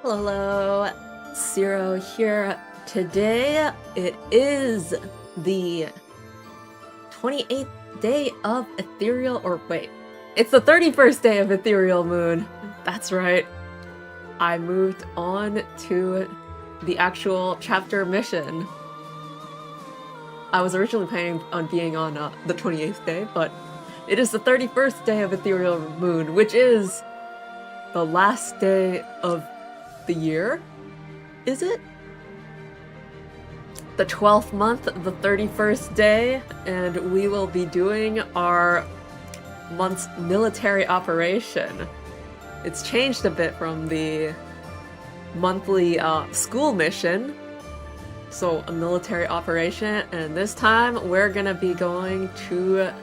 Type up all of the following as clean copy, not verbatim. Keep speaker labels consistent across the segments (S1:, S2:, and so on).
S1: Hello, Ceero here. Today it is the 28th day of Ethereal, or wait, it's the 31st day of Ethereal Moon. That's right. I moved on to the actual chapter mission. I was originally planning on being on the 28th day, but it is the 31st day of Ethereal Moon, which is the last day of the year? Is it? The 12th month, the 31st day, and we will be doing our month's military operation. It's changed a bit from the monthly school mission. So a military operation, and this time we're gonna be going to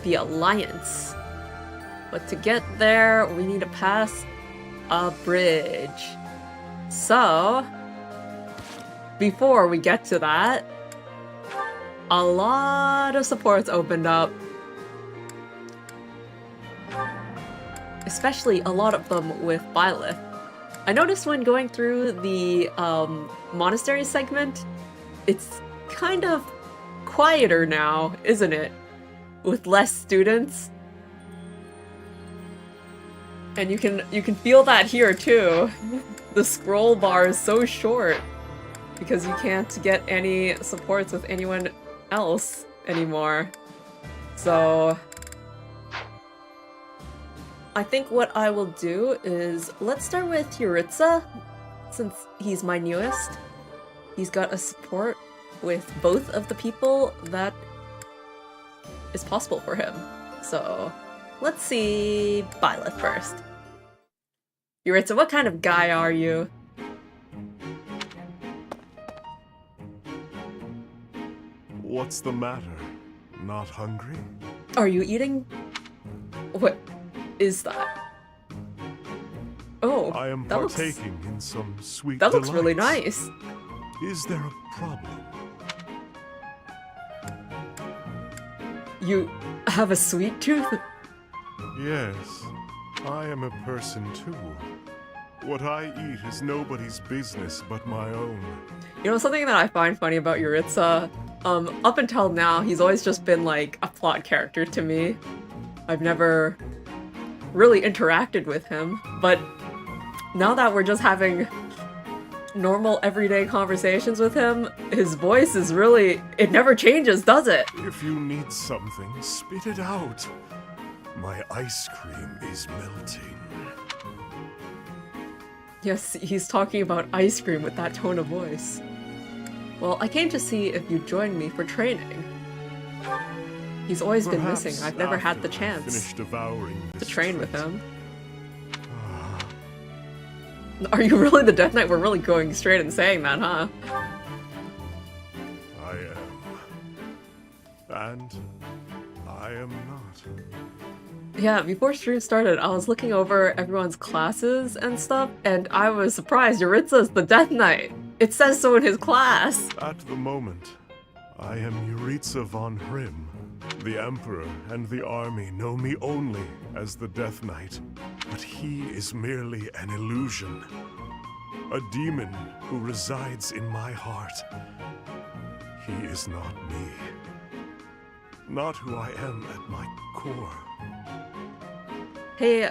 S1: the Alliance. But to get there, we need to pass a bridge. So, before we get to that, a lot of supports opened up. Especially a lot of them with Byleth. I noticed when going through the monastery segment, it's kind of quieter now, isn't it? With less students. And you can feel that here too. The scroll bar is so short because you can't get any supports with anyone else anymore. So I think what I will do is, let's start with Yuritsa, since he's my newest. He's got a support with both of the people that is possible for him. So let's see Byleth first. Yuritsa, what kind of guy are you?
S2: What's the matter? Not hungry?
S1: Are you eating? What is that? Oh,
S2: I am partaking in some sweet
S1: That looks
S2: delights.
S1: really nice.
S2: Is there a problem?
S1: You have a sweet tooth?
S2: Yes, I am a person too. What I eat is nobody's business but my own.
S1: You know, something that I find funny about Yuritsa, up until now, he's always just been like a plot character to me. I've never really interacted with him, but now that we're just having normal everyday conversations with him, his voice is really, it never changes, does it?
S2: If you need something, spit it out. My ice cream is melting.
S1: Yes, he's talking about ice cream with that tone of voice. Well, I came to see if you'd join me for training. He's always been missing. I've never had the chance to train with him. Are you really the Death Knight? We're really going straight and saying that, huh?
S2: I am. And I am not.
S1: Yeah, before stream started, I was looking over everyone's classes and stuff, and I was surprised Yuritsa's the Death Knight. It says so in his class.
S2: At the moment, I am Yuritsa von Hrim. The Emperor and the army know me only as the Death Knight, but he is merely an illusion. A demon who resides in my heart. He is not me. Not who I am at my core.
S1: Hey,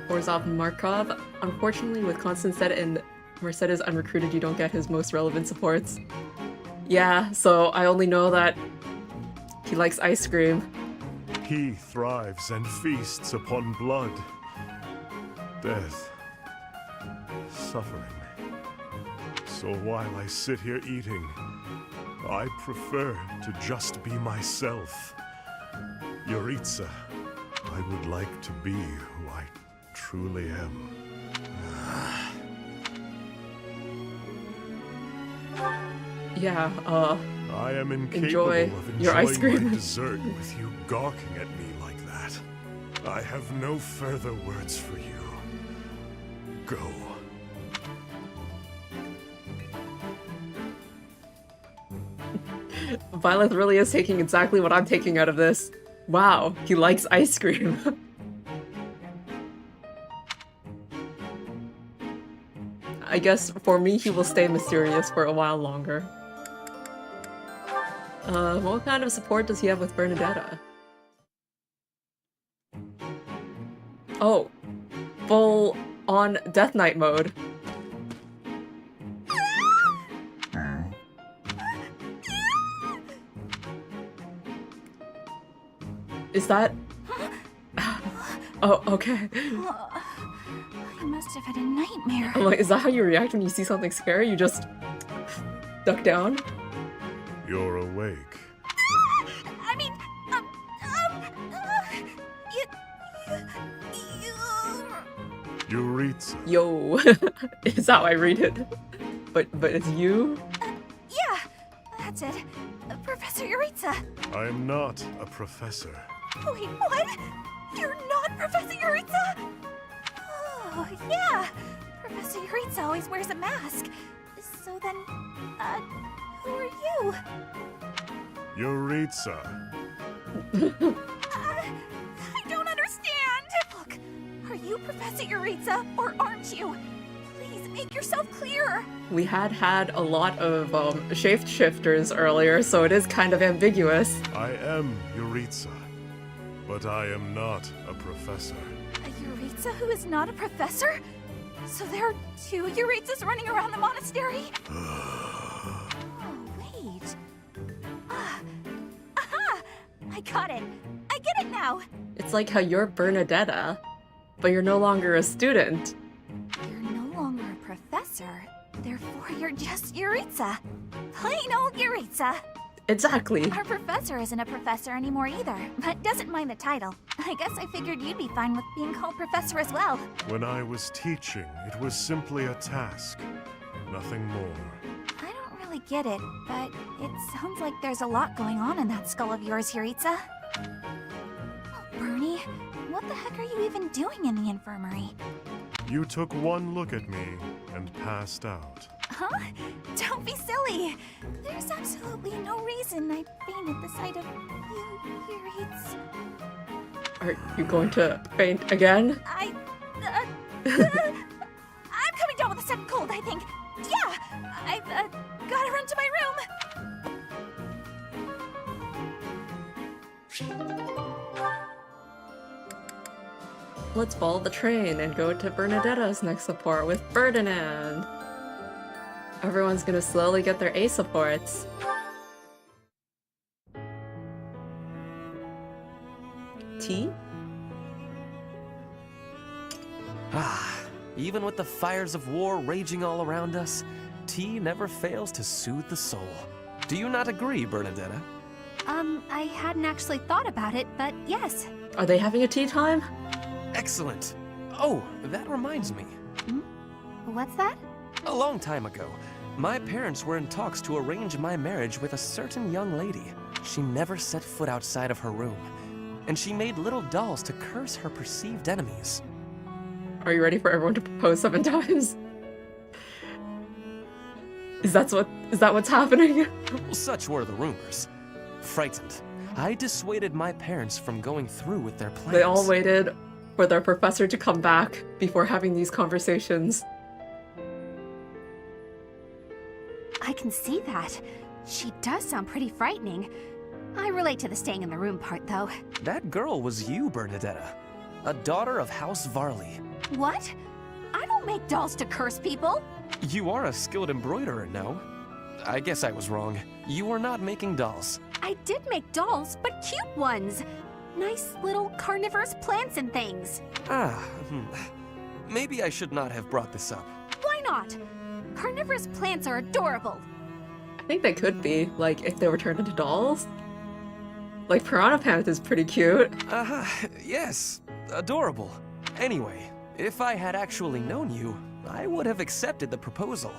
S1: Orzhov Markov. Unfortunately, with Constanstead and Mercedes unrecruited, you don't get his most relevant supports. Yeah, so I only know that he likes ice cream.
S2: He thrives and feasts upon blood, death, suffering. So while I sit here eating, I prefer to just be myself. Yuritsa, I would like to be who I truly am.
S1: Yeah,
S2: I am incapable
S1: enjoy
S2: of
S1: your ice
S2: enjoying
S1: cream.
S2: my dessert with you gawking at me like that. I have no further words for you. Go.
S1: Byleth really is taking exactly what I'm taking out of this. Wow, he likes ice cream. I guess for me, he will stay mysterious for a while longer. What kind of support does he have with Bernadetta? Oh, full on Death Knight mode. Is that? Oh, okay.
S3: I must have had a nightmare.
S1: I'm like, is that how you react when you see something scary? You just duck down?
S2: You're awake.
S3: I mean,
S2: Euritza.
S1: Yo, is how I read it. But it's you?
S3: yeah, that's it. Professor Euritza.
S2: I am not a professor.
S3: Wait, what? You're not Professor Euritza? Oh, yeah. Professor Euritza always wears a mask. So then, who are you?
S2: Euritza.
S3: I don't understand. Look, are you Professor Euritza or aren't you? Please make yourself clear.
S1: We had a lot of shapeshifters earlier, so it is kind of ambiguous.
S2: I am Euritza, but I am not a professor.
S3: A Euritza who is not a professor? So there are two Euritzas running around the monastery? Oh, wait. Aha! I got it. I get it now.
S1: It's like how you're Bernadetta, but you're no longer a student.
S3: You're no longer a professor. Therefore, you're just Euritza. Plain old Euritza.
S1: Exactly.
S3: Our professor isn't a professor anymore either, but doesn't mind the title. I guess I figured you'd be fine with being called professor as well.
S2: When I was teaching, it was simply a task. Nothing more.
S3: I don't really get it, but it sounds like there's a lot going on in that skull of yours, Euritza. Oh, Bernie, what the heck are you even doing in the infirmary?
S2: You took one look at me and passed out.
S3: Huh? Don't be silly. There's absolutely no reason I'd faint at the sight of you, Euritza.
S1: Are you going to faint again?
S3: I'm coming down with a sudden cold, I think. Yeah, I've gotta run to my room.
S1: Let's follow the train and go to Bernadetta's next support with Ferdinand. Everyone's gonna slowly get their A supports. Tea?
S4: Even with the fires of war raging all around us, tea never fails to soothe the soul. Do you not agree, Bernadetta?
S3: I hadn't actually thought about it, but yes.
S1: Are they having a tea time?
S4: Excellent. Oh, that reminds me.
S3: What's that?
S4: A long time ago, my parents were in talks to arrange my marriage with a certain young lady. She never set foot outside of her room, and she made little dolls to curse her perceived enemies.
S1: Are you ready for everyone to propose 7 times? Is that what's happening?
S4: Such were the rumors. Frightened, I dissuaded my parents from going through with their plans.
S1: They all waited for their professor to come back before having these conversations.
S3: I can see that. She does sound pretty frightening. I relate to the staying in the room part, though.
S4: That girl was you, Bernadetta. A daughter of House Varley.
S3: What? I don't make dolls to curse people.
S4: You are a skilled embroiderer, no? I guess I was wrong. You were not making dolls.
S3: I did make dolls, but cute ones. Nice little carnivorous plants and things.
S4: Maybe I should not have brought this up.
S3: Why not? Carnivorous plants are adorable.
S1: I think they could be, like, if they were turned into dolls. Like, Piranha Plant is pretty cute.
S4: Yes. Adorable. Anyway, if I had actually known you, I would have accepted the proposal.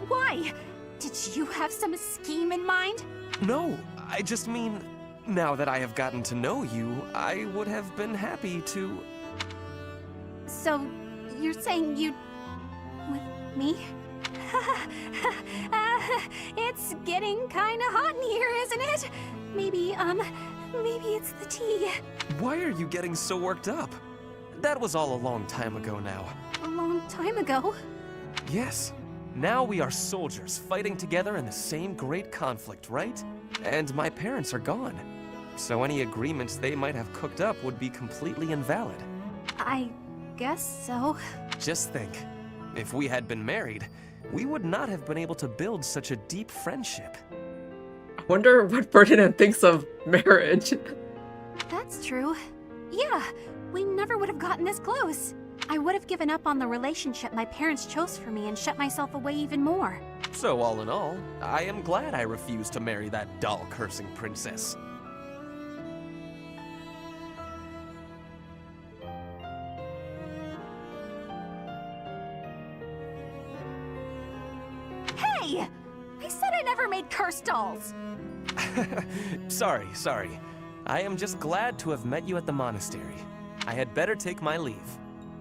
S3: Why? Did you have some scheme in mind?
S4: No, I just mean, now that I have gotten to know you, I would have been happy to...
S3: So, you're saying you'd... with me? It's getting kinda hot in here, isn't it? Maybe it's the tea.
S4: Why are you getting so worked up? That was all a long time ago now.
S3: A long time ago?
S4: Yes. Now we are soldiers fighting together in the same great conflict, right? And my parents are gone. So any agreements they might have cooked up would be completely invalid.
S3: I guess so.
S4: Just think, if we had been married, we would not have been able to build such a deep friendship.
S1: I wonder what Ferdinand thinks of marriage.
S3: That's true. Yeah, we never would have gotten this close. I would have given up on the relationship my parents chose for me and shut myself away even more.
S4: So all in all, I am glad I refused to marry that doll-cursing princess.
S3: Hey! I said I never made curse dolls!
S4: Sorry. I am just glad to have met you at the monastery. I had better take my leave.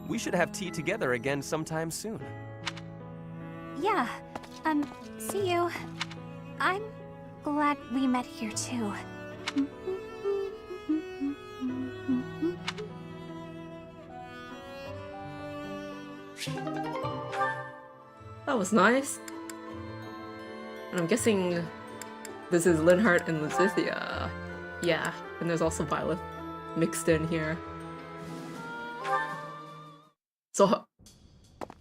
S4: We should have tea together again sometime soon.
S3: Yeah, see you. I'm glad we met here too.
S1: That was nice. And I'm guessing this is Linhardt and Lizithia. Yeah, and there's also Violet mixed in here. So,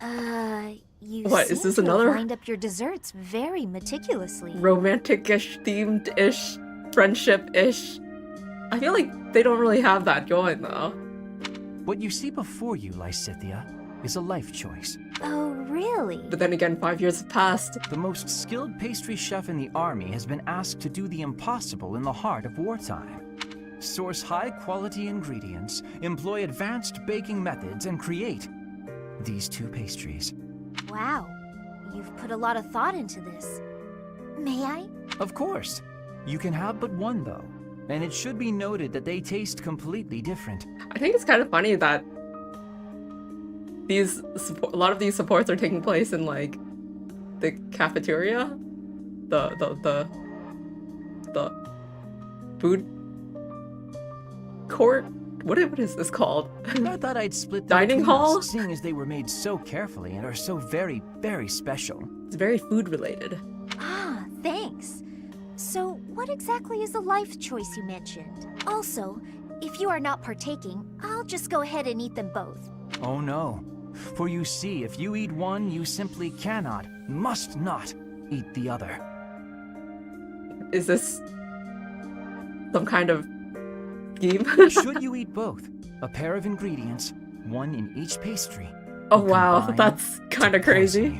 S3: You
S1: what,
S3: seem
S1: is this
S3: to have
S1: another
S3: lined up your desserts very meticulously.
S1: romantic-ish, themed-ish, friendship-ish. I feel like they don't really have that going though.
S5: What you see before you, Lysithia, is a life choice.
S3: Oh, really?
S1: But then again, 5 years have passed.
S5: The most skilled pastry chef in the army has been asked to do the impossible in the heart of wartime. Source high-quality ingredients, employ advanced baking methods, and create these two pastries.
S3: Wow, you've put a lot of thought into this. May I?
S5: Of course. You can have but one, though. And it should be noted that they taste completely different.
S1: I think it's kind of funny that a lot of these supports are taking place in like the cafeteria, the food court. What is this called?
S5: I thought I'd split them
S1: Dining
S5: between
S1: hall?
S5: us, seeing as they were made so carefully and are so very, very special.
S1: It's very food related.
S3: Ah, thanks. So, what exactly is the life choice you mentioned? Also, if you are not partaking, I'll just go ahead and eat them both.
S5: Oh no. For you see, if you eat one, you simply cannot, must not, eat the other.
S1: Is this some kind of scheme?
S5: Should you eat both, a pair of ingredients, one in each pastry.
S1: Oh
S5: will
S1: wow,
S5: combine
S1: that's kind
S5: to
S1: of crazy.
S5: poison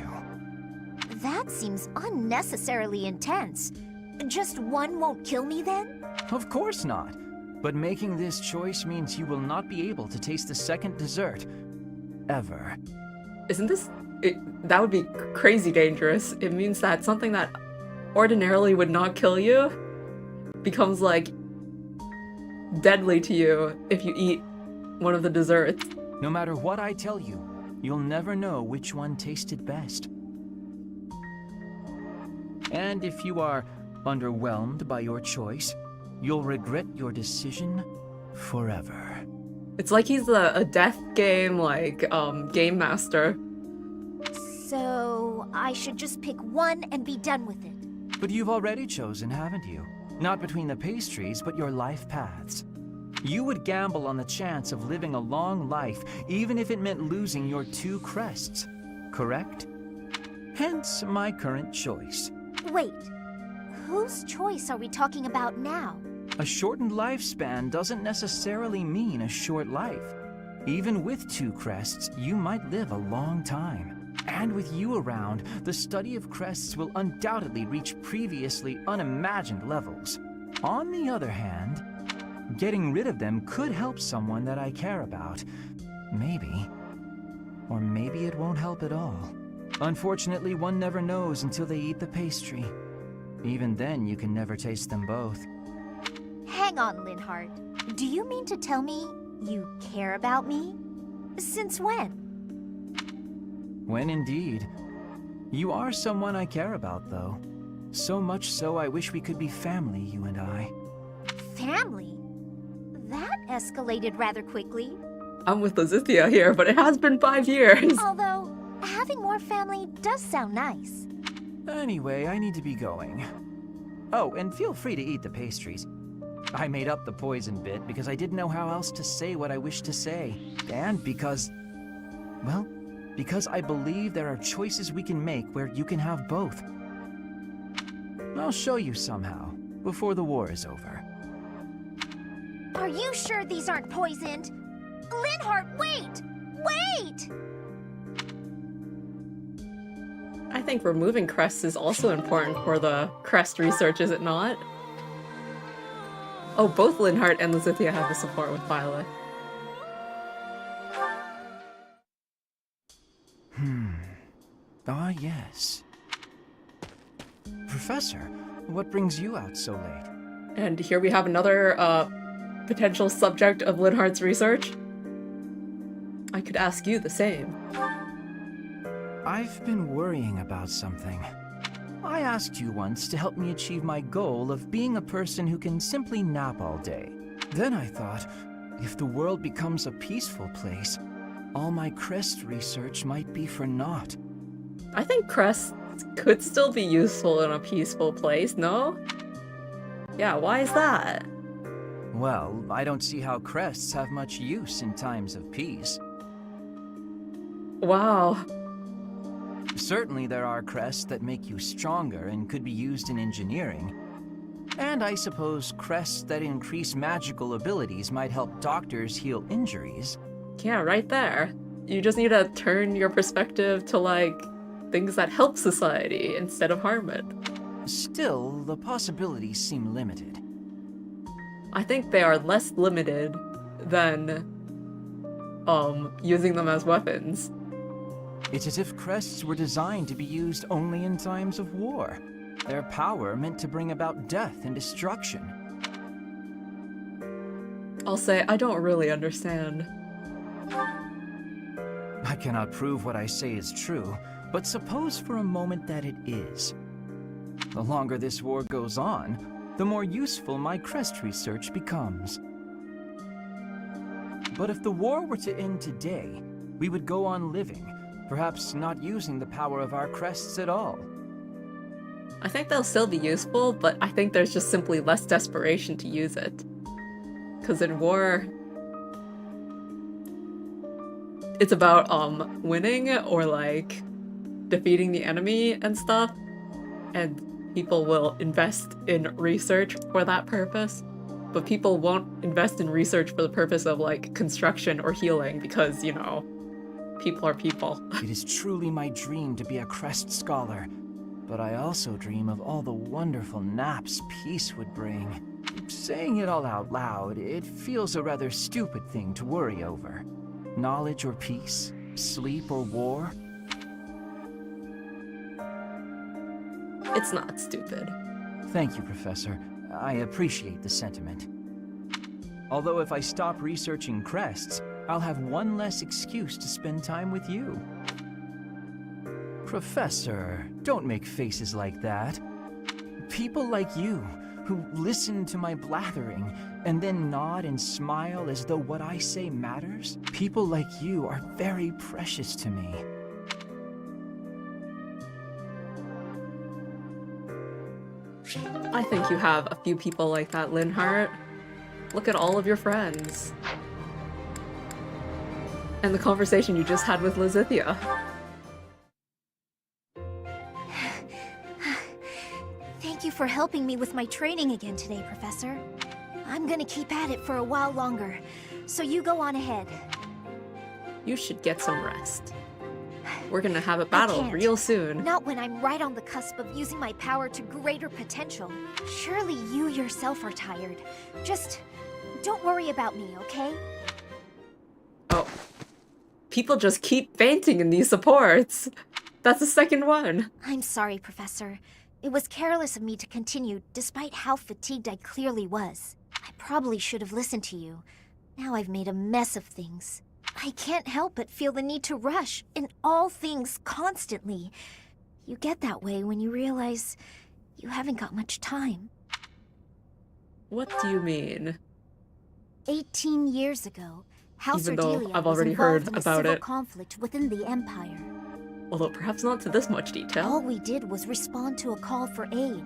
S5: you.
S3: That seems unnecessarily intense. Just one won't kill me then?
S5: Of course not. But making this choice means you will not be able to taste the second dessert. Ever.
S1: Isn't this... that would be crazy dangerous. It means that something that ordinarily would not kill you becomes, like, deadly to you if you eat one of the desserts.
S5: No matter what I tell you, you'll never know which one tasted best. And if you are underwhelmed by your choice, you'll regret your decision forever.
S1: It's like he's a death game, like, game master.
S3: So, I should just pick one and be done with it.
S5: But you've already chosen, haven't you? Not between the pastries, but your life paths. You would gamble on the chance of living a long life, even if it meant losing your two crests. Correct? Hence my current choice.
S3: Wait, whose choice are we talking about now?
S5: A shortened lifespan doesn't necessarily mean a short life. Even with two crests, you might live a long time. And with you around, the study of crests will undoubtedly reach previously unimagined levels. On the other hand, getting rid of them could help someone that I care about. Maybe. Or maybe it won't help at all. Unfortunately, one never knows until they eat the pastry. Even then, you can never taste them both.
S3: Hang on, Linhardt. Do you mean to tell me you care about me? Since when?
S5: When indeed. You are someone I care about, though. So much so I wish we could be family, you and I.
S3: Family? That escalated rather quickly.
S1: I'm with Lizithia here, but it has been 5 years.
S3: Although, Having more family does sound nice.
S5: Anyway, I need to be going. Oh, and feel free to eat the pastries. I made up the poison bit because I didn't know how else to say what I wished to say. And because... well, because I believe there are choices we can make where you can have both. I'll show you somehow, before the war is over.
S3: Are you sure these aren't poisoned? Linhardt, wait! Wait!
S1: I think removing crests is also important for the crest research, is it not? Oh, both Linhardt and Lizithia have the support with Violet.
S5: Ah, yes. Professor, what brings you out so late?
S1: And here we have another potential subject of Linhardt's research. I could ask you the same.
S5: I've been worrying about something. I asked you once to help me achieve my goal of being a person who can simply nap all day. Then I thought, if the world becomes a peaceful place, all my crest research might be for naught.
S1: I think crests could still be useful in a peaceful place, no? Yeah, why is that?
S5: Well, I don't see how crests have much use in times of peace.
S1: Wow.
S5: Certainly there are crests that make you stronger and could be used in engineering. And I suppose crests that increase magical abilities might help doctors heal injuries.
S1: Yeah, right there. You just need to turn your perspective to, like, things that help society instead of harm it.
S5: Still, the possibilities seem limited.
S1: I think they are less limited than, using them as weapons.
S5: It's as if crests were designed to be used only in times of war. Their power meant to bring about death and destruction.
S1: I'll say, I don't really understand.
S5: I cannot prove what I say is true, but suppose for a moment that it is. The longer this war goes on, the more useful my crest research becomes. But if the war were to end today, we would go on living, perhaps not using the power of our crests at all.
S1: I think they'll still be useful, but I think there's just simply less desperation to use it. Because in war, it's about, winning or, like, defeating the enemy and stuff. And people will invest in research for that purpose. But people won't invest in research for the purpose of, like, construction or healing because, you know, people are people.
S5: It is truly my dream to be a crest scholar, but I also dream of all the wonderful naps peace would bring. Saying it all out loud, it feels a rather stupid thing to worry over. Knowledge or peace, sleep or war.
S1: It's not stupid.
S5: Thank you, Professor. I appreciate the sentiment. Although if I stop researching crests, I'll have one less excuse to spend time with you. Professor, don't make faces like that. People like you, who listen to my blathering and then nod and smile as though what I say matters, people like you are very precious to me.
S1: I think you have a few people like that, Linhardt. Look at all of your friends. And the conversation you just had with Lizithia.
S3: Thank you for helping me with my training again today, Professor. I'm gonna keep at it for a while longer, so you go on ahead.
S1: You should get some rest. We're gonna have a battle
S3: can't.
S1: real soon.
S3: Not when I'm right on the cusp of using my power to greater potential. Surely you yourself are tired. Just don't worry about me, okay?
S1: Oh. People just keep fainting in these supports. That's the second one.
S3: I'm sorry, Professor. It was careless of me to continue, despite how fatigued I clearly was. I probably should have listened to you. Now I've made a mess of things. I can't help but feel the need to rush in all things constantly. You get that way when you realize you haven't got much time.
S1: What do you mean?
S3: 18 years ago, House
S1: Even though
S3: Ardelia
S1: I've
S3: was
S1: already
S3: involved
S1: heard
S3: in a
S1: about
S3: civil
S1: it.
S3: conflict within the Empire.
S1: although perhaps not to this much
S3: All
S1: detail.
S3: we did was respond to a call for aid.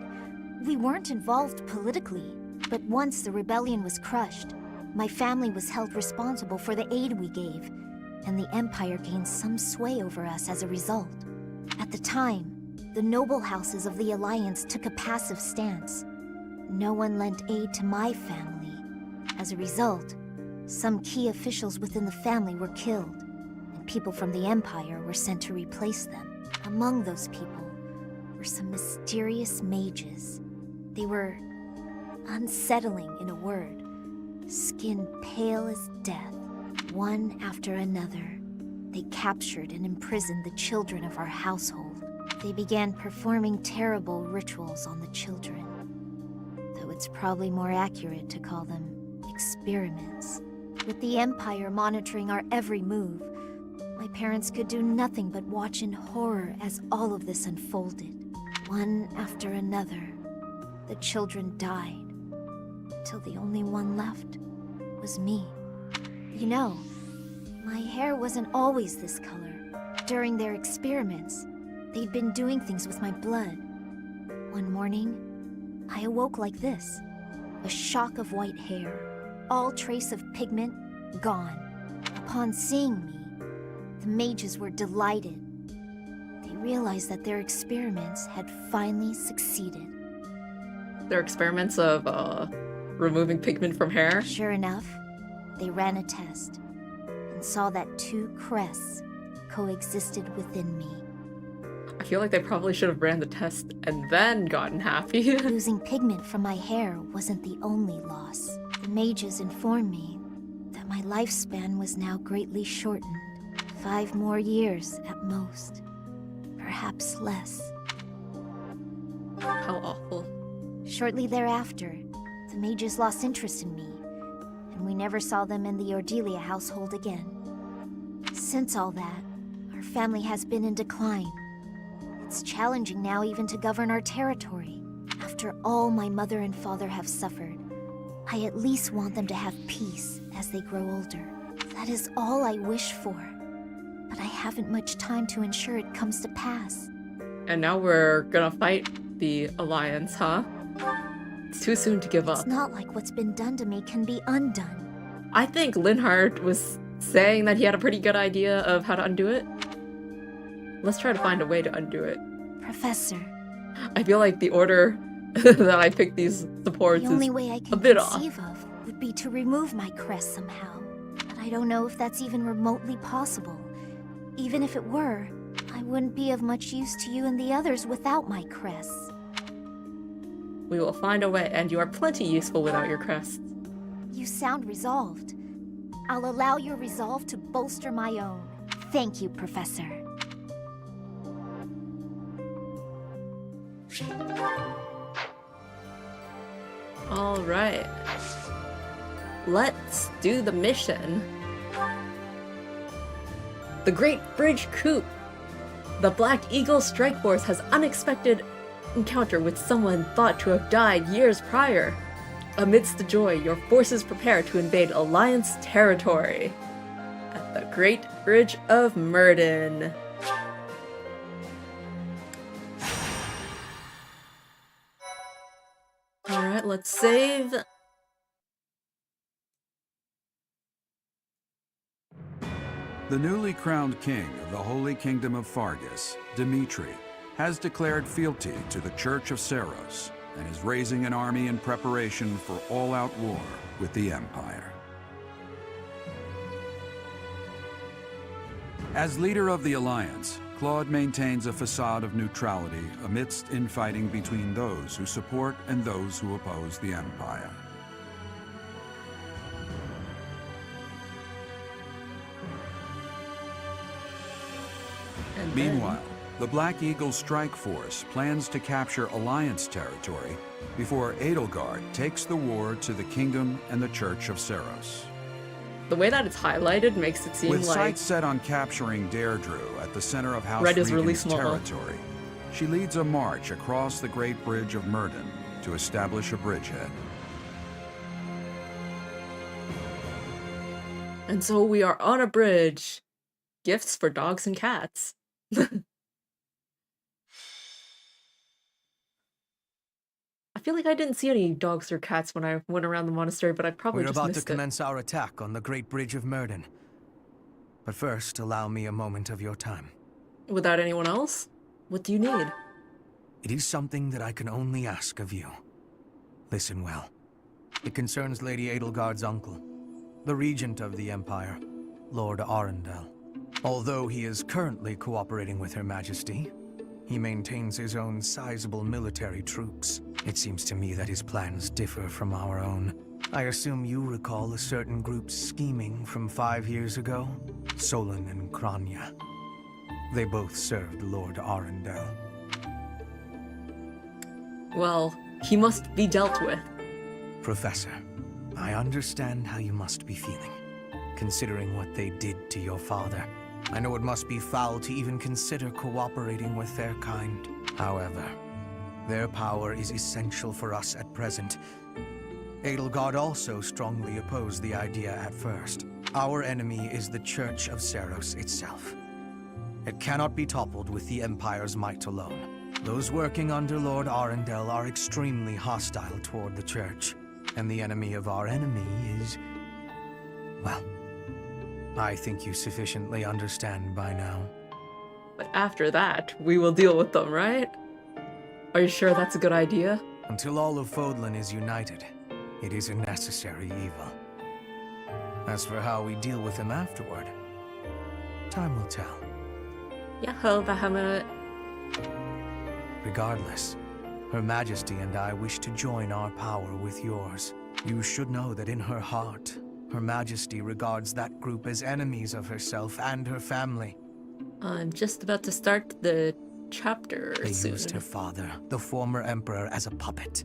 S3: We weren't involved politically, but once the rebellion was crushed, my family was held responsible for the aid we gave, and the Empire gained some sway over us as a result. At the time, the noble houses of the Alliance took a passive stance. No one lent aid to my family. As a result, some key officials within the family were killed, and people from the Empire were sent to replace them. Among those people were some mysterious mages. They were unsettling, in a word. Skin pale as death. One after another, they captured and imprisoned the children of our household. They began performing terrible rituals on the children, though it's probably more accurate to call them experiments. With the Empire monitoring our every move, my parents could do nothing but watch in horror as all of this unfolded. One after another, the children died, till the only one left was me. You know, my hair wasn't always this color. During their experiments, they'd been doing things with my blood. One morning, I awoke like this. A shock of white hair, all trace of pigment gone. Upon seeing me, the mages were delighted. They realized that their experiments had finally succeeded.
S1: Their experiments of removing pigment from hair.
S3: Sure enough, they ran a test and saw that two crests coexisted within me.
S1: I feel like they probably should have ran the test and then gotten happy.
S3: Losing pigment from my hair wasn't the only loss. The mages informed me that my lifespan was now greatly shortened. 5 more years at most. Perhaps less.
S1: How awful.
S3: Shortly thereafter, the mages lost interest in me, and we never saw them in the Ordelia household again. Since all that, our family has been in decline. It's challenging now even to govern our territory. After all my mother and father have suffered, I at least want them to have peace as they grow older. That is all I wish for. But I haven't much time to ensure it comes to pass.
S1: And now we're gonna fight the Alliance, huh? It's too soon to give up.
S3: It's not like what's been done to me can be undone.
S1: I think Linhardt was saying that he had a pretty good idea of how to undo it. Let's try to find a way to undo it.
S3: Professor,
S1: I feel like the order that I picked these supports
S3: the only
S1: is
S3: way I
S1: a
S3: can
S1: bit off.
S3: conceive of would be to remove my crest somehow. But I don't know if that's even remotely possible. Even if it were, I wouldn't be of much use to you and the others without my crests.
S1: We will find a way, and you are plenty useful without your crests.
S3: You sound resolved. I'll allow your resolve to bolster my own. Thank you, Professor.
S1: All right. Let's do the mission. The Great Bridge Coup. The Black Eagle Strike Force has unexpected encounter with someone thought to have died years prior. Amidst the joy, your forces prepare to invade Alliance territory at the Great Bridge of Murden. Alright, let's save.
S6: The newly crowned king of the Holy Kingdom of Fargus, Dimitri, has declared fealty to the Church of Ceros and is raising an army in preparation for all-out war with the Empire. As leader of the Alliance, Claude maintains a facade of neutrality amidst infighting between those who support and those who oppose the Empire.
S1: And
S6: Meanwhile, the Black Eagle Strike Force plans to capture Alliance territory before Edelgard takes the war to the Kingdom and the Church of Ceros.
S1: the way that it's highlighted makes it seem
S6: With
S1: like
S6: sights set on capturing Deirdre at the center of House
S1: Red is really
S6: Regan's
S1: small.
S6: territory, she leads a march across the Great Bridge of Murden to establish a bridgehead.
S1: And so we are on a bridge. Gifts for dogs and cats. feel like I didn't see any dogs or cats when I went around the monastery, but I probably
S4: We're
S1: just
S4: about to
S1: missed it.
S4: commence our attack on the Great Bridge of Myrden. But first, allow me a moment of your time.
S1: Without anyone else? What do you need?
S4: It is something that I can only ask of you. Listen well. It concerns Lady Edelgard's uncle, the regent of the Empire, Lord Arundel. Although he is currently cooperating with Her Majesty, he maintains his own sizable military troops. It seems to me that his plans differ from our own. I assume you recall a certain group's scheming from 5 years ago? Solon and Kranya. They both served Lord Arundel.
S1: Well, he must be dealt with.
S4: Professor, I understand how you must be feeling, considering what they did to your father. I know it must be foul to even consider cooperating with their kind. However, their power is essential for us at present. Edelgard also strongly opposed the idea at first. Our enemy is the Church of Ceros itself. It cannot be toppled with the Empire's might alone. Those working under Lord Arundel are extremely hostile toward the Church, and the enemy of our enemy is... well, I think you sufficiently understand by now.
S1: But after that, we will deal with them, right? Are you sure that's a good idea?
S4: Until all of Fodlan is united, it is a necessary evil. As for how we deal with them afterward, time will tell.
S1: Jaha, Bahamut.
S4: Regardless, Her Majesty and I wish to join our power with yours. You should know that in her heart, Her Majesty regards that group as enemies of herself and her family.
S1: I'm just about to start the chapter
S4: They
S1: soon.
S4: used her father, the former emperor, as a puppet,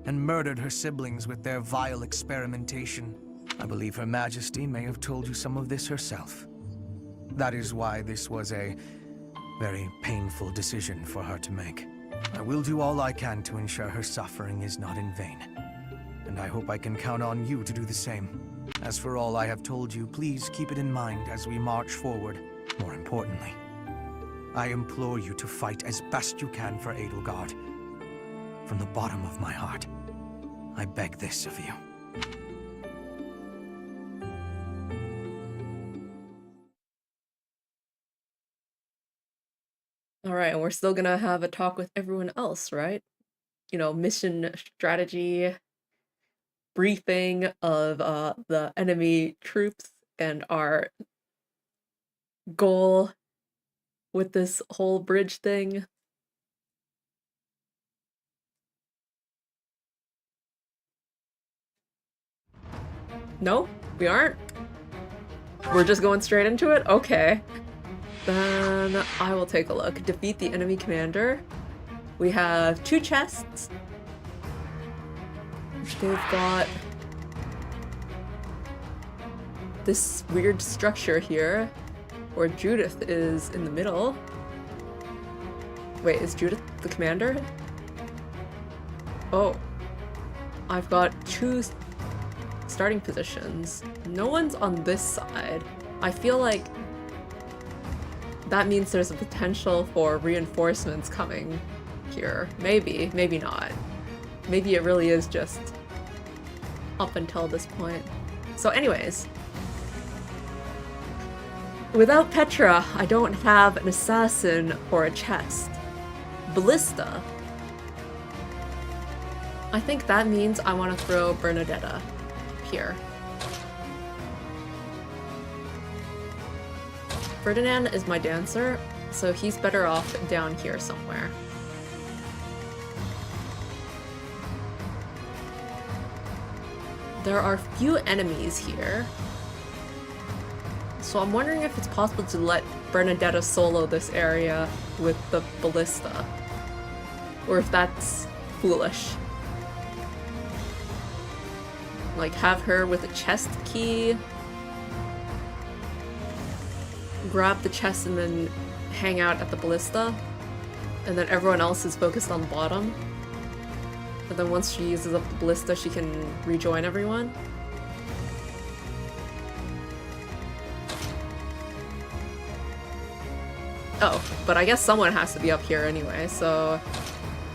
S4: and murdered her siblings with their vile experimentation. I believe Her Majesty may have told you some of this herself. That is why this was a very painful decision for her to make. I will do all I can to ensure her suffering is not in vain, and I hope I can count on you to do the same. As for all I have told you, please keep it in mind as we march forward. More importantly, I implore you to fight as best you can for Edelgard. From the bottom of my heart, I beg this of you.
S1: Alright, and we're still gonna have a talk with everyone else, right? You know, mission strategy, briefing of the enemy troops, and our goal with this whole bridge thing. No, we aren't. We're just going straight into it? Okay. Then I will take a look. Defeat the enemy commander. We have 2 chests. They've got this weird structure here where Judith is in the middle. Wait, is Judith the commander? Oh. I've got 2 starting positions. No one's on this side. I feel like that means there's a potential for reinforcements coming here. Maybe, maybe not. Maybe it really is just up until this point. So anyways, without Petra, I don't have an assassin or a chest. Ballista. I think that means I want to throw Bernadetta here. Ferdinand is my dancer, so he's better off down here somewhere. There are few enemies here, so I'm wondering if it's possible to let Bernadetta solo this area with the ballista, or if that's foolish. Like, have her with a chest key, grab the chest and then hang out at the ballista, and then everyone else is focused on the bottom. And then once she uses up the ballista, she can rejoin everyone. Oh, but I guess someone has to be up here anyway, so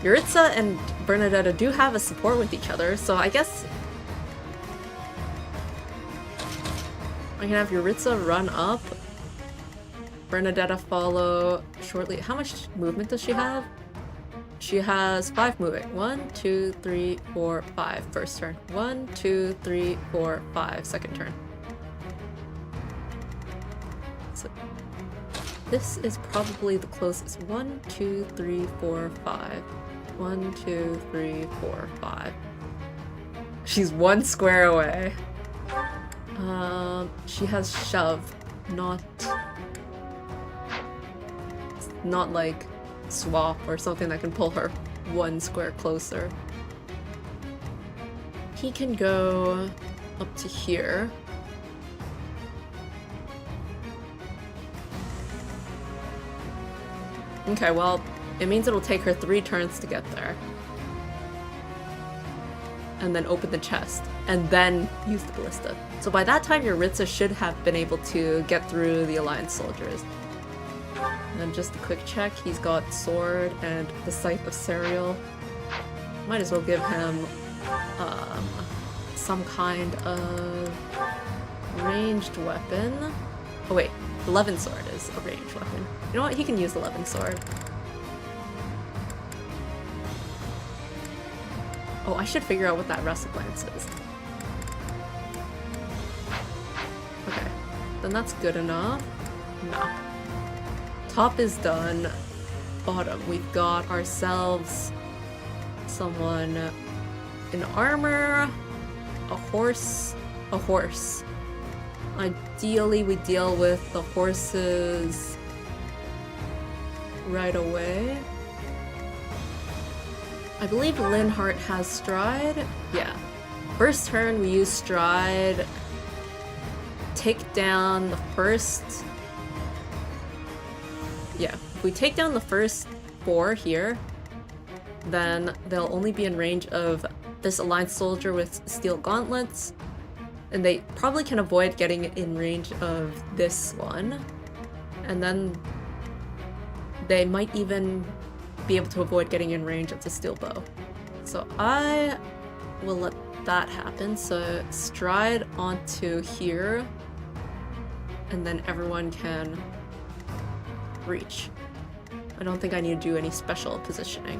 S1: Yuritsa and Bernadetta do have a support with each other, so I guess I can have Yuritsa run up, Bernadetta follow shortly. How much movement does she have? She has 5 moving. 1, 2, 3, 4, 5. First turn. 1, 2, 3, 4, 5. Second turn. So this is probably the closest. 1, 2, 3, 4, 5. 1, 2, 3, 4, 5. She's 1 square away. She has shove, not like swap or something that can pull her 1 square closer. He can go up to here. Okay, well, it means it'll take her 3 turns to get there. And then open the chest, and then use the ballista. So by that time, Yuritsa should have been able to get through the Alliance soldiers. And just a quick check, he's got sword and the Scythe of Ceero. Might as well give him some kind of ranged weapon. Oh wait, the Levin sword is a ranged weapon. You know what, he can use the Levin sword. Oh, I should figure out what that Russet Lance is. Okay, then that's good enough. No. Top is done. Bottom, we've got ourselves someone in armor, a horse. Ideally, we deal with the horses right away. I believe Linhart has stride. Yeah. First turn, we use stride. Take down the first. Yeah, if we take down the first 4 here, then they'll only be in range of this Alliance soldier with steel gauntlets, and they probably can avoid getting in range of this one, and then they might even be able to avoid getting in range of the steel bow. So I will let that happen. So stride onto here, and then everyone can reach. I don't think I need to do any special positioning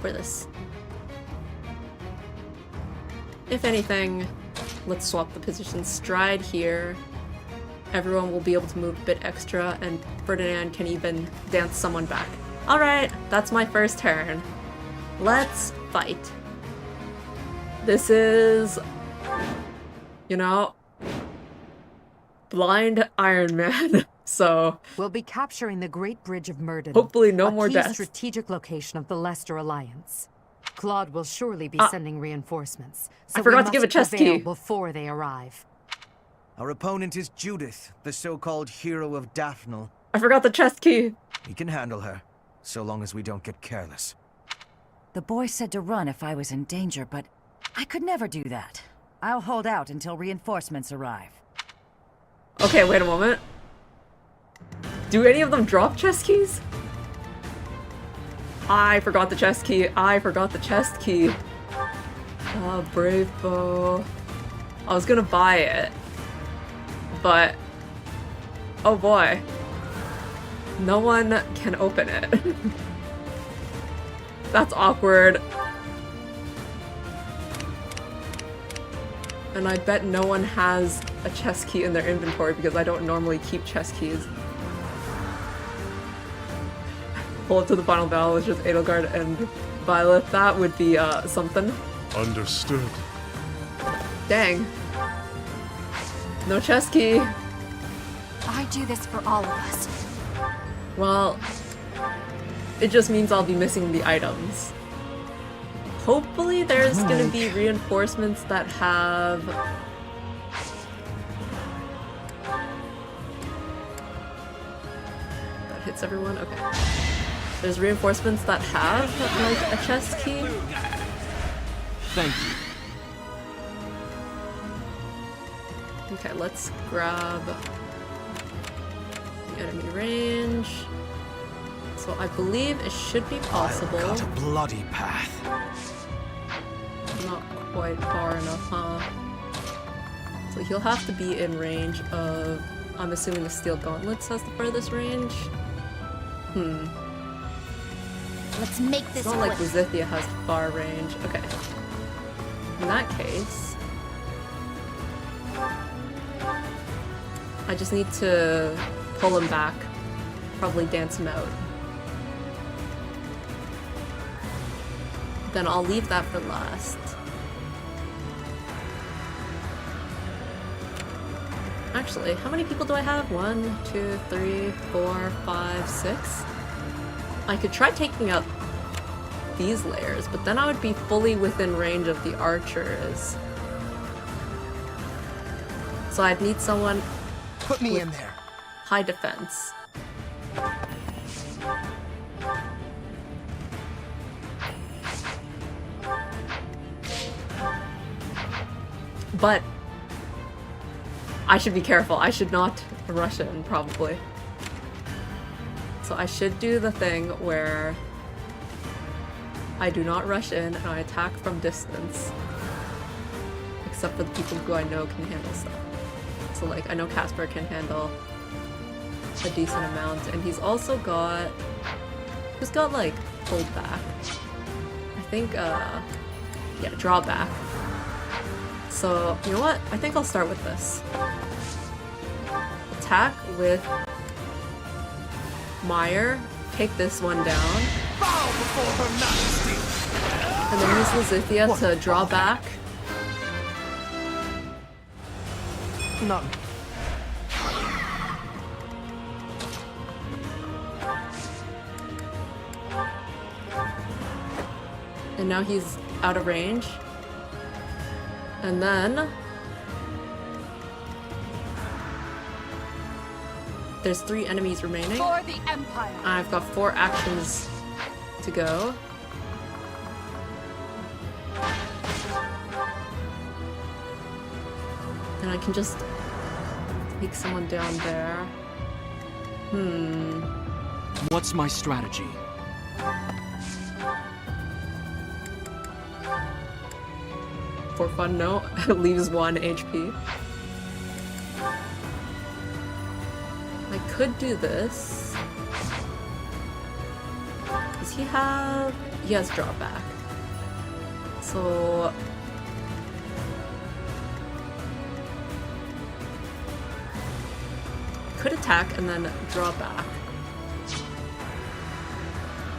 S1: for this. If anything, let's swap the positions. Stride here. Everyone will be able to move a bit extra, and Ferdinand can even dance someone back. Alright, that's my first turn. Let's fight. This is, you know, blind Iron Man. So
S7: we'll be capturing the Great Bridge of Murden.
S1: Hopefully no more
S7: a key
S1: deaths.
S7: Strategic location of the Leicester Alliance. Claude will surely be sending reinforcements. So
S1: I forgot to give a chest key
S7: before they arrive.
S8: Our opponent is Judith, the so-called hero of Daphne.
S1: I forgot the chest key.
S8: We can handle her, so long as we don't get careless.
S9: The boy said to run if I was in danger, but I could never do that. I'll hold out until reinforcements arrive.
S1: Okay, wait a moment. Do any of them drop chest keys? I forgot the chest key. I forgot the chest key. Ah, brave bow. I was gonna buy it, but oh boy, no one can open it. That's awkward. And I bet no one has a chest key in their inventory because I don't normally keep chest keys. Pull up to the final battle with just Edelgard and Violet. That would be something.
S2: Understood.
S1: Dang. No chest key.
S3: I do this for all of us.
S1: Well, it just means I'll be missing the items. Hopefully there's gonna be reinforcements that have... That hits everyone? Okay. There's reinforcements that have, like, a chest key.
S4: Thank you.
S1: Okay, let's grab the enemy range. So I believe it should be possible.
S8: I'll cut a bloody path.
S1: Not quite far enough, huh? So he'll have to be in range of... I'm assuming the Steel Gauntlets has the furthest range?
S3: Let's make this
S1: It's not like
S3: quick.
S1: Lizithia has far range. Okay. In that case... I just need to pull him back. Probably dance him out. Then I'll leave that for last. Actually, how many people do I have? 1, 2, 3, 4, 5, 6? I could try taking out these layers, but then I would be fully within range of the archers. So I'd need someone
S8: Put me
S1: with
S8: in there.
S1: high defense. But I should be careful. I should not rush in, probably. So I should do the thing where I do not rush in and I attack from distance. Except for the people who I know can handle stuff. So like, I know Casper can handle a decent amount, and he's also got... Who's got like, hold back? I think, yeah, drawback. So, you know what? I think I'll start with this. Attack with Meyer, take this one down.
S8: Bow before her majesty.
S1: And then use Lizithia to draw back.
S8: None.
S1: And now he's out of range. And then... there's 3 enemies remaining.
S3: For the Empire.
S1: I've got 4 actions to go. And I can just take someone down there.
S10: What's my strategy?
S1: For fun, no. Leaves 1 HP. I could do this. Does he have... he has drawback. So... could attack and then draw back.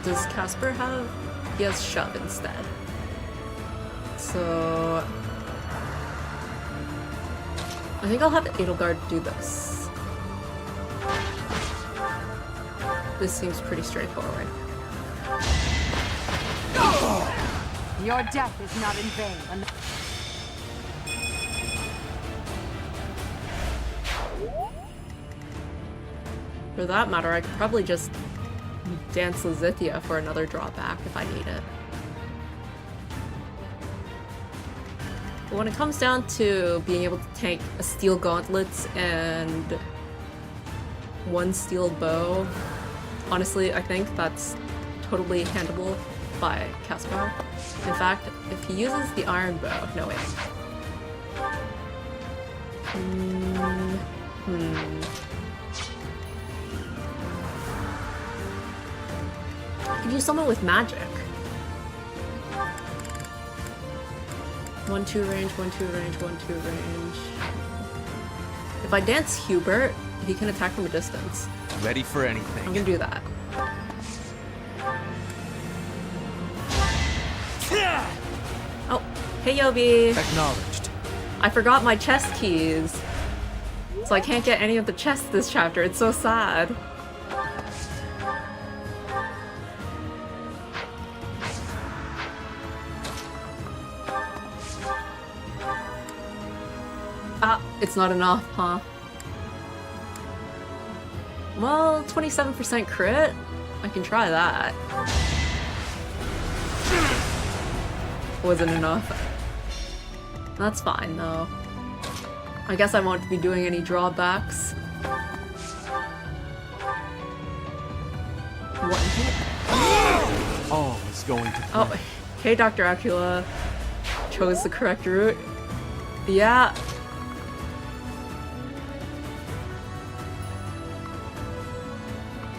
S1: Does Casper have... he has shove instead. So... I think I'll have Edelgard do this. This seems pretty straightforward.
S7: Your death is not in vain.
S1: For that matter, I could probably just dance Lizithia for another drawback if I need it. But when it comes down to being able to tank a steel gauntlets and 1 steel bow, honestly, I think that's totally handleable by Casper. In fact, if he uses the iron bow... no, wait. I could use someone with magic. 1-2 range, 1-2 range, 1-2 range. If I dance Hubert, he can attack from a distance.
S4: Ready for
S1: I'm
S4: anything.
S1: gonna do that. Oh, hey Yobi!
S8: Acknowledged.
S1: I forgot my chest keys. So I can't get any of the chests this chapter. It's so sad. Ah, it's not enough, huh? Well, 27% crit? I can try that. Wasn't enough. That's fine, though. I guess I won't be doing any drawbacks. What?
S10: All is going to plan.
S1: Oh, okay, Dr. Acula chose the correct route. Yeah.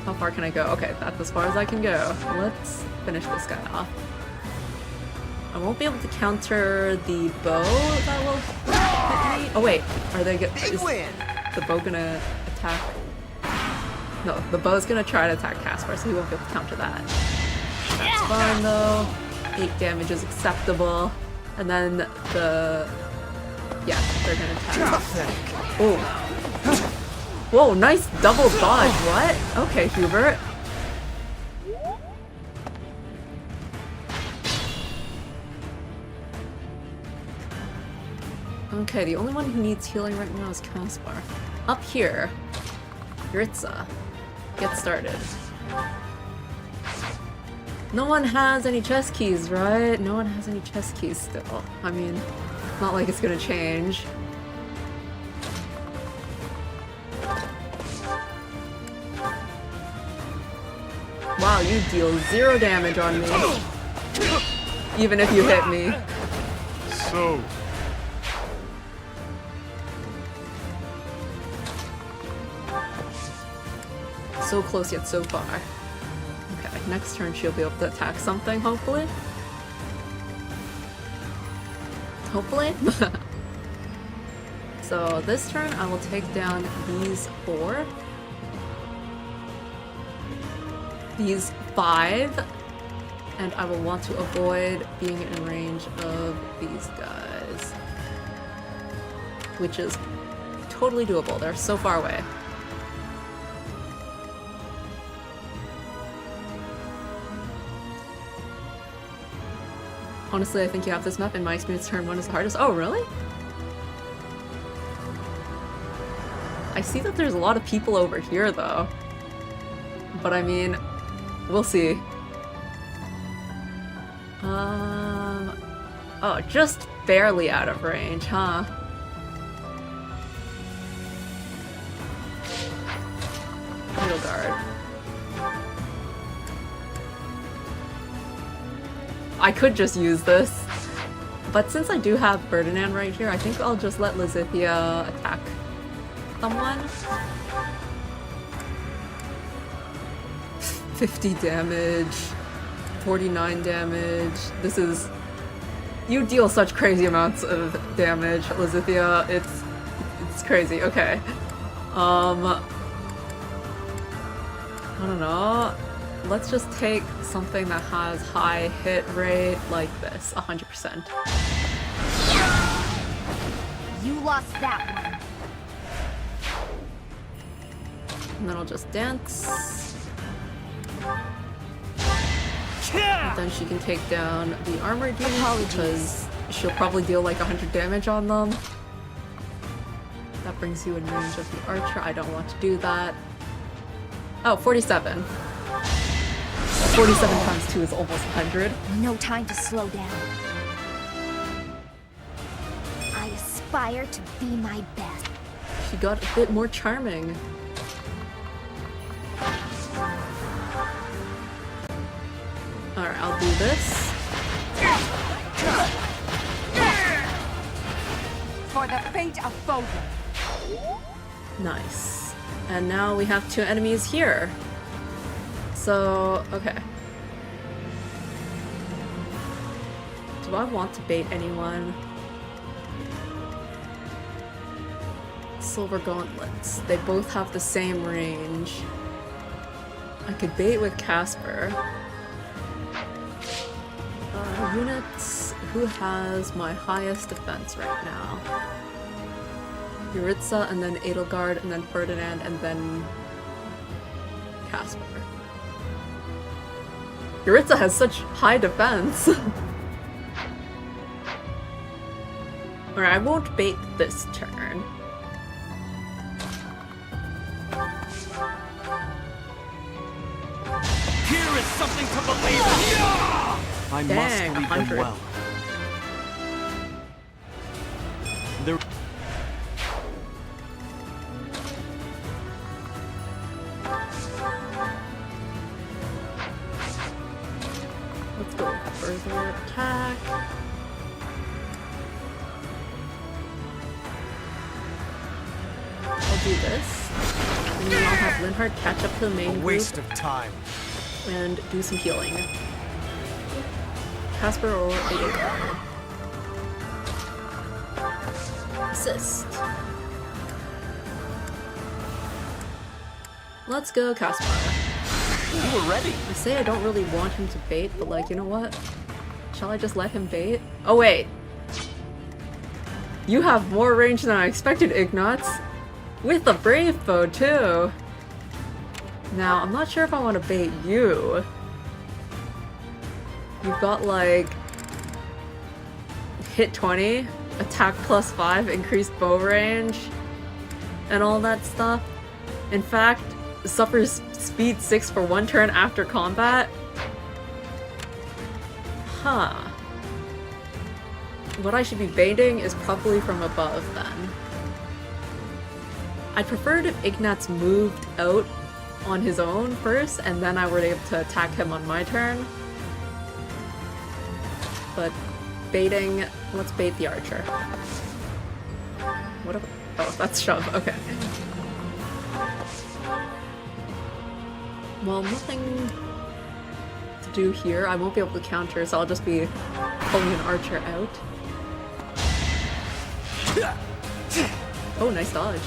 S1: How far can I go? Okay, that's as far as I can go. Let's finish this guy off. I won't be able to counter the bow that will hit me. Oh wait, are they is the bow gonna attack? No, the bow's gonna try to attack Casper, so he won't be able to counter that. That's fine though. 8 damage is acceptable. And then yeah, they're gonna attack. Oh. Whoa, nice double dodge, what? Okay, Hubert. Okay, the only one who needs healing right now is Caspar. Up here, Yuritsa. Get started. No one has any chest keys, right? No one has any chest keys still. I mean, not like it's gonna change. Wow, you deal 0 damage on me. Even if you hit me.
S2: So,
S1: So close yet so far. Okay, next turn she'll be able to attack something, hopefully. Hopefully? So this turn I will take down these 4. These 5. And I will want to avoid being in range of these guys. Which is totally doable. They're so far away. Honestly, I think you have this map. In my experience, turn 1 is the hardest. Oh, really? I see that there's a lot of people over here, though. But I mean, we'll see. Oh, just barely out of range, huh? Middle guard. I could just use this, but since I do have Ferdinand right here, I think I'll just let Lizithia attack someone. 50 damage, 49 damage. This is... You deal such crazy amounts of damage, Lizithia. It's crazy. Okay. I don't know. Let's just take something that has high hit rate like this, 100%.
S3: You lost that one.
S1: And then I'll just dance. And then she can take down the armored unit because she'll probably deal like 100 damage on them. That brings you in range of the archer. I don't want to do that. Oh, 47. 47 times 2 is almost 100.
S3: No time to slow down. I aspire to be my best.
S1: She got a bit more charming. Alright, I'll do this.
S7: For the fate of Foden.
S1: Nice. And now we have 2 enemies here. So, okay. Do I want to bait anyone? Silver gauntlets. They both have the same range. I could bait with Casper. Units. Who has my highest defense right now? Yuritsa, and then Edelgard, and then Ferdinand, and then Casper. Yuritsa has such high defense. Alright, I won't bait this turn.
S10: Here is something to believe in! I
S1: Dang,
S10: must lead
S1: 100.
S10: them well. There...
S1: further attack. I'll do this. And then I'll have Linhardt catch up to the main
S8: Waste
S1: group
S8: of time.
S1: and do some healing. Casper or Aegon. Assist. Let's go, Casper.
S10: You were ready.
S1: I say I don't really want him to bait, but like, you know what? Shall I just let him bait? Oh wait! You have more range than I expected, Ignatz! With a brave bow too! Now, I'm not sure if I want to bait you. You've got like... hit 20, attack +5, increased bow range, and all that stuff. In fact, suffers speed 6 for 1 turn after combat. Huh. What I should be baiting is probably from above then. I'd prefer it if Ignatz moved out on his own first, and then I were able to attack him on my turn. But baiting, let's bait the archer. What? Oh, that's shove. Okay. Well, nothing to do here. I won't be able to counter, so I'll just be pulling an archer out. Oh, nice dodge.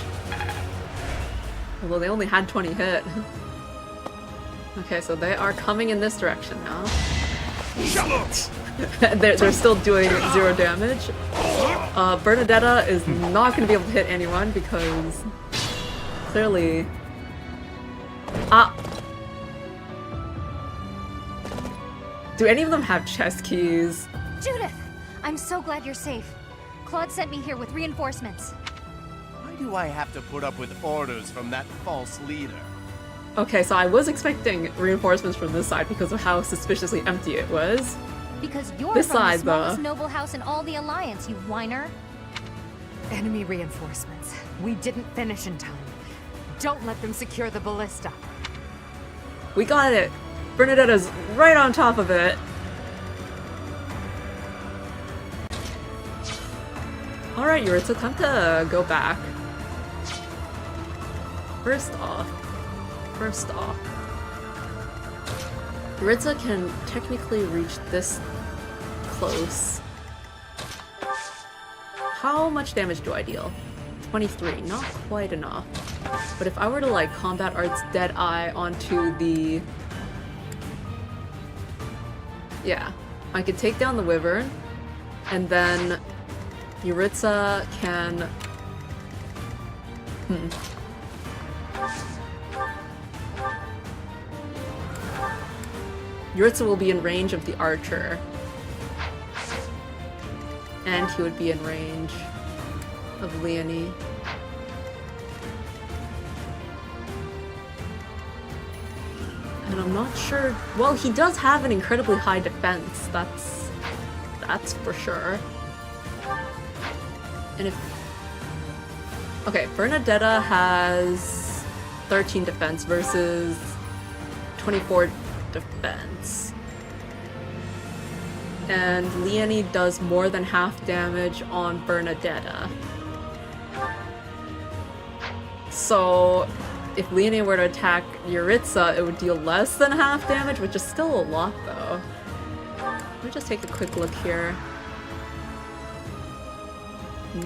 S1: Although they only had 20 hit. Okay, so they are coming in this direction now. they're still doing 0 damage. Bernadetta is not going to be able to hit anyone because clearly... Ah! Do any of them have chest keys?
S3: Judith! I'm so glad you're safe. Claude sent me here with reinforcements.
S10: Why do I have to put up with orders from that false leader?
S1: Okay, so I was expecting reinforcements from this side because of how suspiciously empty it was.
S3: Because you're
S1: This
S3: from
S1: side,
S3: the smallest
S1: though.
S3: noble house in all the Alliance, you whiner.
S7: Enemy reinforcements. We didn't finish in time. Don't let them secure the ballista.
S1: We got it! Bernadetta's right on top of it! Alright, Yuritsa, time to go back. First off, Yuritsa can technically reach this close. How much damage do I deal? 23, not quite enough. But if I were to like combat arts Deadeye onto the... Yeah, I could take down the Wyvern, and then Yuritsa can... Yuritsa will be in range of the archer. And he would be in range of Leonie. And I'm not sure... Well, he does have an incredibly high defense. That's for sure. And if... Okay, Bernadetta has 13 defense versus 24 defense. And Leonie does more than half damage on Bernadetta. So if Leonie were to attack Yuritsa, it would deal less than half damage, which is still a lot though. Let me just take a quick look here.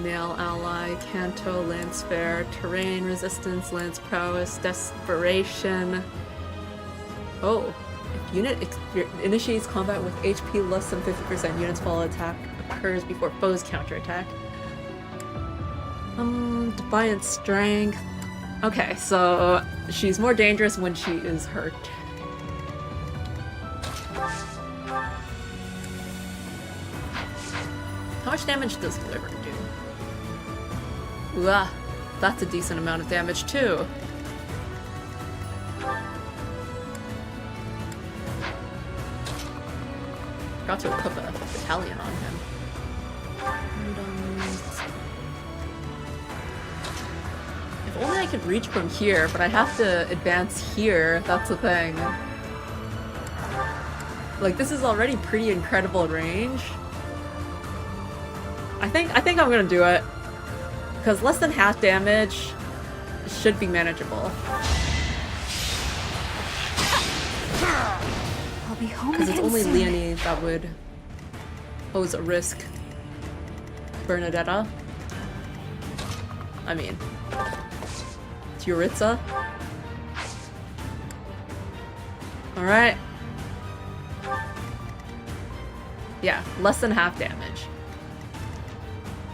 S1: Nail ally, Canto, Lance Fair, Terrain, Resistance, Lance Prowess, Desperation. Oh, if unit initiates combat with HP less than 50%, unit's fall attack occurs before foe's counterattack. Defiant Strength. Okay, so she's more dangerous when she is hurt. How much damage does Wyvern do? Ooh, that's a decent amount of damage too. Forgot to equip a battalion on him. If only I could reach from here, but I have to advance here, that's the thing. Like, this is already pretty incredible range. I think I'm gonna do it. Because less than half damage should be manageable.
S3: I'll be home
S1: Because it's
S3: again
S1: only
S3: soon.
S1: Leonie that would pose a risk. Bernadetta. I mean, Yuritsa. Alright. Yeah, less than half damage.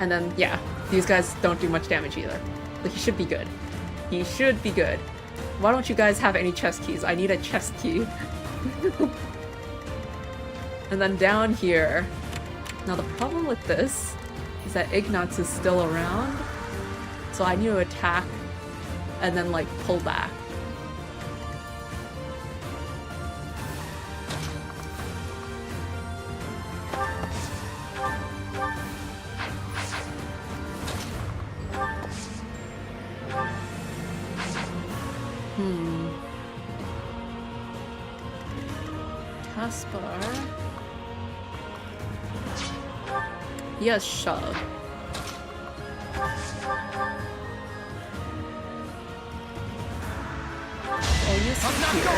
S1: And then, yeah, these guys don't do much damage either. But he should be good. He should be good. Why don't you guys have any chest keys? I need a chest key. And then down here. Now the problem with this is that Ignatz is still around. So I need to attack and then like pull back. Taskbar. Yes, shove. I'll use him here.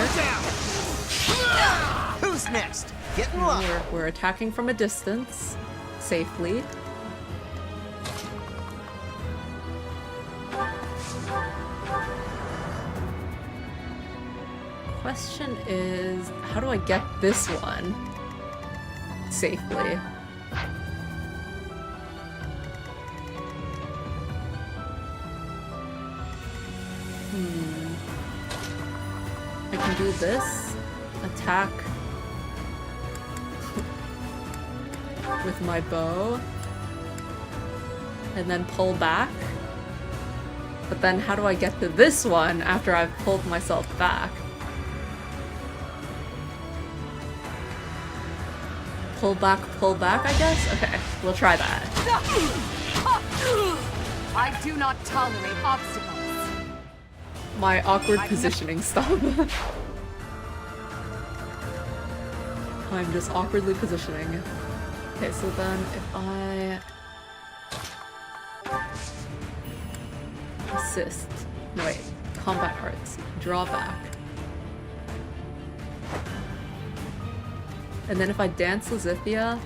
S10: Who's next? Get in line.
S1: We're attacking from a distance, safely. Question is, how do I get this one safely? I can do this, attack with my bow, and then pull back. But then how do I get to this one after I've pulled myself back? Pull back, I guess? Okay, we'll try that.
S7: I do not tolerate obstacles.
S1: My awkward positioning stop. I'm just awkwardly positioning. Okay, so then if I assist, no wait, combat arts, draw back. And then if I dance Lizithia,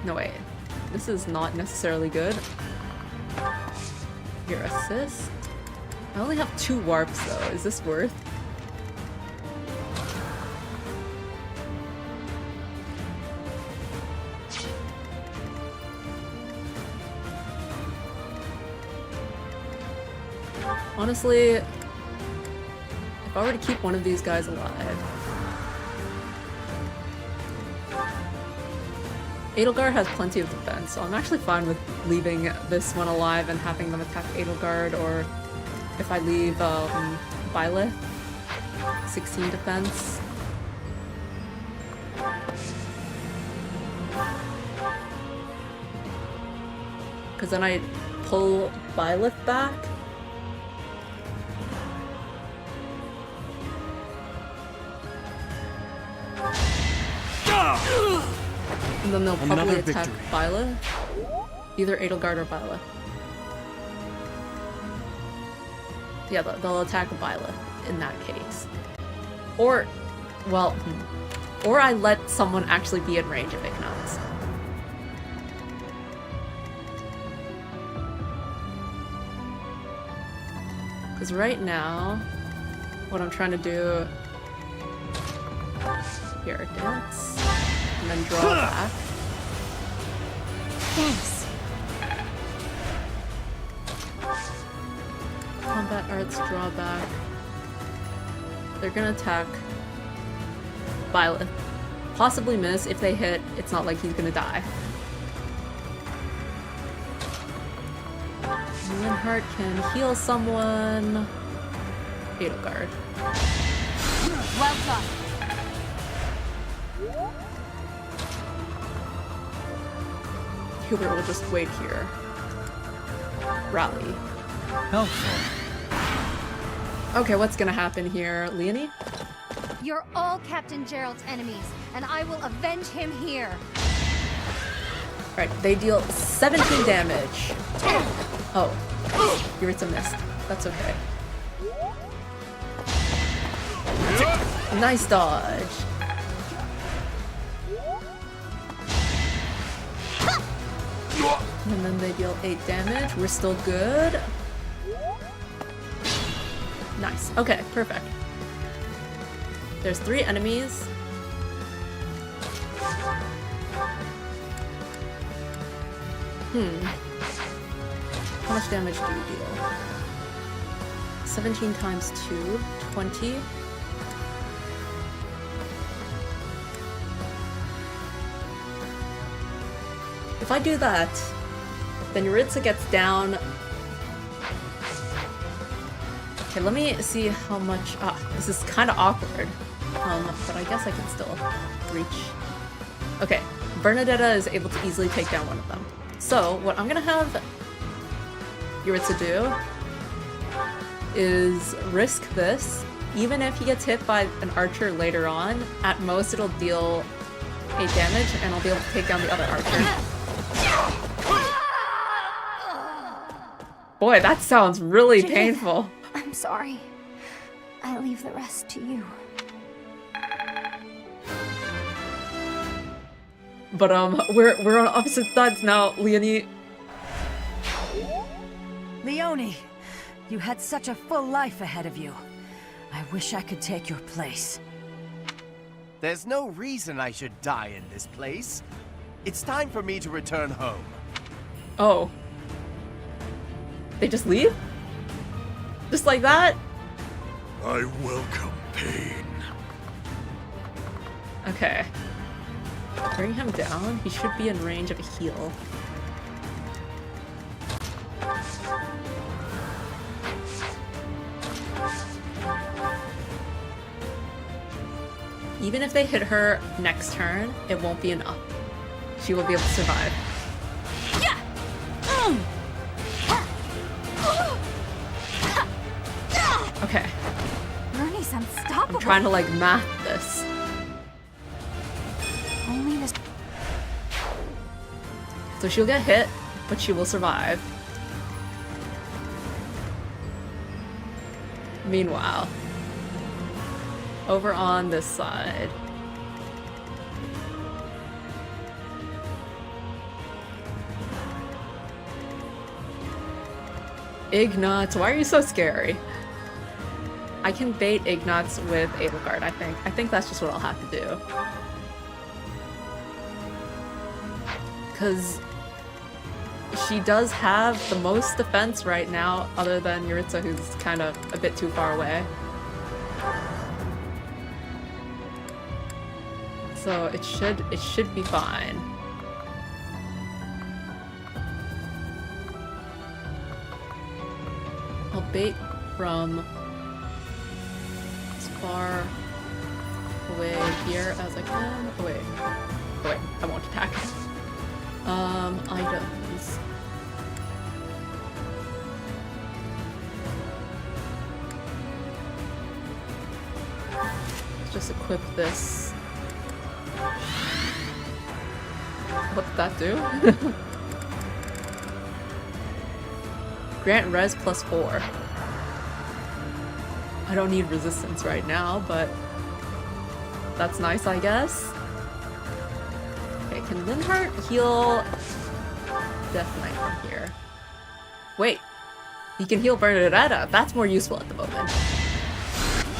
S1: no wait, this is not necessarily good. Here, assist. I only have 2 warps though, is this worth? Honestly, if I were to keep one of these guys alive... Edelgard has plenty of defense, so I'm actually fine with leaving this one alive and having them attack Edelgard, or if I leave Byleth, 16 defense. Because then I pull Byleth back. And then they'll probably attack Byleth. Either Edelgard or Byleth. Yeah, they'll attack Byleth in that case. Or, well, or I let someone actually be in range of Ignatz. Because right now, what I'm trying to do... Here, dance. And then draw back. Thanks. Combat arts, draw back. They're gonna attack Byleth. Possibly miss. If they hit, it's not like he's gonna die. Linhardt can heal someone. Edelgard.
S7: Well done.
S1: Hubert will just wait here. Rally.
S8: Helpful.
S1: Okay, what's gonna happen here? Leonie?
S11: You're all Captain Gerald's enemies, and I will avenge him here.
S1: Alright, they deal 17 damage. Oh, Yuritsa missed. That's okay. Nice dodge. And then they deal 8 damage. We're still good. Nice. Okay, perfect. There's 3 enemies. How much damage do you deal? 17 times 2, 20. If I do that, then Yuritsa gets down. Okay, let me see how much. This is kind of awkward. But I guess I can still reach. Okay, Bernadetta is able to easily take down one of them. So, what I'm gonna have Yuritsa do is risk this. Even if he gets hit by an archer later on, at most it'll deal 8 damage, and I'll be able to take down the other archer. Boy, that sounds really painful.
S3: I'm sorry. I leave the rest to you.
S1: But we're on opposite sides now, Leonie.
S9: Leonie, you had such a full life ahead of you. I wish I could take your place.
S10: There's no reason I should die in this place. It's time for me to return home.
S1: Oh. They just leave? Just like that?
S2: I welcome pain.
S1: Okay. Bring him down. He should be in range of a heal. Even if they hit her next turn, it won't be enough. She will be able to survive. Okay.
S3: Bernie's unstoppable.
S1: I'm trying to like math this.
S3: Only this.
S1: So she'll get hit, but she will survive. Meanwhile, over on this side. Ignatz, why are you so scary? I can bait Ignatz with Edelgard, I think. I think that's just what I'll have to do. Because she does have the most defense right now, other than Yuritsa, who's kind of a bit too far away. So it should be fine. I'll bait from as far away here as I can. Oh wait, I won't attack. Items. Just equip this. What did that do? Grant res +4. I don't need resistance right now, but that's nice, I guess. Okay, can Linhardt heal Death Knight from here? Wait, he can heal Bernadetta. That's more useful at the moment.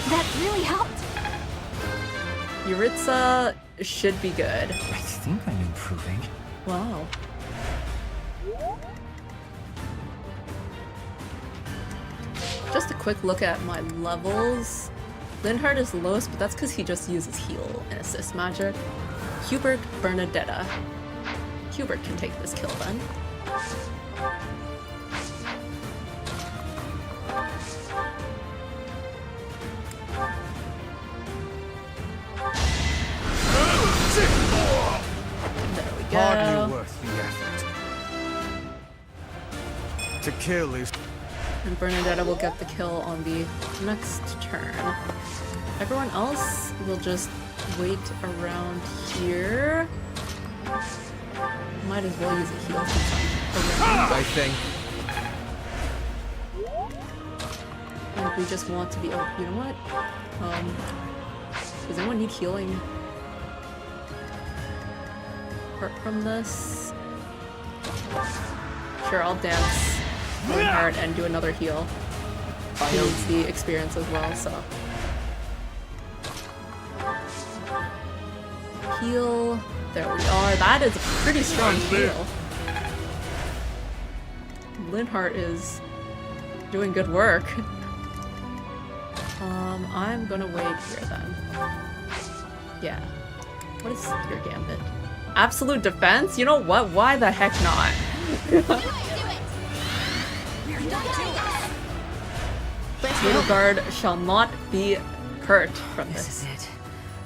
S3: That really helped.
S1: Yuritsa should be good.
S5: I think I'm improving.
S1: Wow. Just a quick look at my levels. Linhardt is the lowest, but that's because he just uses heal and assist magic. Hubert, Bernadetta. Hubert can take this kill then. There we go.
S8: Hardly worth the effort. To kill is...
S1: And Bernadetta will get the kill on the next turn. Everyone else will just wait around here. Might as well use a heal since I'm around,
S4: I think.
S1: And we just want to be. Oh, you know what? Does anyone need healing? Apart from this? Sure, I'll dance really hard and do another heal. He needs the experience as well, so. Heal. There we are. That is a pretty strong heal. Linhardt is doing good work. I'm gonna wait here then. Yeah. What is your gambit? Absolute defense? You know what? Why the heck not? Guard shall not be hurt from this.
S9: This is it.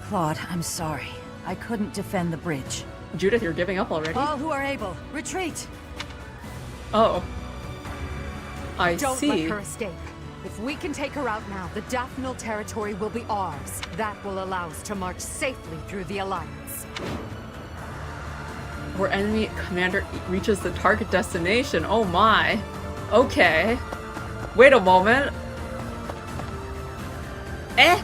S9: Claude, I'm sorry. I couldn't defend the bridge.
S1: Judith, you're giving up already?
S9: All who are able, retreat!
S1: Oh. I
S7: Don't
S1: see.
S7: let her escape. If we can take her out now, the Daphnal territory will be ours. That will allow us to march safely through the Alliance.
S1: Where enemy commander reaches the target destination. Oh my. Okay. Wait a moment. Eh?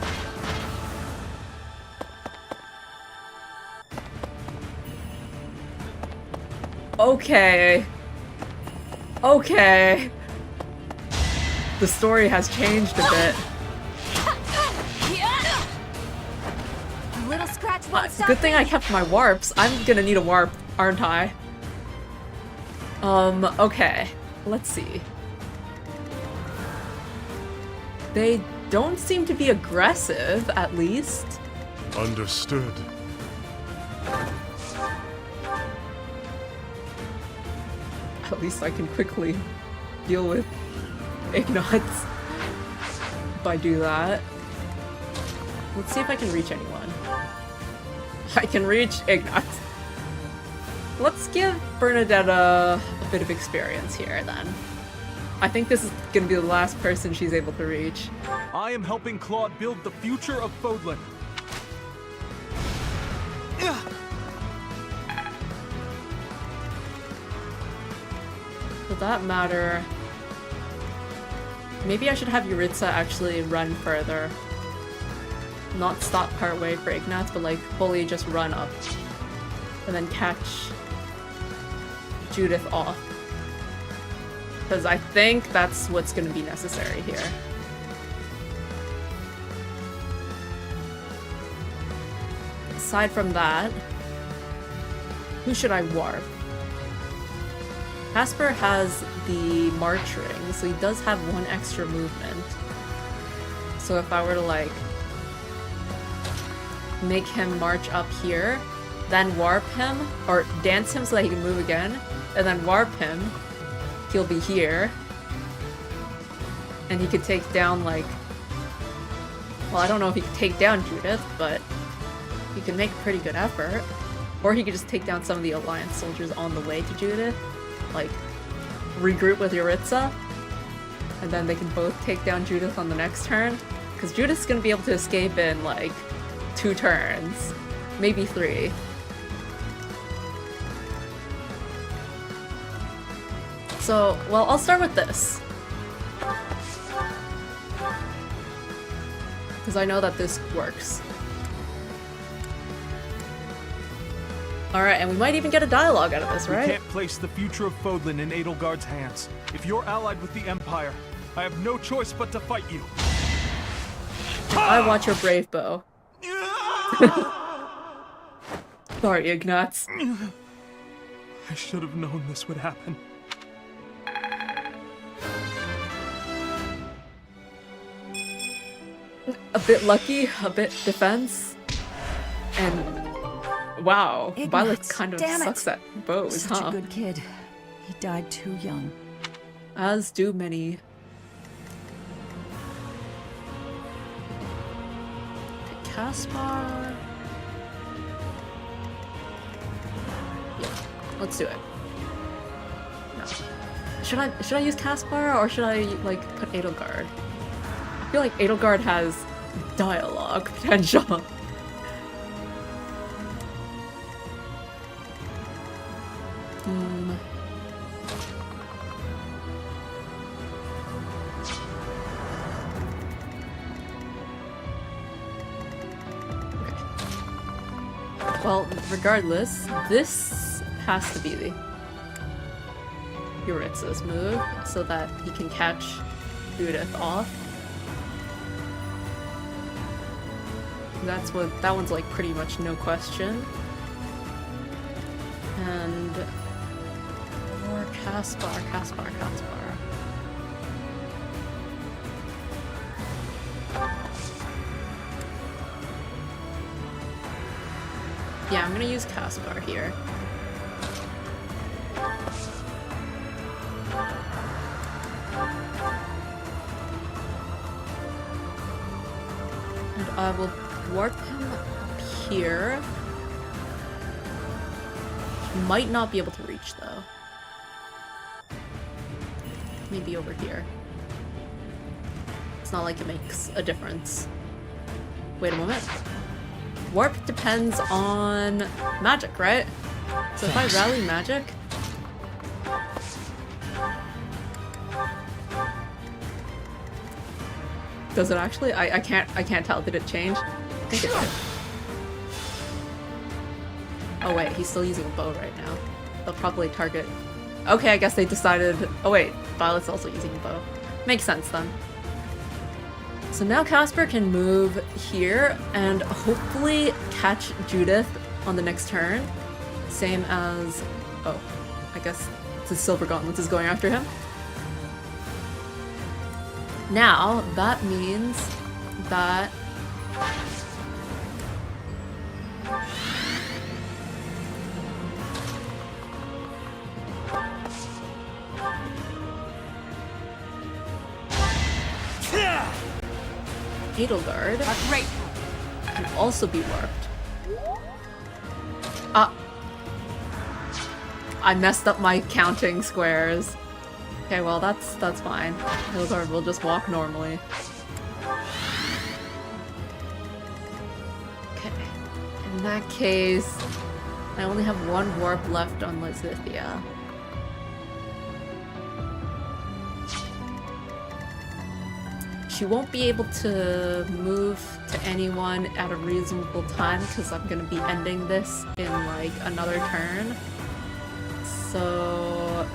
S1: Okay. Okay. The story has changed a bit.
S3: A little scratch won't stop
S1: Good thing
S3: me.
S1: I kept my warps. I'm gonna need a warp, aren't I? Okay. Let's see. They don't seem to be aggressive, at least.
S2: Understood.
S1: At least I can quickly deal with Ignatz if I do that. Let's see if I can reach anyone. I can reach Ignatz. Let's give Bernadetta a bit of experience here then. I think this is gonna be the last person she's able to reach.
S12: I am helping Claude build the future of Fodlan.
S1: For that matter, maybe I should have Yuritsa actually run further. Not stop partway for Ignatz, but like fully just run up. And then catch Judith off. Because I think that's what's going to be necessary here. Aside from that, who should I warp? Casper has the March Ring, so he does have one extra movement. So if I were to like make him march up here, then warp him, or dance him so that he can move again, and then warp him, he'll be here. And he could take down like, well, I don't know if he could take down Judith, but he can make a pretty good effort. Or he could just take down some of the Alliance soldiers on the way to Judith. Like, regroup with Yuritsa, and then they can both take down Judith on the next turn. Because Judith's gonna be able to escape in, like, 2 turns. Maybe 3. So, well, I'll start with this. Because I know that this works. Alright, and we might even get a dialogue out of this, right?
S12: We can't place the future of Fodlan in Edelgard's hands. If you're allied with the Empire, I have no choice but to fight you.
S1: I watch your brave bow. Sorry, Ignatz.
S12: I should have known this would happen.
S1: A bit lucky, a bit defense, and wow,
S9: Ignatz,
S1: Violet kind of
S9: damn it.
S1: sucks at bows,
S9: Such
S1: huh?
S9: a good kid. He died too young.
S1: As do many. Take Caspar. Yeah, let's do it. No. Should I use Caspar or should I like put Edelgard? I feel like Edelgard has dialogue potential. Well, regardless, this has to be the Yuritsa's move so that he can catch Judith off. That one's like pretty much no question. And more Caspar. Yeah, I'm gonna use Caspar here. And I will warp him up here. Might not be able to reach though. Maybe over here. It's not like it makes a difference. Wait a moment. Warp depends on magic, right? So if I rally magic... Does it actually? I can't tell. Did it change? I think it did. Oh wait, he's still using a bow right now. They'll probably target... Okay, I guess they decided... Oh wait, Violet's also using a bow. Makes sense then. So now Caspar can move here and hopefully catch Judith on the next turn. Same as... Oh, I guess the Silver Gauntlets is going after him. Now, that means that... Edelgard can also be warped. I messed up my counting squares. Okay, well that's fine. Edelgard will just walk normally. Okay. In that case, I only have one warp left on Lizithia. She won't be able to move to anyone at a reasonable time because I'm going to be ending this in like another turn. So...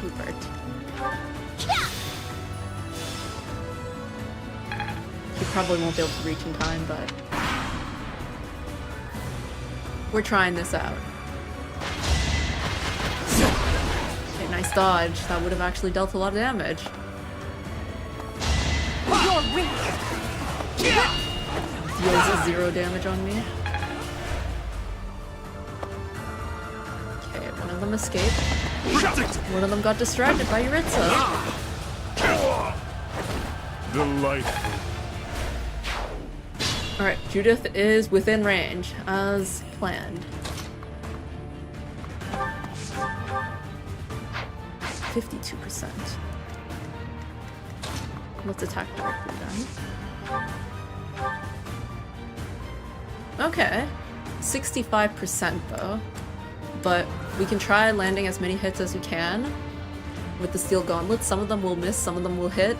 S1: Hubert. She probably won't be able to reach in time, but... We're trying this out. Nice dodge. That would have actually dealt a lot of damage. Deals 0 damage on me. Okay, one of them escaped. One of them got distracted by Yuritsa.
S2: Delightful.
S1: Alright, Judith is within range, as planned. 52%. Let's attack directly then. Okay. 65% though. But we can try landing as many hits as we can with the steel gauntlets. Some of them will miss, some of them will hit.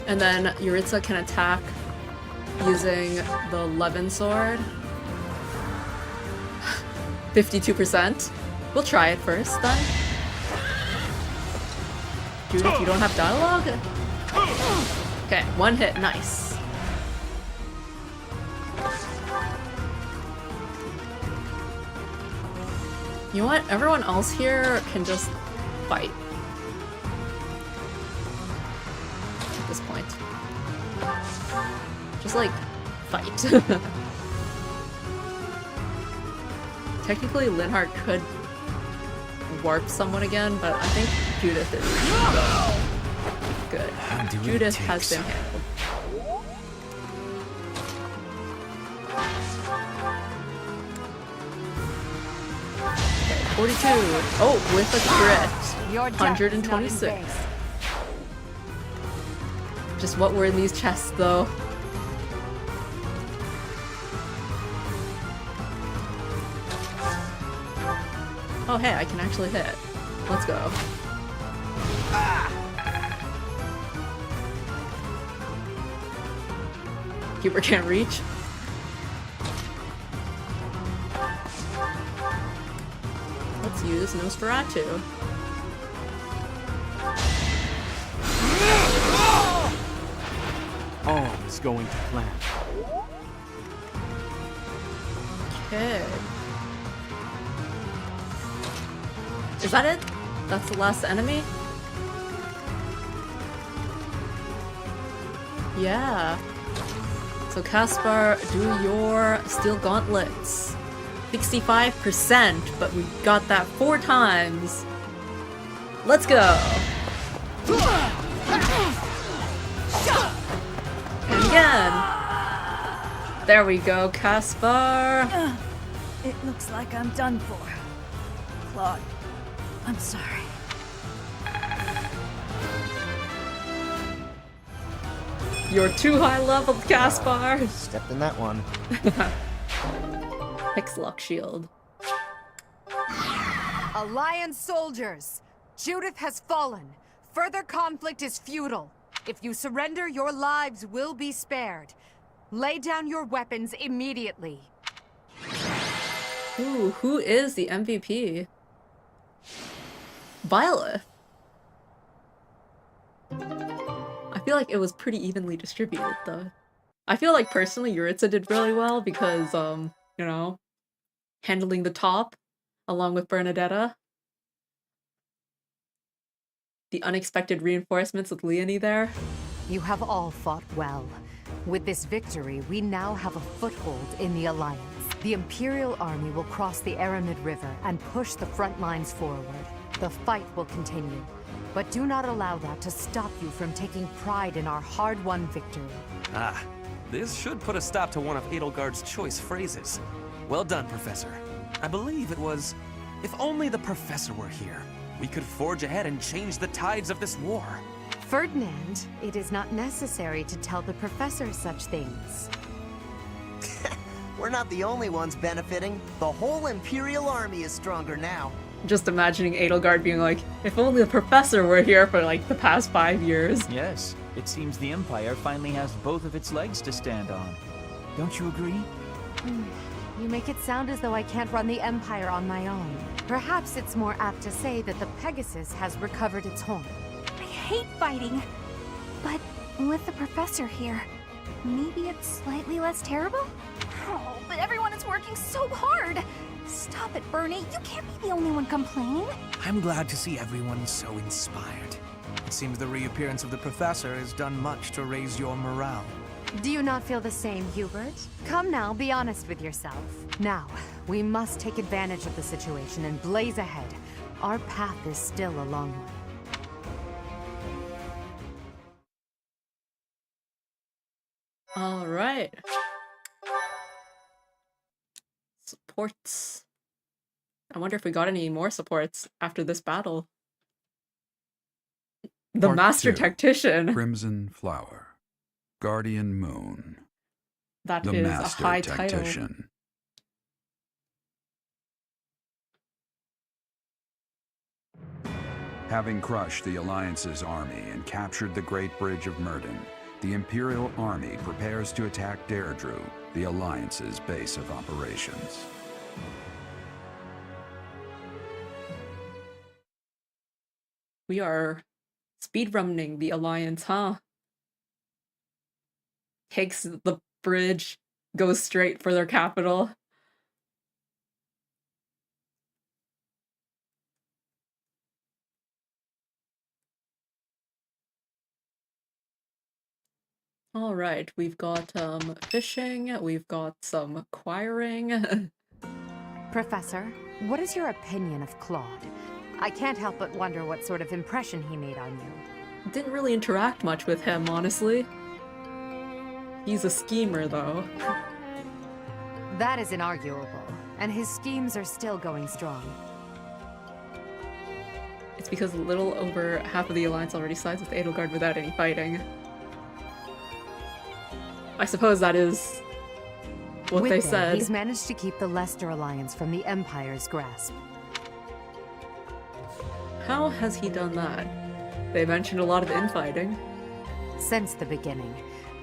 S1: And then Yuritsa can attack using the Levin sword. 52%. We'll try it first, then. Judith, you don't have dialogue? Okay, one hit. Nice. You know what? Everyone else here can just fight. At this point. Just, like, fight. Technically, Linhardt could warp someone again, but I think Judith is good. Judith has been handled. Okay, 42. Oh, with a crit.
S7: Your death is not in
S1: 126.
S7: vain.
S1: Just what were in these chests, though. Oh, hey, I can actually hit. Let's go. Keeper can't reach. Let's use Nosferatu.
S12: All is going to plan.
S1: Okay. Is that it? That's the last enemy? Yeah. So Caspar, do your steel gauntlets. 65%, but we got that 4 times. Let's go. And again. There we go, Caspar.
S9: It looks like I'm done for. Claude, I'm sorry.
S1: You're too high level, Caspar.
S10: Stepped in that one.
S1: Hexlock shield.
S7: Alliance soldiers! Judith has fallen. Further conflict is futile. If you surrender, your lives will be spared. Lay down your weapons immediately.
S1: Ooh, who is the MVP? Violet. I feel like it was pretty evenly distributed, though. I feel like, personally, Yuritsa did really well because, you know, handling the top, along with Bernadetta. The unexpected reinforcements with Leonie there.
S7: You have all fought well. With this victory, we now have a foothold in the Alliance. The Imperial Army will cross the Aramid River and push the front lines forward. The fight will continue, but do not allow that to stop you from taking pride in our hard-won victory.
S4: Ah, this should put a stop to one of Edelgard's choice phrases. Well done, Professor. I believe it was, if only the Professor were here, we could forge ahead and change the tides of this war.
S7: Ferdinand, it is not necessary to tell the Professor such things.
S10: We're not the only ones benefiting. The whole Imperial Army is stronger now.
S1: Just imagining Edelgard being like, if only the Professor were here for like the past 5 years.
S5: Yes, it seems the Empire finally has both of its legs to stand on. Don't you agree?
S7: You make it sound as though I can't run the Empire on my own. Perhaps it's more apt to say that the Pegasus has recovered its horn.
S3: I hate fighting. But with the Professor here, maybe it's slightly less terrible? Oh, but everyone is working so hard. Stop it, Bernie. You can't be the only one complaining.
S8: I'm glad to see everyone so inspired. It seems the reappearance of the Professor has done much to raise your morale.
S7: Do you not feel the same, Hubert? Come now, be honest with yourself. Now, we must take advantage of the situation and blaze ahead. Our path is still a long one.
S1: All right. Supports. I wonder if we got any more supports after this battle. The
S6: Part
S1: Master
S6: 2.
S1: Tactician.
S6: Crimson Flower. Guardian Moon.
S1: That
S6: The
S1: is
S6: Master
S1: a high title.
S6: Tactician. Having crushed the Alliance's army and captured the Great Bridge of Myrden, the Imperial Army prepares to attack Deirdre, the Alliance's base of operations.
S1: We are speedrunning the Alliance, huh? Takes the bridge, goes straight for their capital. All right, we've got fishing, we've got some acquiring.
S7: Professor, what is your opinion of Claude? I can't help but wonder what sort of impression he made on you.
S1: Didn't really interact much with him, honestly. He's a schemer, though.
S7: That is inarguable, and his schemes are still going strong.
S1: It's because a little over half of the Alliance already sides with Edelgard without any fighting. I suppose that is what
S7: With
S1: they
S7: them,
S1: said.
S7: he's managed to keep the Leicester Alliance from the Empire's grasp.
S1: How has he done that? They mentioned a lot of infighting.
S7: Since the beginning,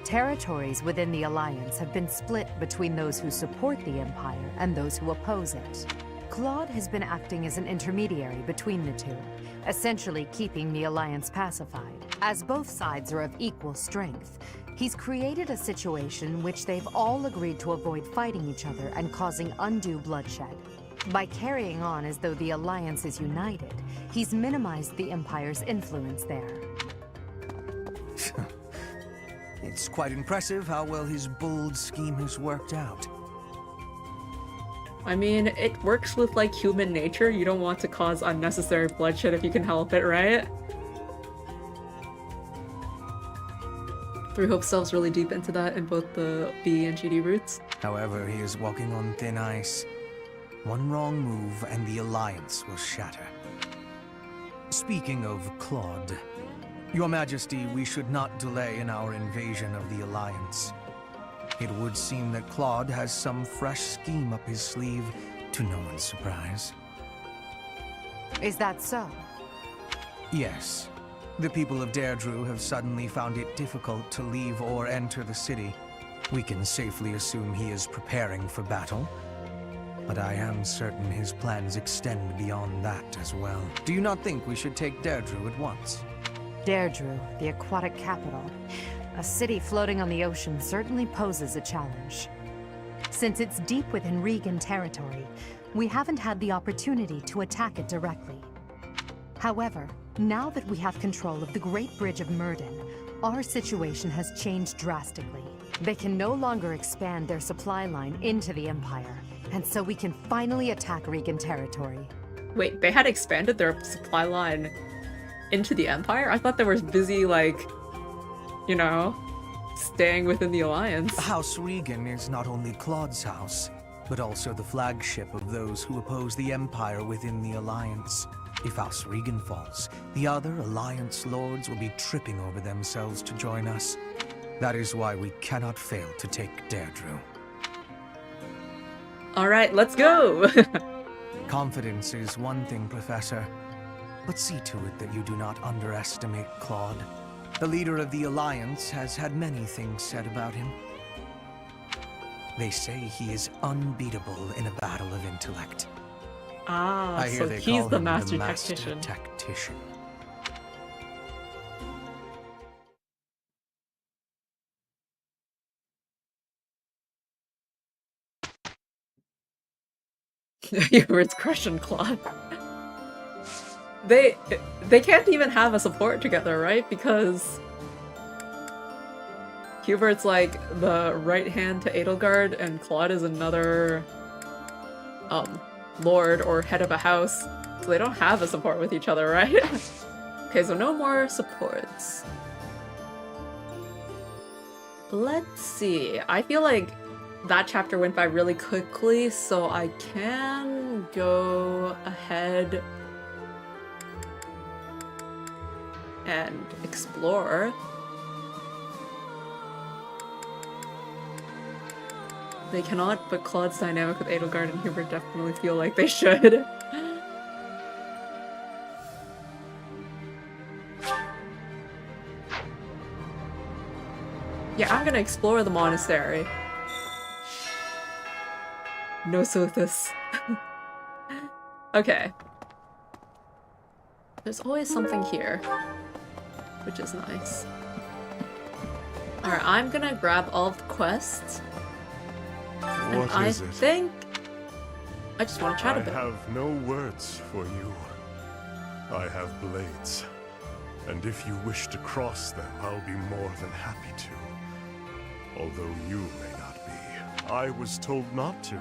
S7: territories within the Alliance have been split between those who support the Empire and those who oppose it. Claude has been acting as an intermediary between the two, essentially keeping the Alliance pacified. As both sides are of equal strength, he's created a situation in which they've all agreed to avoid fighting each other and causing undue bloodshed. By carrying on as though the Alliance is united, he's minimized the Empire's influence there.
S8: It's quite impressive how well his bold scheme has worked out.
S1: I mean, it works with, like, human nature. You don't want to cause unnecessary bloodshed if you can help it, right? Three Hope delves really deep into that in both the B and GD routes.
S8: However, he is walking on thin ice. One wrong move and the Alliance will shatter. Speaking of Claude, Your Majesty, we should not delay in our invasion of the Alliance. It would seem that Claude has some fresh scheme up his sleeve, to no one's surprise.
S7: Is that so?
S8: Yes. The people of Deirdre have suddenly found it difficult to leave or enter the city. We can safely assume he is preparing for battle. But I am certain his plans extend beyond that as well. Do you not think we should take Deirdre at once?
S7: Deirdre, the aquatic capital. A city floating on the ocean certainly poses a challenge. Since it's deep within Regan territory, we haven't had the opportunity to attack it directly. However, now that we have control of the Great Bridge of Myrden, our situation has changed drastically. They can no longer expand their supply line into the Empire, and so we can finally attack Regan territory.
S1: Wait, they had expanded their supply line into the Empire? I thought they were busy, like, you know, staying within the Alliance.
S8: House Regan is not only Claude's house, but also the flagship of those who oppose the Empire within the Alliance. If House Regan falls, the other Alliance lords will be tripping over themselves to join us. That is why we cannot fail to take Deirdre.
S1: Alright, let's go!
S8: Confidence is one thing, Professor, but see to it that you do not underestimate Claude. The leader of the Alliance has had many things said about him. They say he is unbeatable in a battle of intellect.
S1: Ah,
S8: I hear
S1: so
S8: they
S1: he's
S8: call
S1: the
S8: him
S1: master
S8: the master
S1: tactician.
S8: tactician.
S1: Hubert's crushing Claude. They can't even have a support together, right? Because Hubert's like the right hand to Edelgard, and Claude is another lord or head of a house. So they don't have a support with each other, right? Okay, so no more supports. Let's see. I feel like that chapter went by really quickly, so I can go ahead and explore. They cannot, but Claude's dynamic with Edelgard and Hubert definitely feel like they should. Yeah, I'm gonna explore the monastery. No Sothis. Okay. There's always something here, which is nice. Alright, I'm gonna grab all of the quests.
S2: What
S1: I
S2: is it?
S1: think I just want to chat a bit.
S2: I have no words for you. I have blades, and if you wish to cross them, I'll be more than happy to. Although you may not be. I was told not to,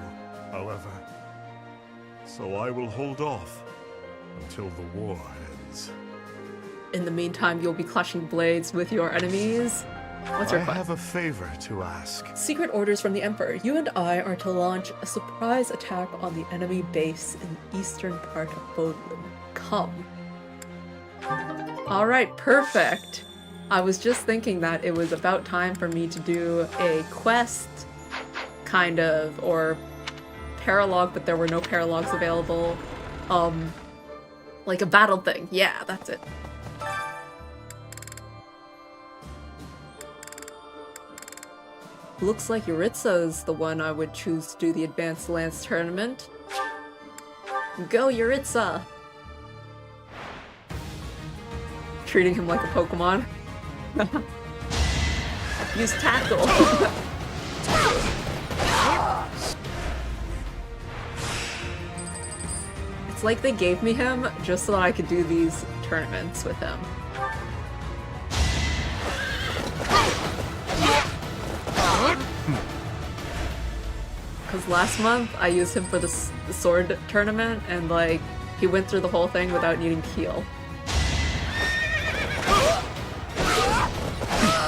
S2: however. So I will hold off until the war ends.
S1: In the meantime, you'll be clashing blades with your enemies. What's your
S2: I
S1: quest?
S2: have a favor to ask.
S1: Secret orders from the Emperor. You and I are to launch a surprise attack on the enemy base in the eastern part of Bodlin. Come. Alright, perfect. I was just thinking that it was about time for me to do a quest, kind of, or paralog, but there were no paralogs available. Like a battle thing. Yeah, that's it. Looks like Yuritsa's the one I would choose to do the Advanced Lance Tournament. Go, Yuritsa! Treating him like a Pokemon. Use tackle. It's like they gave me him just so that I could do these tournaments with him. Because last month I used him for the sword tournament and like he went through the whole thing without needing to heal.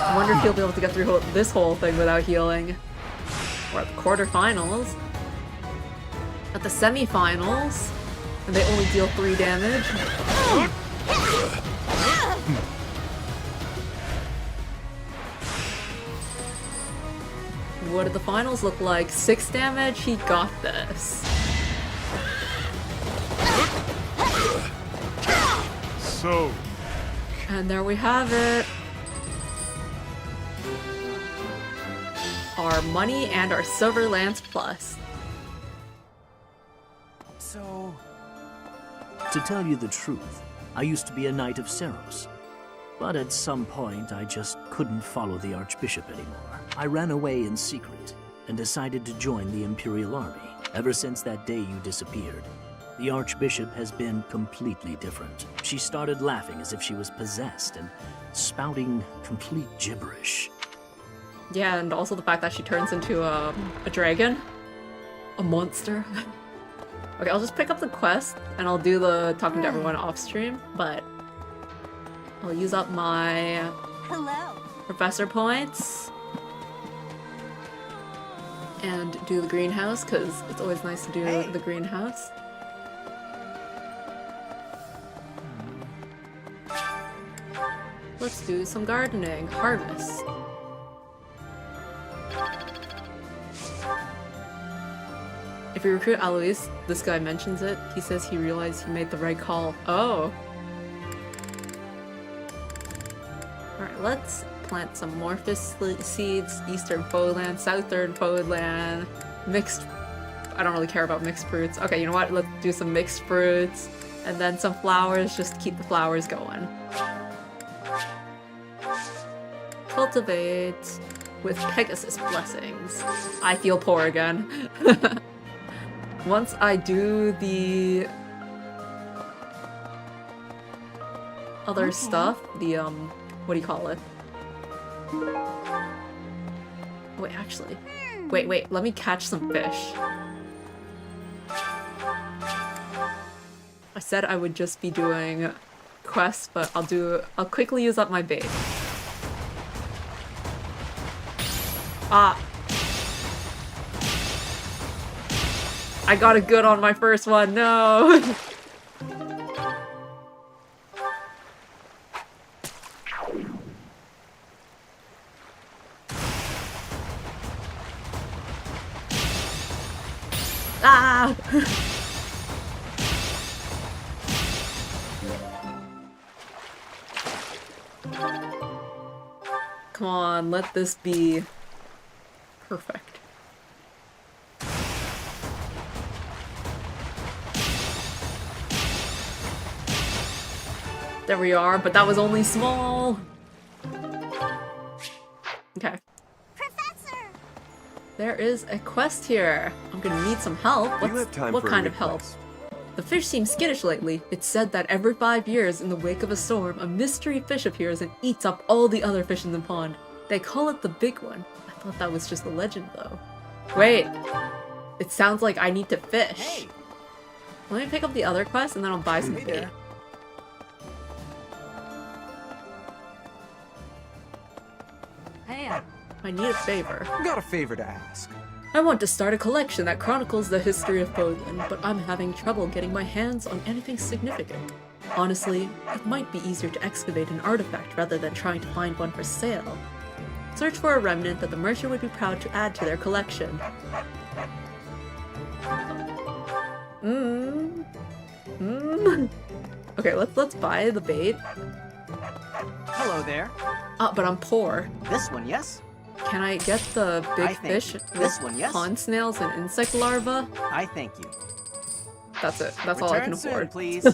S1: I wonder if he'll be able to get through this whole thing without healing. Or at the quarterfinals. At the semifinals, and they only deal 3 damage. What did the finals look like? 6 damage? He got this.
S2: So.
S1: And there we have it. Our money and our Silver Lance Plus.
S10: So...
S13: To tell you the truth, I used to be a Knight of Ceros. But at some point, I just couldn't follow the Archbishop anymore. I ran away in secret and decided to join the Imperial Army. Ever since that day you disappeared, the Archbishop has been completely different. She started laughing as if she was possessed and spouting complete gibberish.
S1: Yeah, and also the fact that she turns into a dragon. A monster. Okay, I'll just pick up the quest, and I'll do the talking to everyone off stream, but I'll use up my professor points and do the greenhouse, because it's always nice to do the greenhouse. Let's do some gardening. Harvest. If you recruit Alois, this guy mentions it. He says he realized he made the right call. Oh. Alright, let's plant some Morphus seeds, Eastern Foeland, Southern Foeland, mixed... I don't really care about mixed fruits. Okay, you know what? Let's do some mixed fruits, and then some flowers, just to keep the flowers going. Cultivate with Pegasus blessings. I feel poor again. Once I do the other stuff, the what do you call it? Wait, actually. Wait, let me catch some fish. I said I would just be doing quests, but I'll quickly use up my bait. Ah. I got a good on my first one, no! Ah! Come on, let this be perfect. There we are, but that was only small. Okay.
S3: Professor!
S1: There is a quest here. I'm gonna need some help. What kind of help? The fish seem skittish lately. It's said that every 5 years, in the wake of a storm, a mystery fish appears and eats up all the other fish in the pond. They call it the big one. I thought that was just a legend, though. Wait. It sounds like I need to fish.
S10: Hey.
S1: Let me pick up the other quest and then I'll buy some
S10: Hey
S1: bait.
S10: there.
S1: I need a favor.
S8: Got a favor to ask.
S1: I want to start a collection that chronicles the history of Foeland, but I'm having trouble getting my hands on anything significant. Honestly, it might be easier to excavate an artifact rather than trying to find one for sale. Search for a remnant that the merchant would be proud to add to their collection. Okay, let's buy the bait.
S10: Hello there.
S1: But I'm poor.
S10: This one, yes?
S1: Can I get the big fish
S10: this one, yes?
S1: pond snails and insect larvae?
S10: I thank you.
S1: That's it. That's all I can
S10: Return
S1: afford.
S10: soon, please.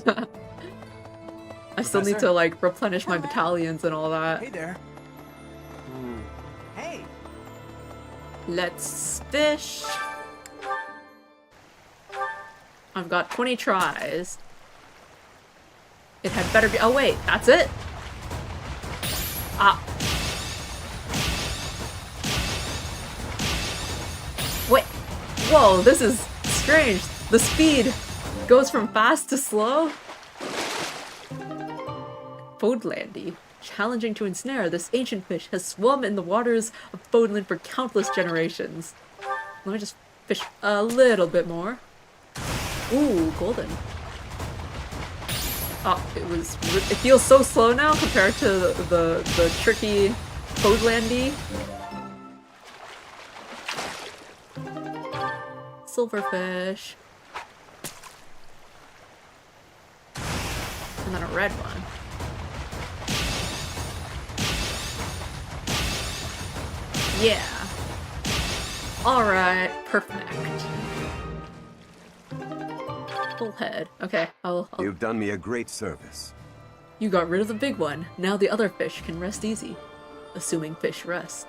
S1: I still need to like replenish my battalions and all that.
S10: Hey there. Hey.
S1: Let's fish. I've got 20 tries. It had better be. Oh wait, that's it. Ah. Wait. Whoa, this is strange. The speed goes from fast to slow. Fodlandy. Challenging to ensnare, this ancient fish has swum in the waters of Fodland for countless generations. Let me just fish a little bit more. Ooh, golden. Oh, it feels so slow now compared to the tricky Fodlandy. Silverfish. And then a red one. Yeah. Alright, perfect. Bullhead. Okay, I'll...
S14: You've done me a great service.
S1: You got rid of the big one. Now the other fish can rest easy. Assuming fish rest.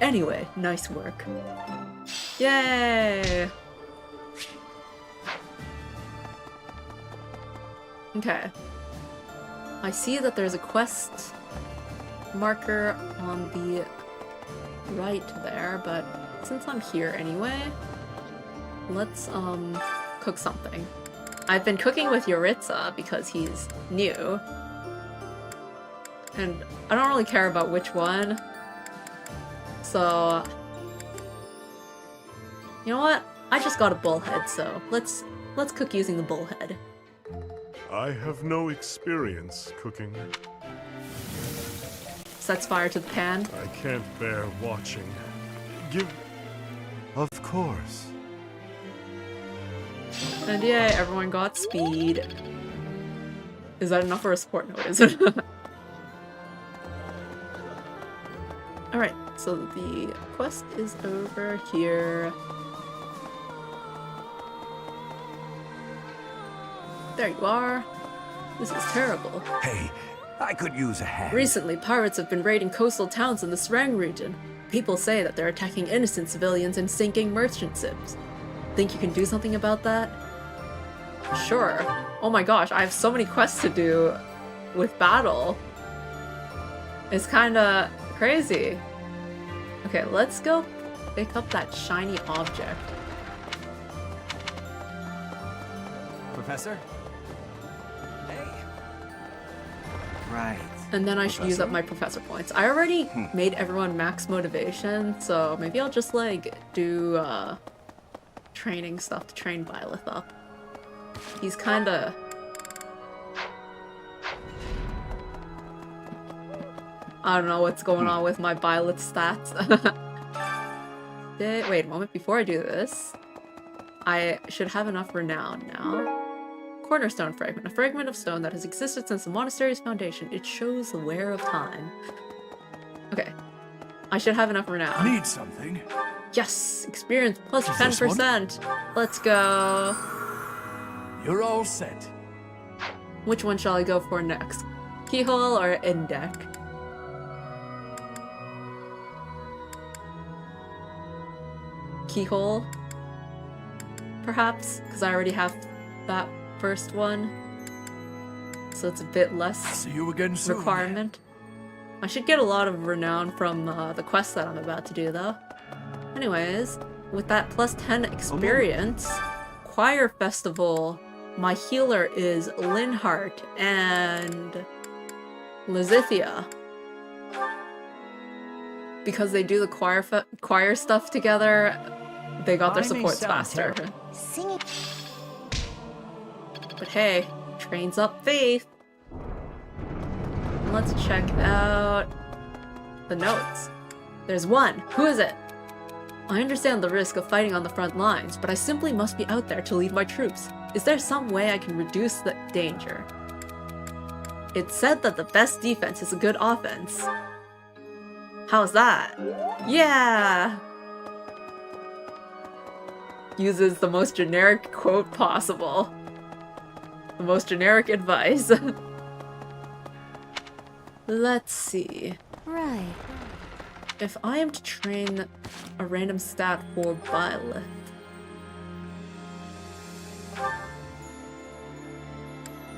S1: Anyway, nice work. Yay! Okay. I see that there's a quest marker on the right there, but since I'm here anyway, let's cook something. I've been cooking with Yuritsa because he's new, and I don't really care about which one, so you know what? I just got a bullhead, so let's cook using the bullhead.
S2: I have no experience cooking.
S1: Sets fire to the pan.
S2: I can't bear watching. Of course.
S1: And yay, everyone got speed. Is that enough for a support note, is it? Alright, so the quest is over here. There you are. This is terrible.
S14: Hey, I could use a hand.
S1: Recently, pirates have been raiding coastal towns in the Serang region. People say that they're attacking innocent civilians and sinking merchant ships. Think you can do something about that? Sure. Oh my gosh, I have so many quests to do with battle. It's kinda crazy. Okay, let's go pick up that shiny object.
S10: Professor? Hey. Right.
S1: And then I should use up my professor points. I already made everyone max motivation, so maybe I'll just like do training stuff to train Byleth up. He's kinda... I don't know what's going on with my Byleth stats. Wait a moment, before I do this, I should have enough renown now. Cornerstone fragment. A fragment of stone that has existed since the monastery's foundation. It shows the wear of time. Okay. I should have enough renown.
S6: Need something?
S1: Yes! Experience plus 10%! Let's go!
S6: You're all set.
S1: Which one shall I go for next? Keyhole or Indec? Keyhole? Perhaps? Because I already have that first one. So it's a bit less
S6: See you again soon.
S1: requirement. I should get a lot of renown from the quest that I'm about to do though. Anyways, with that plus 10 experience, Choir Festival, my healer is Linhart and Lizithia. Because they do the choir stuff together, they got their supports faster. But hey, Trains up faith. Let's check out the notes. There's one. Who is it? I understand the risk of fighting on the front lines, but I simply must be out there to lead my troops. Is there some way I can reduce the danger? It's said that the best defense is a good offense. How's that? Yeah! Uses the most generic quote possible. The most generic advice. Let's see.
S3: Right.
S1: If I am to train a random stat for Bile,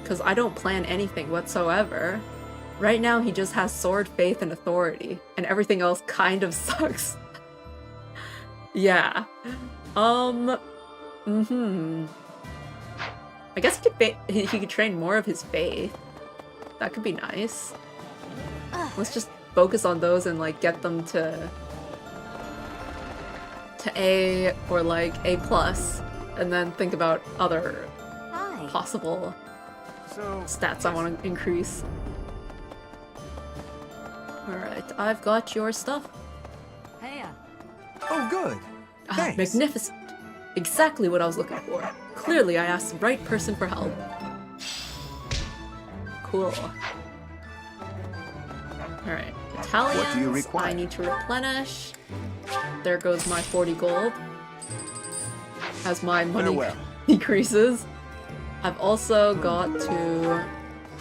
S1: because I don't plan anything whatsoever. Right now he just has sword, faith, and authority, and everything else kind of sucks. Yeah. I guess he could train more of his faith. That could be nice. Let's just focus on those and like get them to A or like A+, and then think about other possible stats I want to increase. Alright, I've got your stuff.
S9: Hey.
S14: Oh, good. Thanks.
S1: Magnificent. Exactly what I was looking for. Clearly I asked the right person for help. Cool. Alright, Italians,
S14: What do you require?
S1: I need to replenish. There goes my 40 gold. As my money decreases. I've also got to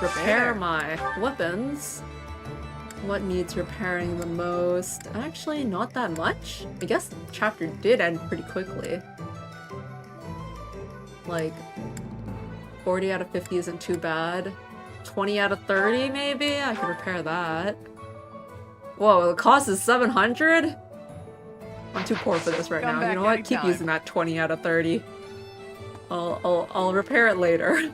S1: repair my weapons. What needs repairing the most? Actually, not that much. I guess the chapter did end pretty quickly. Like, 40 out of 50 isn't too bad. 20 out of 30, maybe? I could repair that. Whoa, the cost is 700? I'm too poor for this right now. You know what? Keep using that 20 out of 30. I'll repair it later.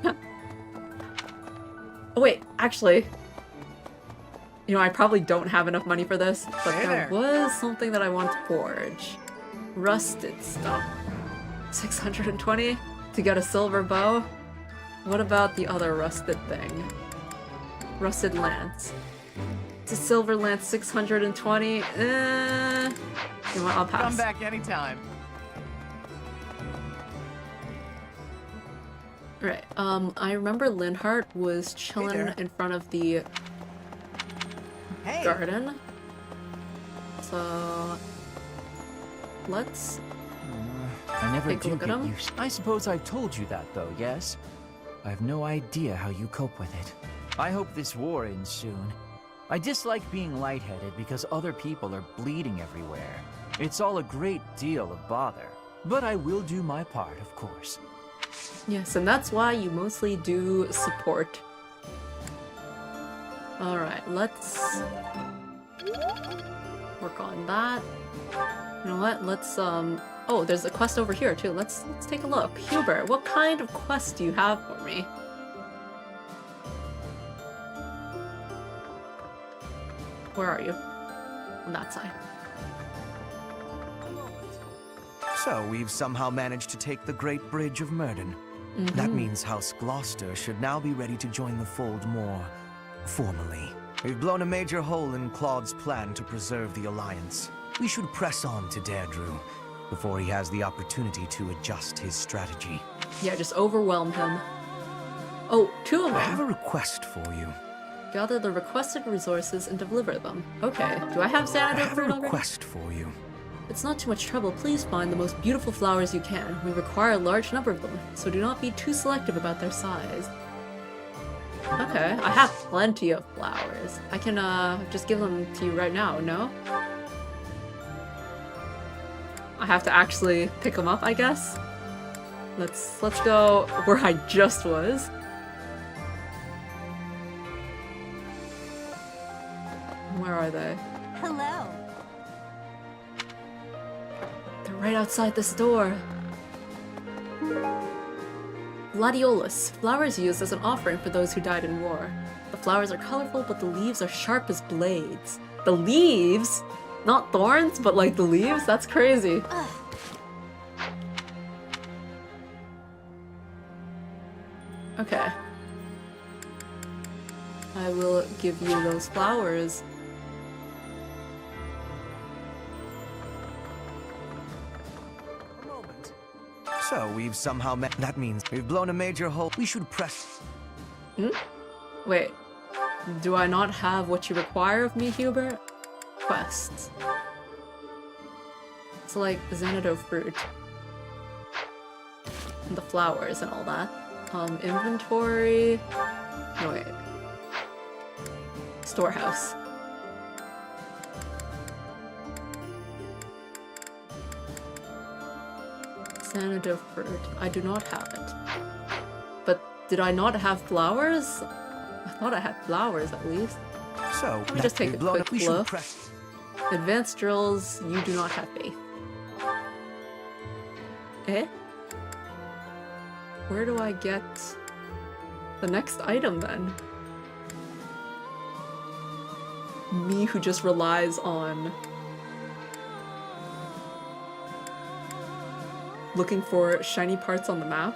S1: Oh wait, actually, you know, I probably don't have enough money for this, but there was something that I wanted to forge. Rusted stuff. 620 to get a silver bow? What about the other rusted thing? Rusted lance. It's a silver lance, 620. You know what, I'll pass.
S10: Come back anytime.
S1: Right, I remember Linhart was chilling in front of the garden. So let's
S5: I never
S1: take a
S5: do
S1: look at
S5: get
S1: him.
S5: used. I suppose I've told you that though, yes? I have no idea how you cope with it. I hope this war ends soon. I dislike being lightheaded because other people are bleeding everywhere. It's all a great deal of bother. But I will do my part, of course.
S1: Yes, and that's why you mostly do support. Alright, let's work on that. You know what, let's oh, there's a quest over here too. Let's take a look. Hubert, what kind of quest do you have for me? Where are you? On that side.
S8: So we've somehow managed to take the Great Bridge of Myrden. That means House Gloucester should now be ready to join the fold more formally. We've blown a major hole in Claude's plan to preserve the Alliance. We should press on to Deirdre before he has the opportunity to adjust his strategy.
S1: Yeah, just overwhelm him. Oh, 2 of them.
S8: I have a request for you.
S1: Gather the requested resources and deliver them. Okay, do I have
S8: I
S1: Xanadu
S8: have a
S1: fruit already?
S8: request for you.
S1: It's not too much trouble. Please find the most beautiful flowers you can. We require a large number of them, so do not be too selective about their size. Okay, I have plenty of flowers. I can just give them to you right now, no? I have to actually pick them up, I guess? Let's go where I just was. Where are they?
S3: Hello.
S1: They're right outside this door. Gladiolus. Flowers used as an offering for those who died in war. The flowers are colorful, but the leaves are sharp as blades. The leaves? Not thorns, but like the leaves? That's crazy. Okay. I will give you those flowers.
S8: A moment. So we've somehow met. That means we've blown a major hole. We should press.
S1: Wait. Do I not have what you require of me, Hubert? Quests. It's like Xanadu fruit. And the flowers and all that. Inventory. No, wait. Storehouse. Xanadu fruit. I do not have it. But did I not have flowers? I thought I had flowers at least.
S8: So
S1: Let me just take a quick
S8: we
S1: look.
S8: should press.
S1: Advanced drills, you do not have faith. Eh? Where do I get the next item then? Me who just relies on looking for shiny parts on the map.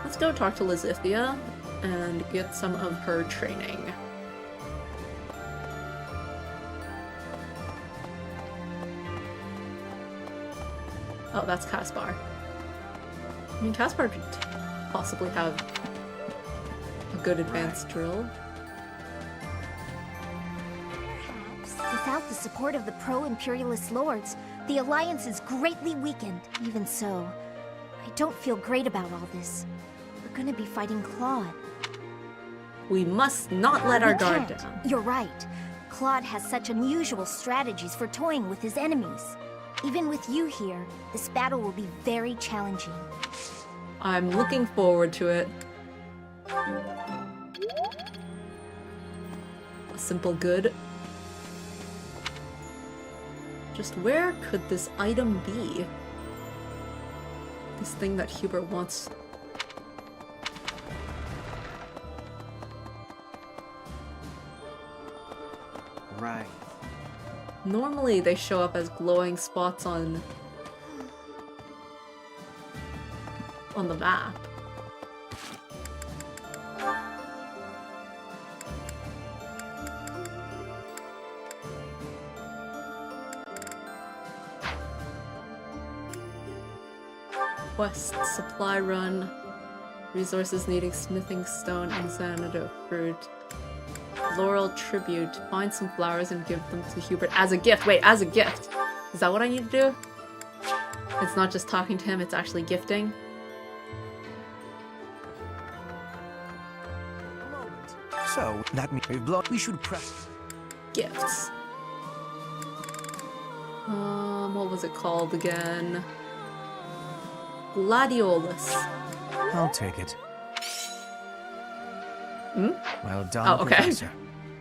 S1: Let's go talk to Lizithia and get some of her training. Oh, that's Caspar. I mean, Caspar could possibly have a good advanced drill.
S3: Perhaps, without the support of the pro-imperialist lords, the Alliance is greatly weakened. Even so, I don't feel great about all this. We're gonna be fighting Claude.
S1: We must not let our
S3: We
S1: guard
S3: can't.
S1: down.
S3: You're right. Claude has such unusual strategies for toying with his enemies. Even with you here, this battle will be very challenging.
S1: I'm looking forward to it. A simple good. Just where could this item be? This thing that Hubert wants.
S10: Right.
S1: Normally they show up as glowing spots on the map. Quest supply run. Resources needing smithing stone and Xanadu fruit. Floral tribute. Find some flowers and give them to Hubert as a gift. Wait, as a gift? Is that what I need to do? It's not just talking to him, it's actually gifting.
S8: So that means we've blown. We should press.
S1: Gifts. What was it called again? Gladiolus.
S8: I'll take it.
S1: Hmm?
S8: Well done,
S1: Oh, okay.
S8: Professor.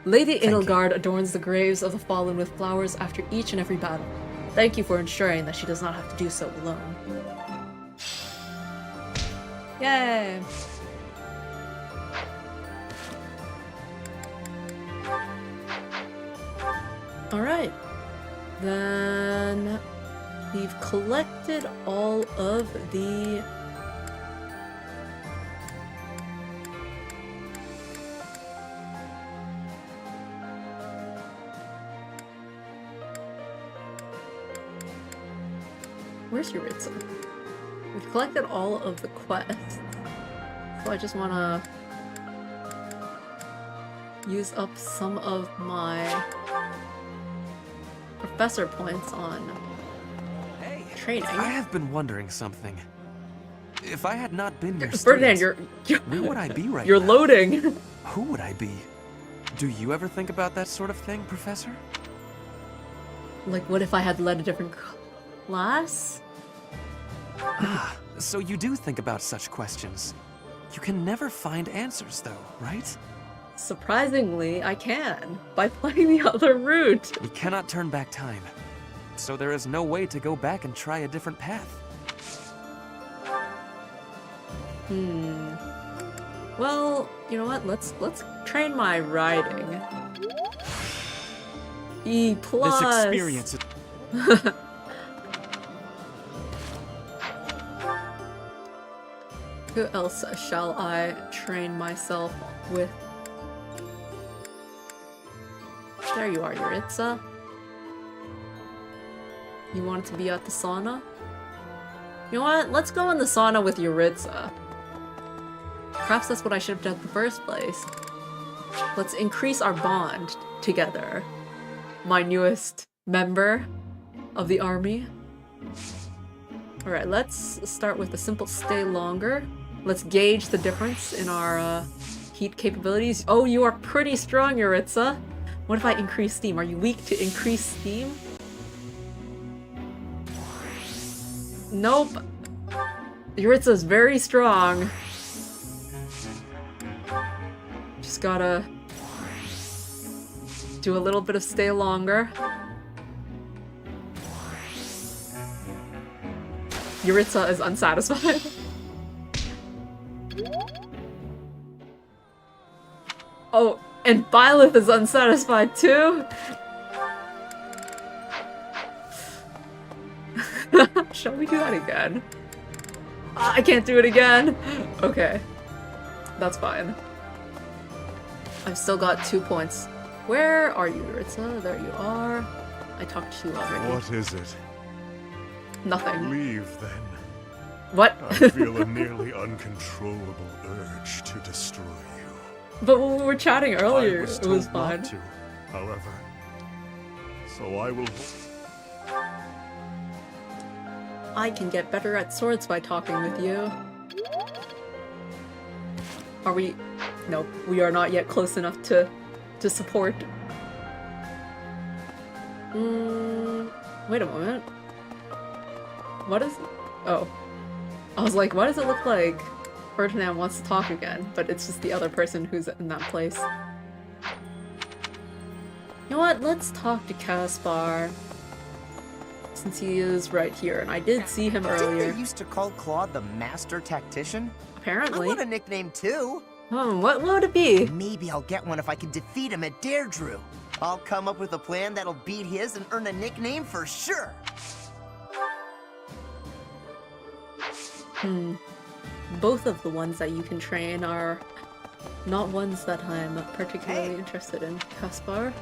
S1: Lady Edelgard adorns the graves of the fallen with flowers after each and every battle. Thank you for ensuring that she does not have to do so alone. Yay! Alright. Then we've collected all of the Where's Yuritsa? We've collected all of the quests. So I just wanna use up some of my professor points on training.
S4: I have been wondering something. If I had not been your
S1: Ferdinand,
S4: student,
S1: you're
S4: where would I be right
S1: You're
S4: now?
S1: loading.
S4: Who would I be? Do you ever think about that sort of thing, Professor?
S1: Like, what if I had led a different class?
S4: Ah, so you do think about such questions. You can never find answers, though, right?
S1: Surprisingly, I can, by playing the other route.
S4: We cannot turn back time. So there is no way to go back and try a different path.
S1: Well, you know what? Let's train my riding. E+.
S12: This experience is...
S1: Who else shall I train myself with? There you are, Yuritsa. You want to be at the sauna? You know what? Let's go in the sauna with Yuritsa. Perhaps that's what I should have done in the first place. Let's increase our bond together. My newest member of the army. Alright, let's start with a simple stay longer. Let's gauge the difference in our heat capabilities. Oh, you are pretty strong, Yuritsa. What if I increase steam? Are you weak to increase steam? Nope. Yuritsa's very strong. Just gotta do a little bit of stay longer. Yuritsa is unsatisfied. Oh, and Byleth is unsatisfied too? Shall we do that again? I can't do it again! Okay. That's fine. I've still got 2 points. Where are you, Yuritsa? There you are. I talked to you already.
S2: What is it?
S1: Nothing.
S2: Leave, then.
S1: What?
S2: I feel a nearly uncontrollable urge to destroy you.
S1: But when we were chatting earlier,
S2: I was
S1: it was
S2: told not
S1: fine.
S2: to, however. So I will...
S1: I can get better at swords by talking with you. Are we... Nope, we are not yet close enough to support. Wait a moment. What is... Oh. I was like, why does it look like Ferdinand wants to talk again? But it's just the other person who's in that place. You know what? Let's talk to Caspar. Since he is right here, and I did see him earlier.
S10: Didn't they used to call Claude the Master Tactician?
S1: Apparently.
S10: I want a nickname too.
S1: What would it be?
S10: Maybe I'll get one if I can defeat him at Deirdre. I'll come up with a plan that'll beat his and earn a nickname for sure.
S1: Both of the ones that you can train are not ones that I'm particularly interested in, Caspar.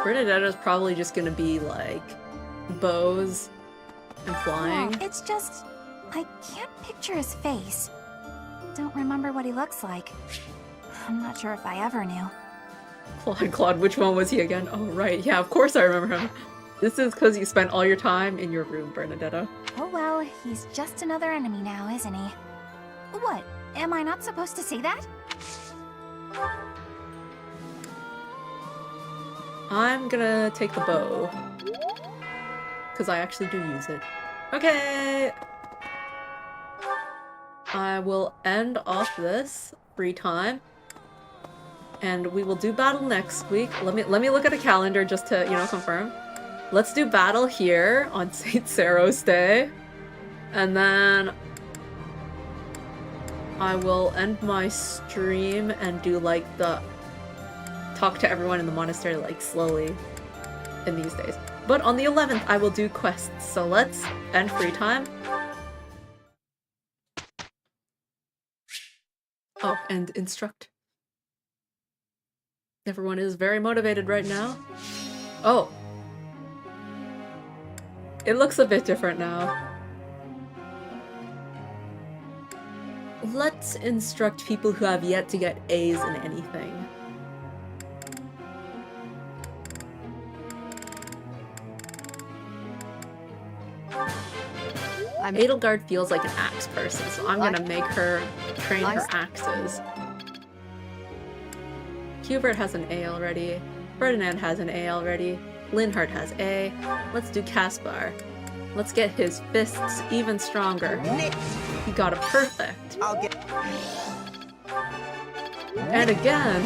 S1: Bernadetta's probably just gonna be like bows and flying.
S3: No, it's just... I can't picture his face. Don't remember what he looks like. I'm not sure if I ever knew.
S1: Claude, which one was he again? Oh, right. Yeah, of course I remember him. This is because you spent all your time in your room, Bernadetta.
S3: Oh well, he's just another enemy now, isn't he? What? Am I not supposed to say that?
S1: I'm gonna take the bow. Because I actually do use it. Okay! I will end off this free time. And we will do battle next week. Let me look at a calendar just to, you know, confirm. Let's do battle here on St. Ceero's Day. And then I will end my stream and do like the talk to everyone in the monastery like slowly in these days. But on the 11th I will do quests. So let's end free time. Oh, and instruct. Everyone is very motivated right now. Oh. It looks a bit different now. Let's instruct people who have yet to get A's in anything. Edelgard feels like an axe person, so I'm gonna make her train her axes. Hubert has an A already. Ferdinand has an A already. Linhardt has A. Let's do Caspar. Let's get his fists even stronger. He got a perfect. And again.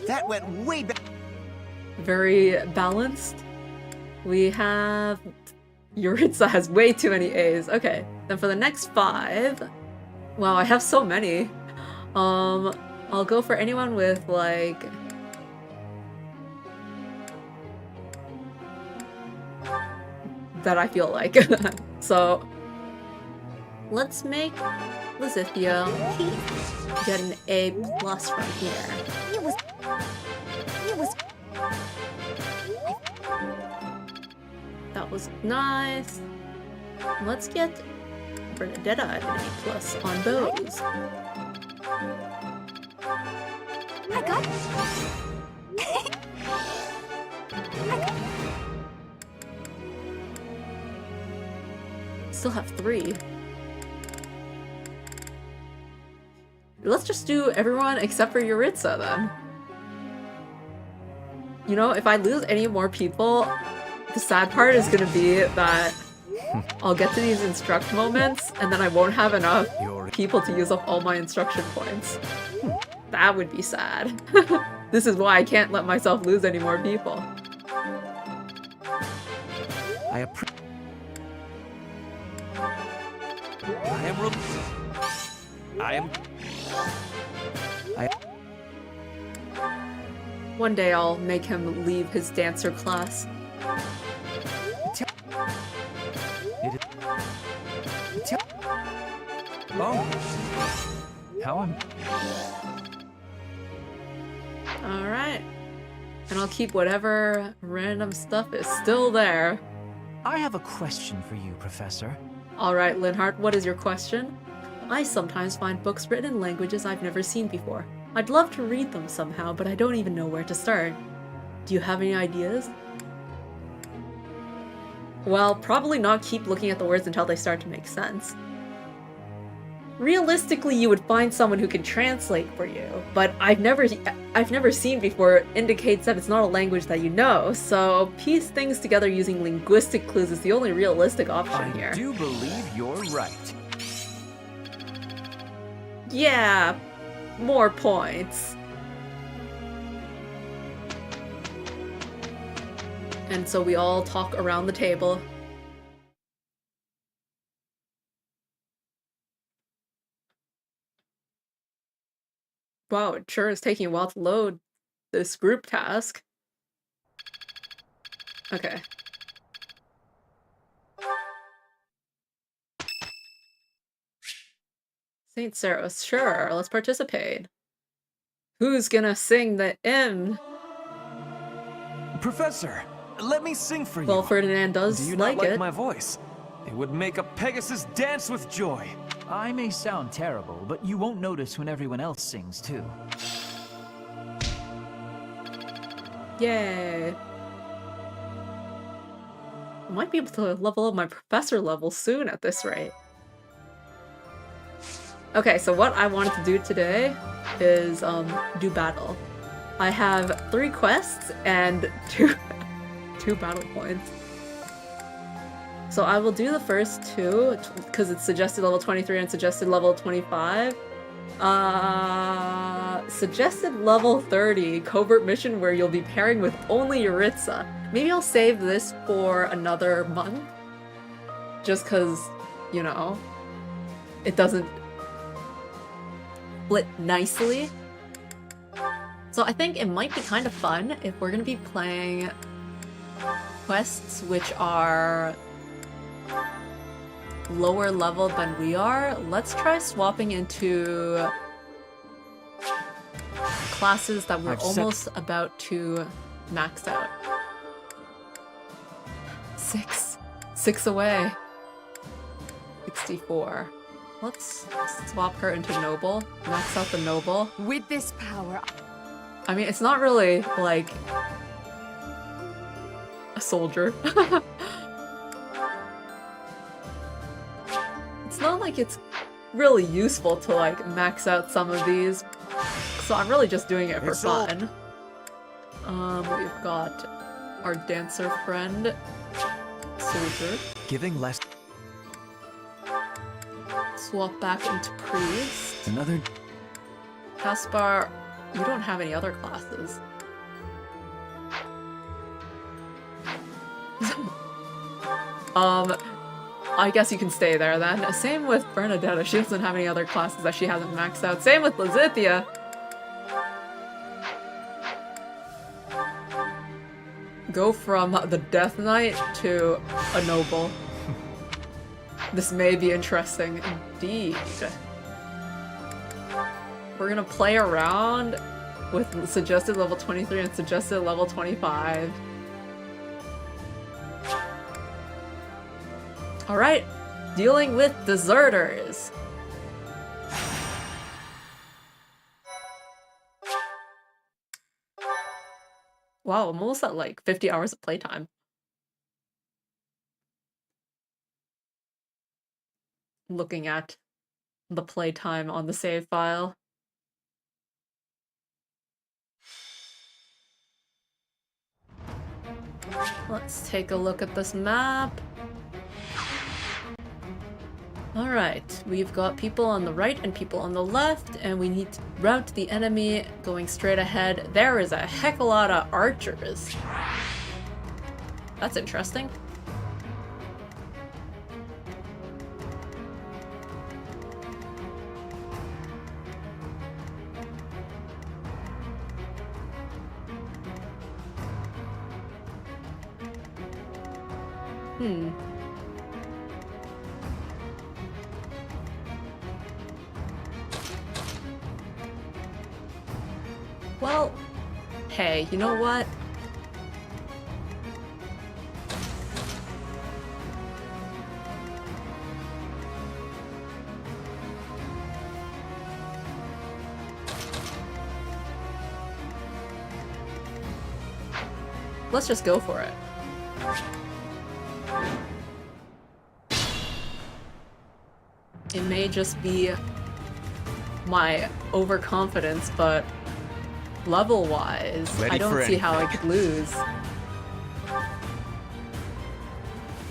S10: That went way back.
S1: Very balanced. We have... Yuritsa has way too many A's. Okay, then for the next 5... Wow, I have so many. I'll go for anyone with, like... that I feel like. So let's make Lizithia get an A+ from here.
S3: It was
S1: That was nice. Let's get Bernadetta an A+ on those.
S3: I got
S1: Still have 3. Let's just do everyone except for Yuritsa then. You know, if I lose any more people, the sad part is gonna be that I'll get to these instruct moments and then I won't have enough people to use up all my instruction points. That would be sad. This is why I can't let myself lose any more people.
S4: I
S1: One day I'll make him leave his dancer class. Alright. And I'll keep whatever random stuff is still there.
S5: I have a question for you, Professor.
S1: Alright, Linhart, what is your question? I sometimes find books written in languages I've never seen before. I'd love to read them somehow, but I don't even know where to start. Do you have any ideas? Well, probably not keep looking at the words until they start to make sense. Realistically, you would find someone who can translate for you, but I've never seen before indicates that it's not a language that you know, so piece things together using linguistic clues is the only realistic option here.
S5: I do believe you're right.
S1: Yeah, more points. And so we all talk around the table. Wow, it sure is taking a while to load this group task. Okay. St. Ceero, sure, let's participate. Who's gonna sing the hymn?
S4: Professor, let me sing for you.
S1: Well, Ferdinand does
S4: Do you
S1: like
S4: not like
S1: it.
S4: my voice? It would make a Pegasus dance with joy.
S5: I may sound terrible, but you won't notice when everyone else sings too.
S1: Yay. I might be able to level up my professor level soon at this rate. Okay, so what I wanted to do today is do battle. I have 3 quests and 2 battle points. So I will do the first 2 because it's suggested level 23 and suggested level 25. Suggested level 30 covert mission where you'll be pairing with only Yuritsa. Maybe I'll save this for another month. Just because, you know, it doesn't split nicely. So I think it might be kind of fun if we're gonna be playing quests which are lower level than we are. Let's try swapping into classes that we're almost about to max out. 6 away. 64. Let's swap her into Noble. Max out the Noble.
S7: With this power...
S1: I mean, it's not really, like, a soldier. It's not like it's really useful to, like, max out some of these. So I'm really just doing it for fun. We've got our dancer friend, soldier.
S4: Giving less.
S1: Swap back into priest.
S5: Another...
S1: Caspar, you don't have any other classes. I guess you can stay there then. Same with Bernadetta, she doesn't have any other classes that she hasn't maxed out. Same with Lizithia. Go from the Death Knight to a noble. This may be interesting indeed. We're gonna play around with suggested level 23 and suggested level 25. Alright, dealing with deserters. Wow, I'm almost at like 50 hours of playtime. Looking at the playtime on the save file. Let's take a look at this map. Alright, we've got people on the right and people on the left, and we need to route the enemy going straight ahead. There is a heck of a lot of archers. That's interesting. Well, hey, you know what? Let's just go for it. It may just be my overconfidence, but level-wise, I don't see how I could lose.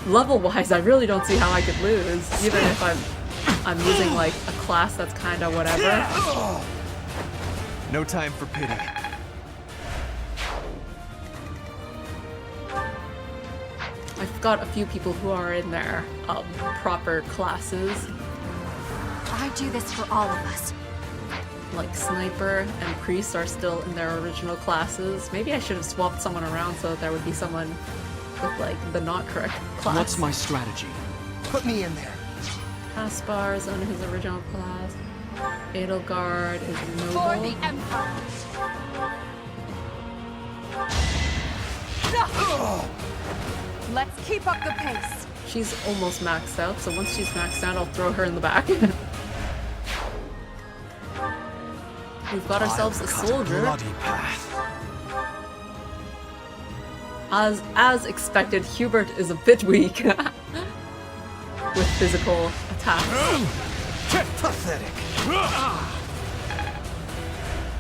S1: Level-wise, I really don't see how I could lose, even if I'm using like a class that's kind of whatever.
S8: No time for pity.
S1: I've got a few people who are in their proper classes.
S3: I do this for all of us.
S1: Like Sniper and Priest are still in their original classes. Maybe I should have swapped someone around so that there would be someone with like the not correct class.
S8: What's my strategy? Put me in there.
S1: Caspar is on his original class. Edelgard is a noble.
S3: For the Empire! Let's keep up the pace.
S1: She's almost maxed out, so once she's maxed out, I'll throw her in the back. We've got ourselves a soldier. As expected, Hubert is a bit weak with physical attacks.
S8: Pathetic.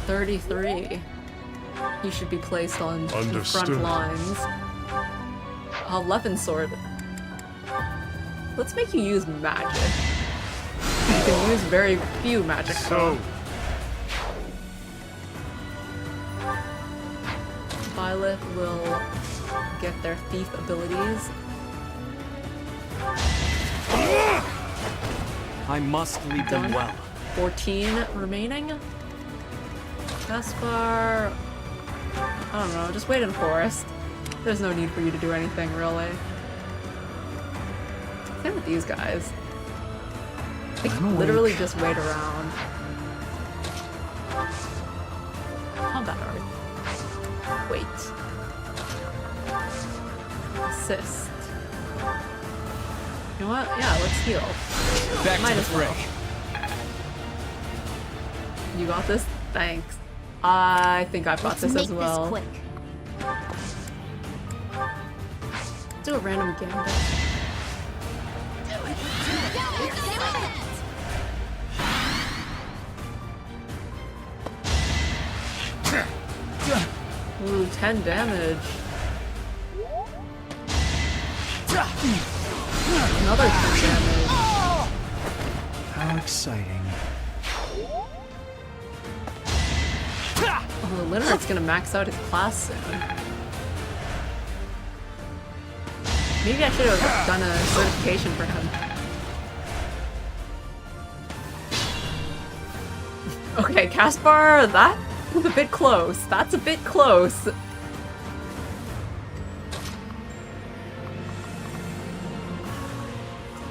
S1: 33. He should be placed on the front lines. Levin sword. Let's make you use magic. You can use very few magic.
S2: So.
S1: Violet will get their thief abilities.
S8: I must lead them well.
S1: 14 remaining. Caspar, I don't know, just wait in forest. There's no need for you to do anything, really. Same with these guys. They can literally just wait around. How bad are we? Wait. Assist. You know what? Yeah, let's heal.
S8: Back to the fray.
S1: You got this? Thanks. I think I've got this as well.
S3: Quick.
S1: Do a random gambit. Ooh, 10 damage. Another 10 damage.
S5: How exciting.
S1: Oh, Linhardt's gonna max out his class soon. Maybe I should have done a certification for him. Okay, Caspar, that was a bit close. That's a bit close.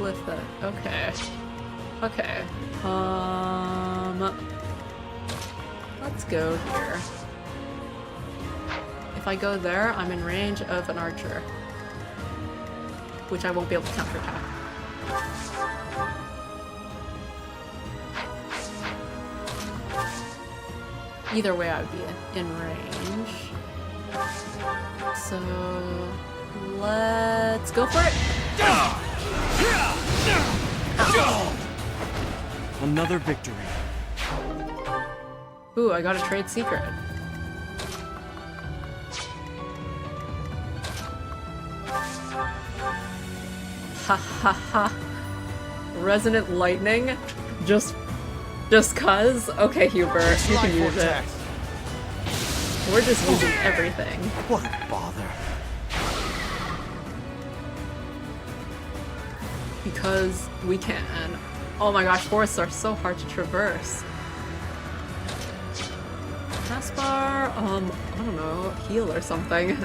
S1: cliff that. Okay. Okay. Let's go here. If I go there, I'm in range of an archer, which I won't be able to counterattack. Either way, I would be in range. So let's go for it.
S4: Another victory.
S1: Ooh, I got a trade secret. Ha ha ha. Resonant lightning? Just cuz? Okay, Hubert, you can use it. We're just using everything.
S10: What a bother.
S1: Because we can. Oh my gosh, forests are so hard to traverse. Taskbar, I don't know, heal or something.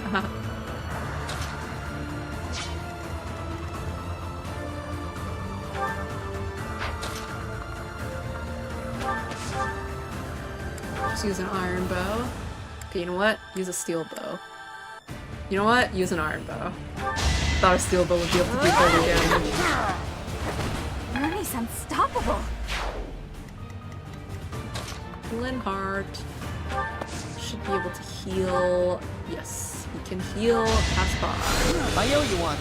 S1: Just use an iron bow. Okay, you know what? Use a steel bow. You know what? Use an iron bow. Thought a steel bow would be able to do 30 damage.
S3: Ernie's unstoppable.
S1: Linhardt should be able to heal. Yes, he can heal Taskbar.
S10: I owe you one.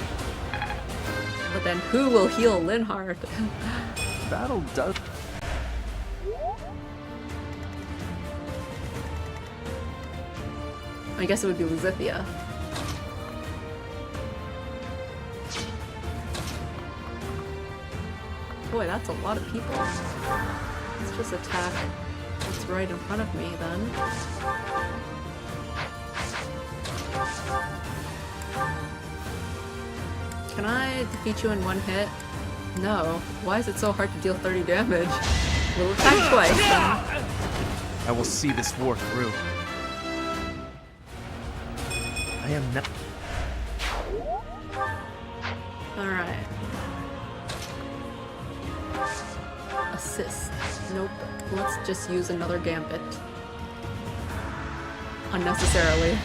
S1: But then who will heal Linhardt?
S10: Battle does.
S1: I guess it would be Lizithia. Boy, that's a lot of people. Let's just attack what's right in front of me then. Can I defeat you in one hit? No. Why is it so hard to deal 30 damage? We'll attack twice then.
S4: I will see this war through. I am not.
S1: Alright. Assist. Nope. Let's just use another gambit. Unnecessarily.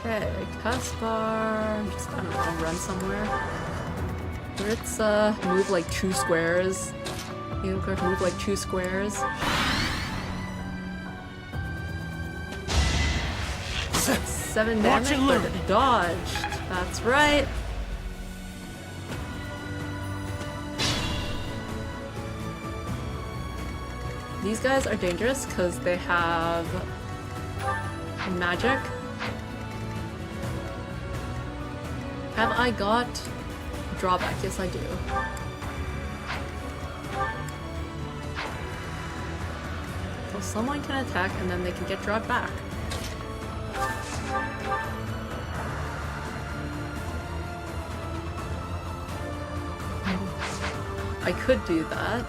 S1: Okay, Caspar. Just, I don't know, run somewhere. Let's move like 2 squares. Move like 2 squares. That's 7 damage, but it dodged. That's right. These guys are dangerous because they have magic. Have I got drawback? Yes, I do. So someone can attack and then they can get dragged back. I could do that.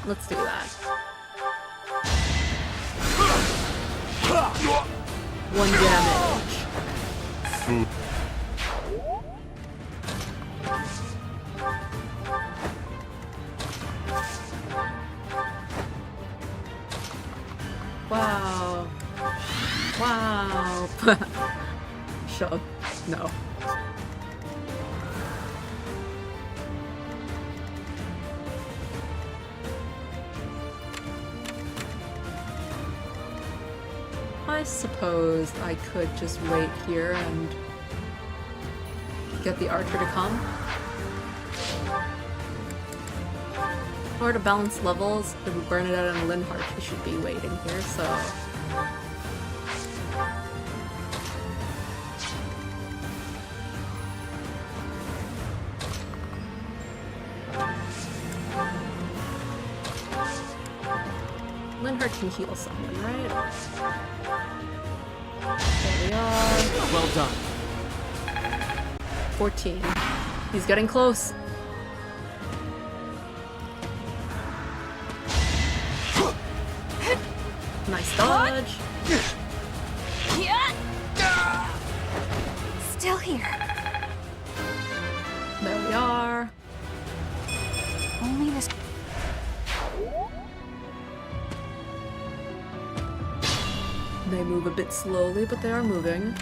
S1: Let's do that. 1 damage. Wow. Wow. Shove. No. I suppose I could just wait here and get the archer to come. Or to balance levels, if we burn it out on Linhardt, he should be waiting here, so... Linhardt can heal someone, right? There we are.
S4: Well done.
S1: 14. He's getting close. Nice dodge.
S3: Still here.
S1: There we are.
S3: Only this.
S1: They move a bit slowly, but they are moving.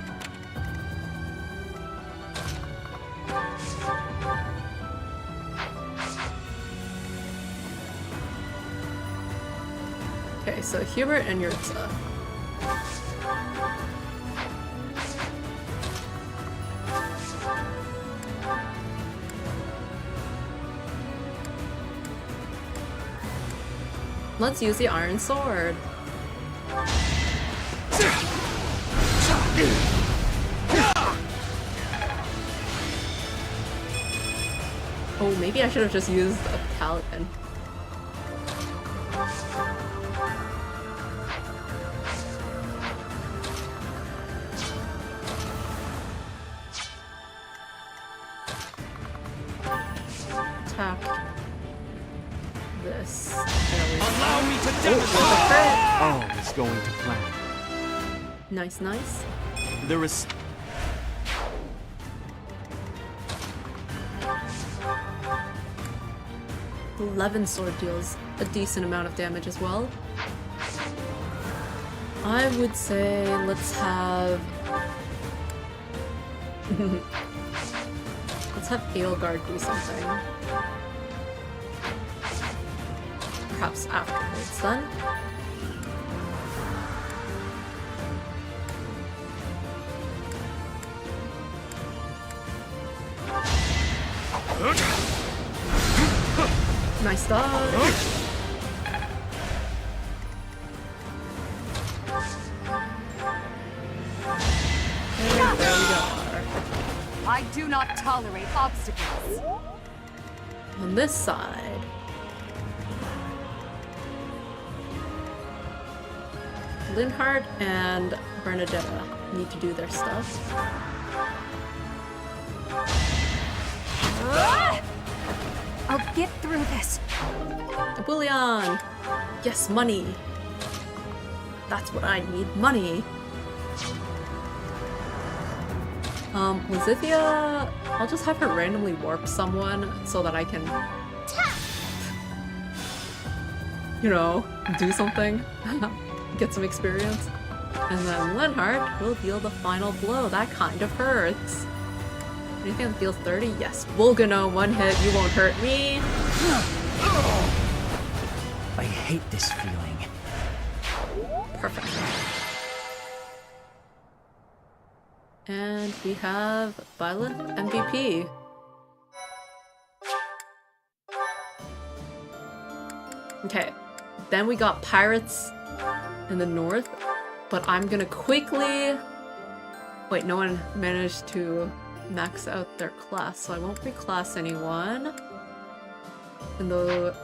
S1: Okay, so Hubert and Yuritsa. Let's use the iron sword. Oh, maybe I should have just used a paladin. Attack this.
S8: Allow me to
S1: demonstrate!
S8: All is going to plan.
S1: Nice, nice.
S8: There is.
S1: "11 sword deals a decent amount of damage as well. I would say let's have let's have Edelgard do something. Perhaps afterwards then. Nice dodge. And there we go.
S7: I do not tolerate obstacles.
S1: On this side. Linhardt and Bernadetta need to do their stuff.
S3: I'll get through this.
S1: Bullion! Yes, money! That's what I need, money! Lizithia, I'll just have her randomly warp someone so that I can, you know, do something. Get some experience. And then Linhardt will deal the final blow. That kind of hurts. Anything that deals 30? Yes. Volgano, one hit, you won't hurt me.
S5: I hate this feeling.
S1: Perfect. And we have Violet MVP. Okay, then we got Pirates in the north, but I'm gonna quickly... Wait, no one managed to max out their class, so I won't reclass anyone. Even though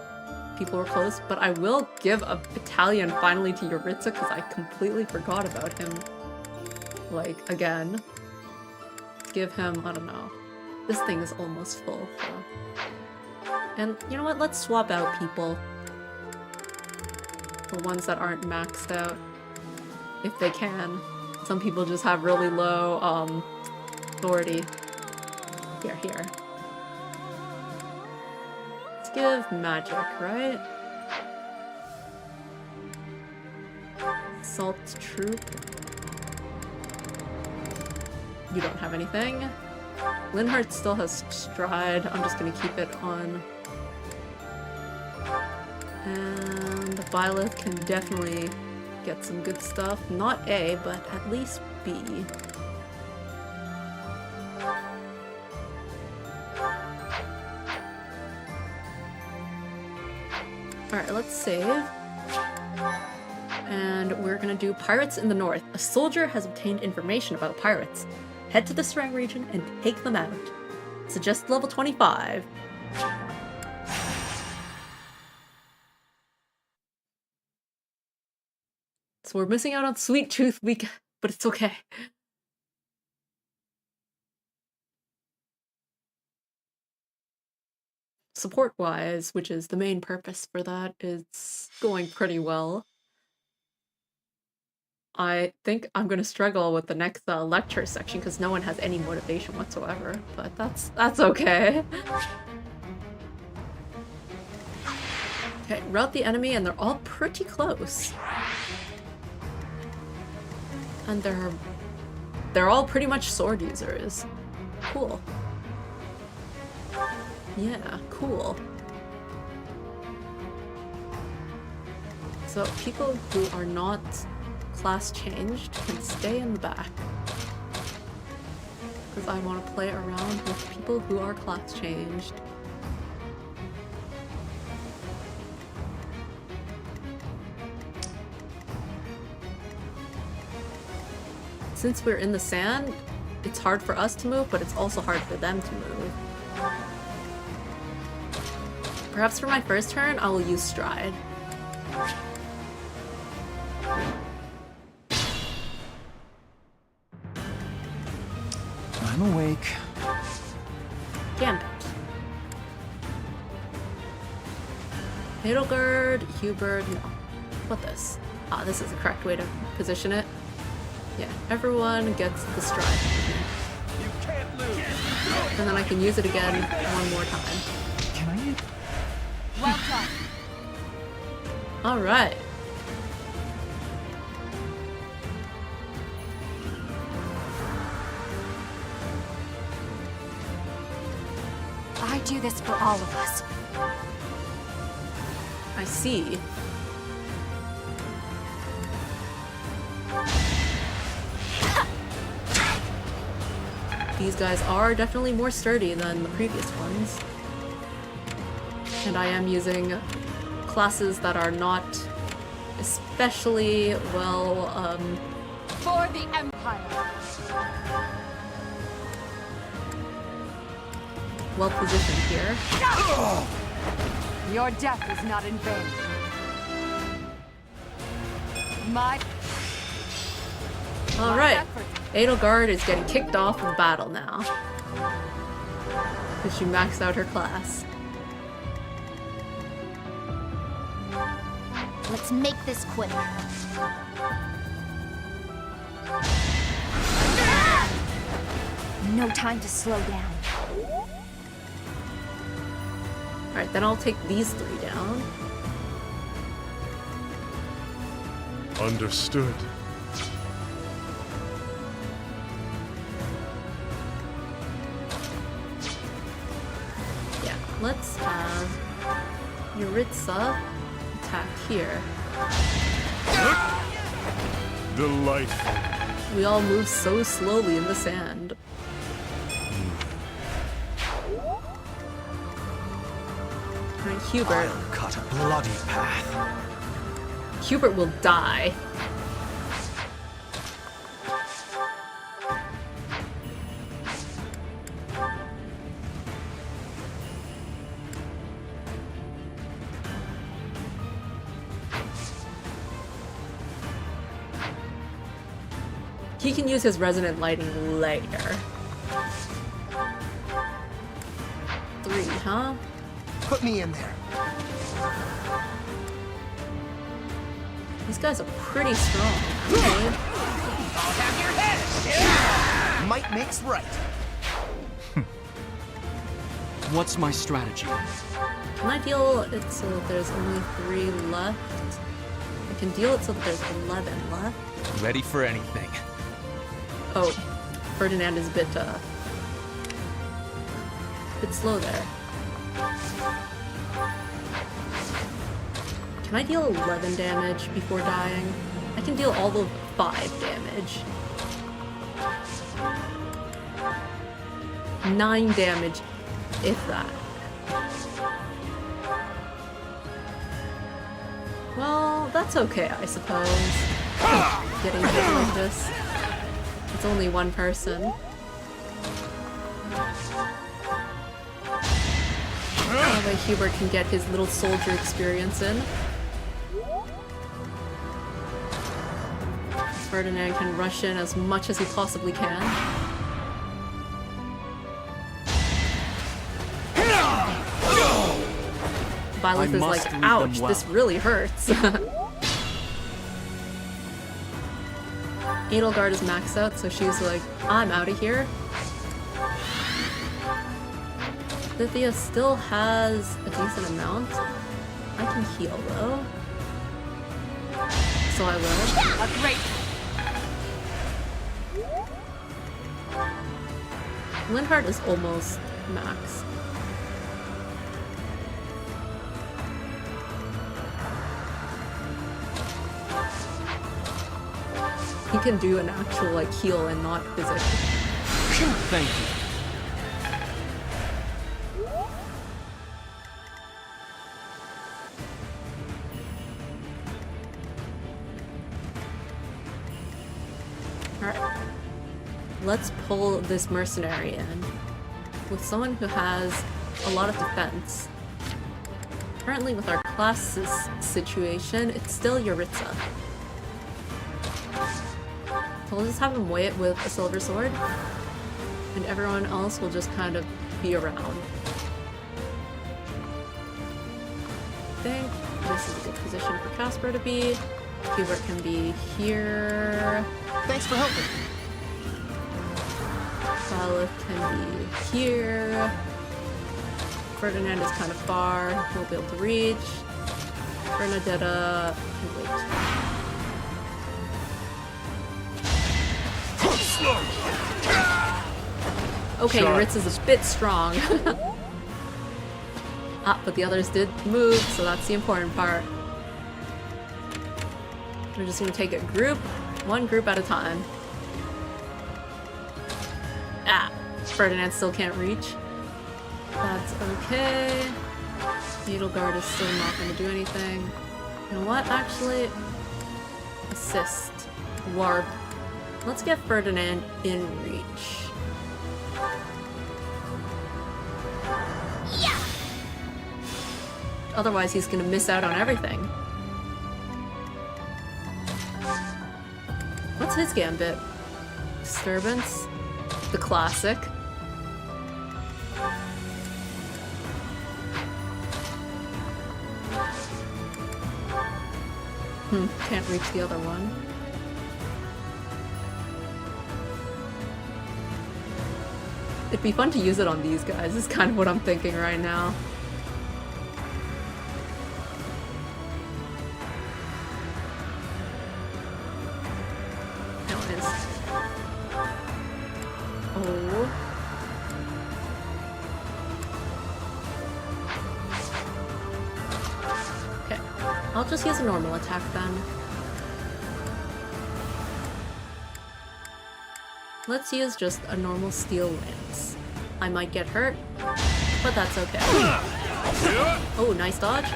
S1: people were close, but I will give a battalion finally to Yuritsa because I completely forgot about him. Like, again. Give him, I don't know. This thing is almost full, so. And you know what? Let's swap out people. The ones that aren't maxed out. If they can. Some people just have really low, authority. Here. Let's give magic, right? Assault troop. You don't have anything. Linhardt still has stride. I'm just gonna keep it on. And Violet can definitely get some good stuff. Not A, but at least B. Alright, let's save. And we're gonna do Pirates in the North. A soldier has obtained information about pirates. Head to the Serang region and take them out. Suggest level 25. So we're missing out on Sweet Tooth Week, but it's okay. Support-wise, which is the main purpose for that, is going pretty well. I think I'm gonna struggle with the next lecture section because no one has any motivation whatsoever, but that's okay. Okay, rout the enemy, and they're all pretty close. And they're all pretty much sword users. Cool. Yeah, cool. So people who are not class changed can stay in the back. Because I want to play around with people who are class changed. Since we're in the sand, it's hard for us to move, but it's also hard for them to move. Perhaps for my first turn, I will use Stride.
S5: I'm awake.
S1: Gambit. Edelgard, Hubert, no. What this? Ah, this is the correct way to position it. Yeah, everyone gets the Stride.
S10: You can't lose.
S1: And then I can use it again one more time.
S5: Can I?
S11: Well done.
S1: Alright.
S3: I do this for all of us.
S1: I see. These guys are definitely more sturdy than the previous ones. And I am using classes that are not especially well,
S11: For the Empire.
S1: well positioned here.
S7: Your death is not in vain.
S1: Alright, Edelgard is getting kicked off of battle now. Because she maxed out her class.
S11: Let's make this quick.
S3: No time to slow down.
S1: Alright, then I'll take these three down.
S2: Understood.
S1: Yeah, let's have Yuritsa attack here.
S2: Delightful.
S1: We all move so slowly in the sand. Alright, Hubert.
S8: I'll cut a bloody path.
S1: Hubert will die. He can use his resonant lighting later. 3, huh?
S10: Put me in there.
S1: These guys are pretty strong, actually.
S10: I'll have your head. Might makes right.
S12: What's my strategy?
S1: Can I deal it so that there's only 3 left? I can deal it so that there's 11 left.
S4: Ready for anything.
S1: Oh, Ferdinand is a bit slow there. Can I deal 11 damage before dying? I can deal all of 5 damage. 9 damage, if that. Well, that's okay, I suppose. Getting hit like this. It's only one person. That way Hubert can get his little soldier experience in. Ferdinand can rush in as much as he possibly can. Violet is like, ouch, this really hurts. Edelgard is maxed out, so she's like, I'm out of here. Lithia still has a decent amount. I can heal though. So I will.
S3: Great.
S1: Linhardt is almost max. He can do an actual like heal and not physic.
S8: Thank you.
S1: Alright. Let's pull this mercenary in with someone who has a lot of defense. Currently with our classes situation, it's still Yuritsa. So we'll just have him wait with a silver sword, and everyone else will just kind of be around. I think this is a good position for Casper to be. Hubert can be here.
S10: Thanks for helping.
S1: Violet can be here. Ferdinand is kind of far. We'll be able to reach. Bernadetta can wait. Okay, Ritz is a bit strong. But the others did move, so that's the important part. We're just gonna take a group, one group at a time. Ferdinand still can't reach. That's okay. Edelgard is still not gonna do anything. You know what, actually? Assist. Warp. Let's get Ferdinand in reach.
S3: Yeah.
S1: Otherwise, he's gonna miss out on everything. What's his gambit? Disturbance? The classic. Can't reach the other one. It'd be fun to use it on these guys, is kind of what I'm thinking right now. Anyways. Oh. Okay. I'll just use a normal attack then. Let's use just a normal steel lance. I might get hurt, but that's okay. Oh, nice dodge.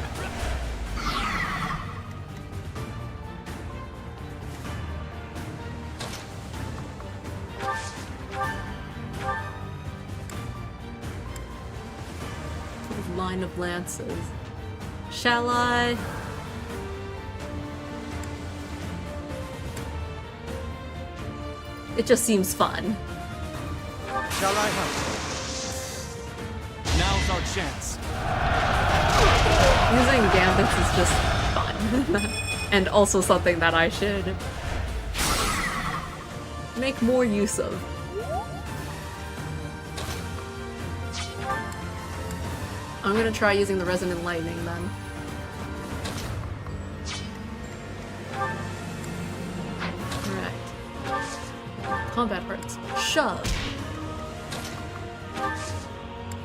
S1: Line of lances. Shall I? It just seems fun.
S10: Shall I help?
S8: Now's our chance.
S1: Using gambits is just fun. And also something that I should make more use of. I'm gonna try using the Resonant Lightning then. Combat hurts. Shove.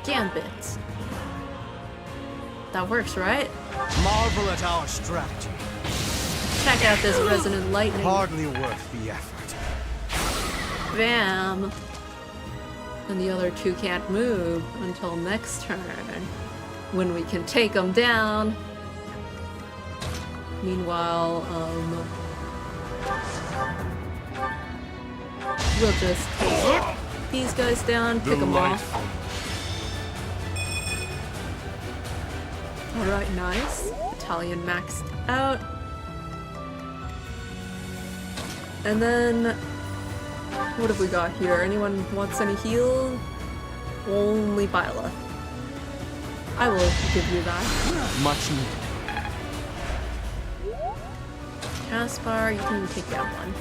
S1: Gambit. That works, right?
S8: Marvel at our strategy.
S1: Check out this Resonant Lightning.
S8: Hardly worth the effort.
S1: Bam. And the other two can't move until next turn, when we can take them down. Meanwhile, we'll just take these guys down, pick them off. Alright, nice. Battalion maxed out. And then, what have we got here? Anyone wants any heal? Only Viola. I will give you that.
S8: Much needed.
S1: Caspar, you can take down one.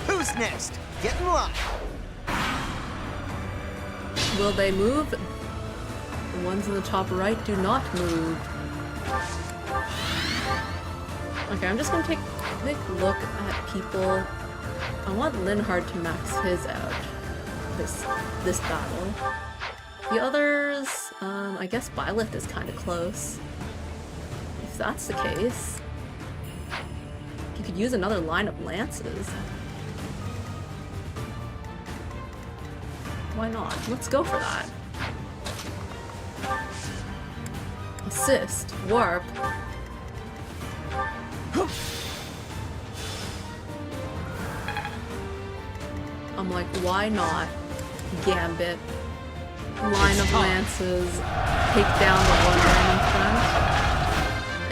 S10: Who's next? Get in line.
S1: Will they move? The ones in the top right do not move. Okay, I'm just gonna take a quick look at people. I want Linhard to max his out this battle. The others, I guess Byleth is kind of close. If that's the case, you could use another line of lances. Why not? Let's go for that. Assist, warp. I'm like, why not? Gambit. Line of lances. Take down the one man in front.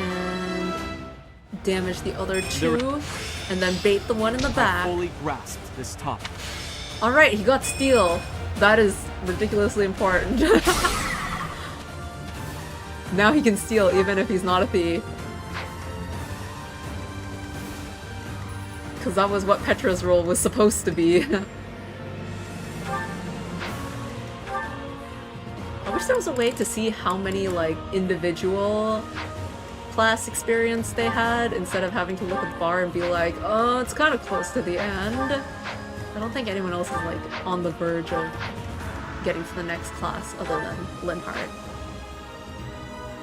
S1: And damage the other two. And then bait the one in the back.
S4: Fully grasped this topic.
S1: Alright, he got steel. That is ridiculously important. Now he can steal even if he's not a thief. Because that was what Petra's role was supposed to be. I wish there was a way to see how many, like, individual class experience they had instead of having to look at the bar and be like, oh, it's kind of close to the end. I don't think anyone else is, like, on the verge of getting to the next class other than Linhard.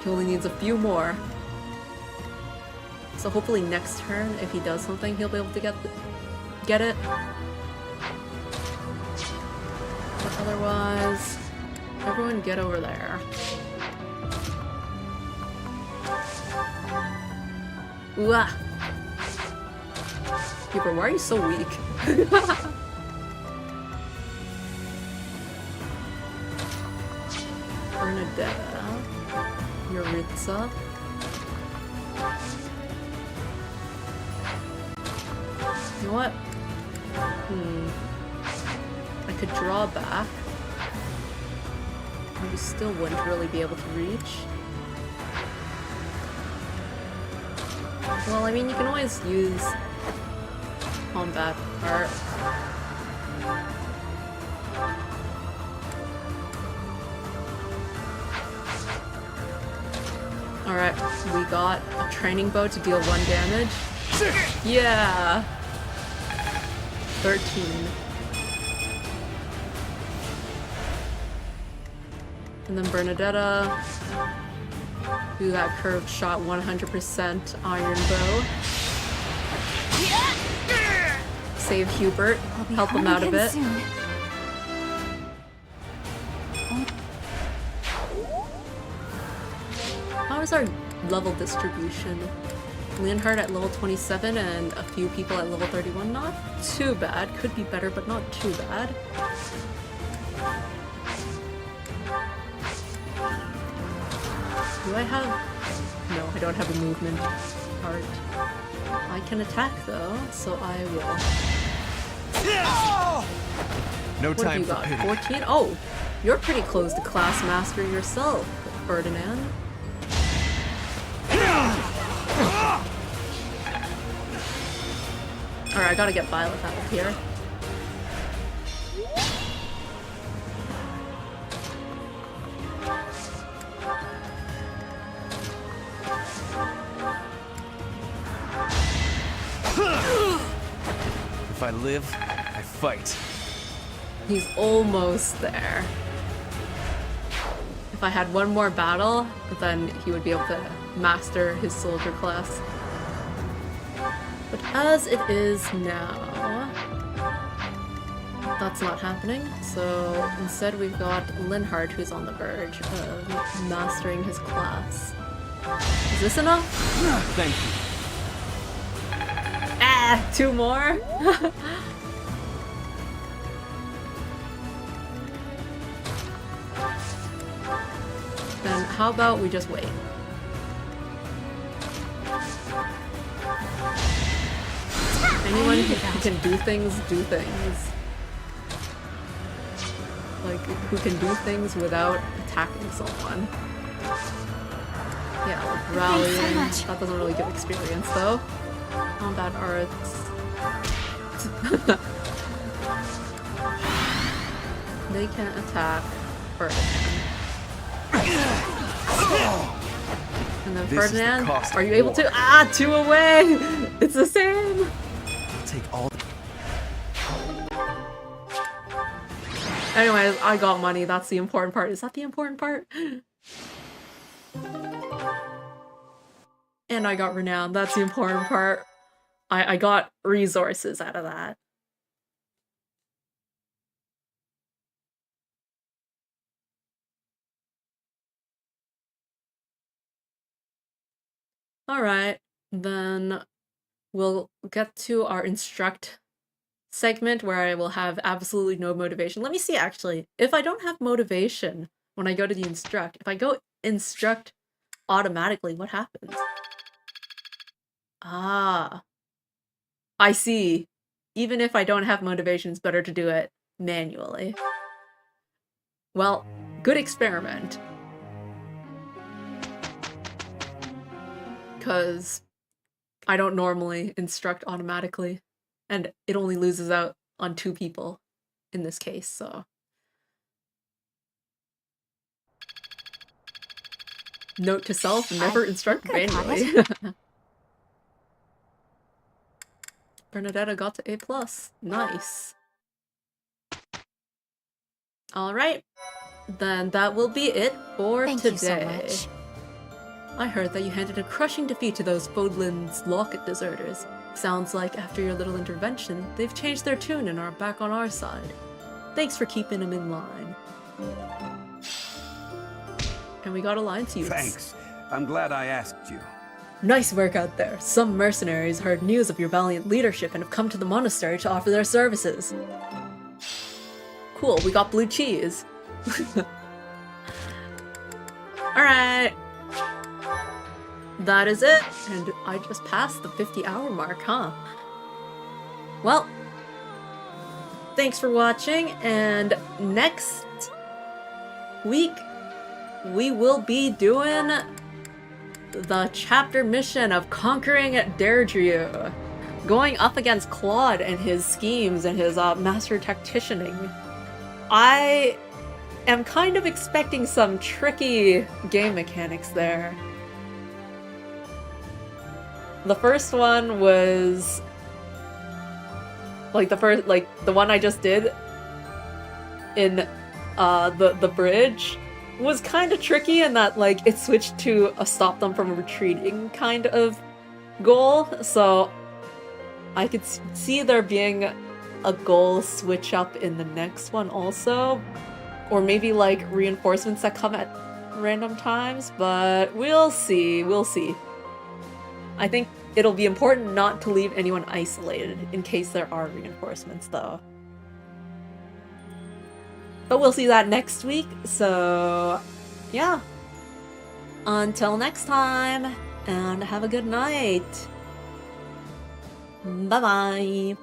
S1: He only needs a few more. So hopefully next turn, if he does something, he'll be able to get it. But otherwise, everyone get over there. Ooh, ah. Keeper, why are you so weak? Bernadetta, Yuritsa. You know what? I could draw back. You still wouldn't really be able to reach. Well, I mean, you can always use combat art. Alright, we got a training bow to deal 1 damage. Yeah! 13. And then Bernadetta, do that curved shot 100% iron bow. Save Hubert, help him out a bit. How is our level distribution? Linhard at level 27 and a few people at level 31. Not too bad. Could be better, but not too bad. Do I have... No, I don't have a movement art. I can attack though, so I will.
S4: No
S1: what
S4: time
S1: have you
S4: for
S1: got? 14? Oh, you're pretty close to class master yourself, Ferdinand. Alright, I gotta get Violet out of here.
S4: If I live, I fight.
S1: He's almost there. If I had one more battle, then he would be able to master his soldier class. But as it is now, that's not happening. So instead we've got Linhard, who's on the verge of mastering his class. Is this enough?
S4: Thank you.
S1: Ah, 2 more? Then how about we just wait? Anyone who can do things, do things. Like, who can do things without attacking someone. Yeah, like rallying. That doesn't really give experience though. Combat arts. They can't attack first. And then
S8: This is the
S1: Ferdinand,
S8: cost
S1: are
S8: of
S1: you able
S8: war.
S1: to? Ah, 2 away! It's the same!
S8: Take all.
S1: Anyways, I got money. That's the important part. Is that the important part? And I got renown. That's the important part. I got resources out of that. Alright, then we'll get to our instruct segment where I will have absolutely no motivation. Let me see, actually. If I don't have motivation when I go to the instruct, if I go instruct automatically, what happens? Ah. I see. Even if I don't have motivation, it's better to do it manually. Well, good experiment. Because I don't normally instruct automatically, and it only loses out on 2 people in this case, so. Note to self, never instruct manually. Bernadetta got to A+. Nice. Alright, then that will be it for
S3: Thank
S1: today.
S3: you so much.
S1: I heard that you handed a crushing defeat to those Fodlan's Locket deserters. Sounds like after your little intervention, they've changed their tune and are back on our side. Thanks for keeping them in line. And we got Alliance Youths.
S6: Thanks. I'm glad I asked you.
S1: Nice work out there. Some mercenaries heard news of your valiant leadership and have come to the monastery to offer their services. Cool, we got blue cheese. Alright. That is it. And I just passed the 50-hour mark, huh? Well, thanks for watching, and next week we will be doing the chapter mission of conquering Deirdre, going up against Claude and his schemes and his master tacticianing. I am kind of expecting some tricky game mechanics there. The first one was like the one I just did in the bridge was kind of tricky in that like it switched to a stop them from retreating kind of goal, so I could see there being a goal switch up in the next one also, or maybe like reinforcements that come at random times, but we'll see. I think it'll be important not to leave anyone isolated in case there are reinforcements though. But we'll see that next week, so yeah. Until next time, and have a good night. Bye-bye.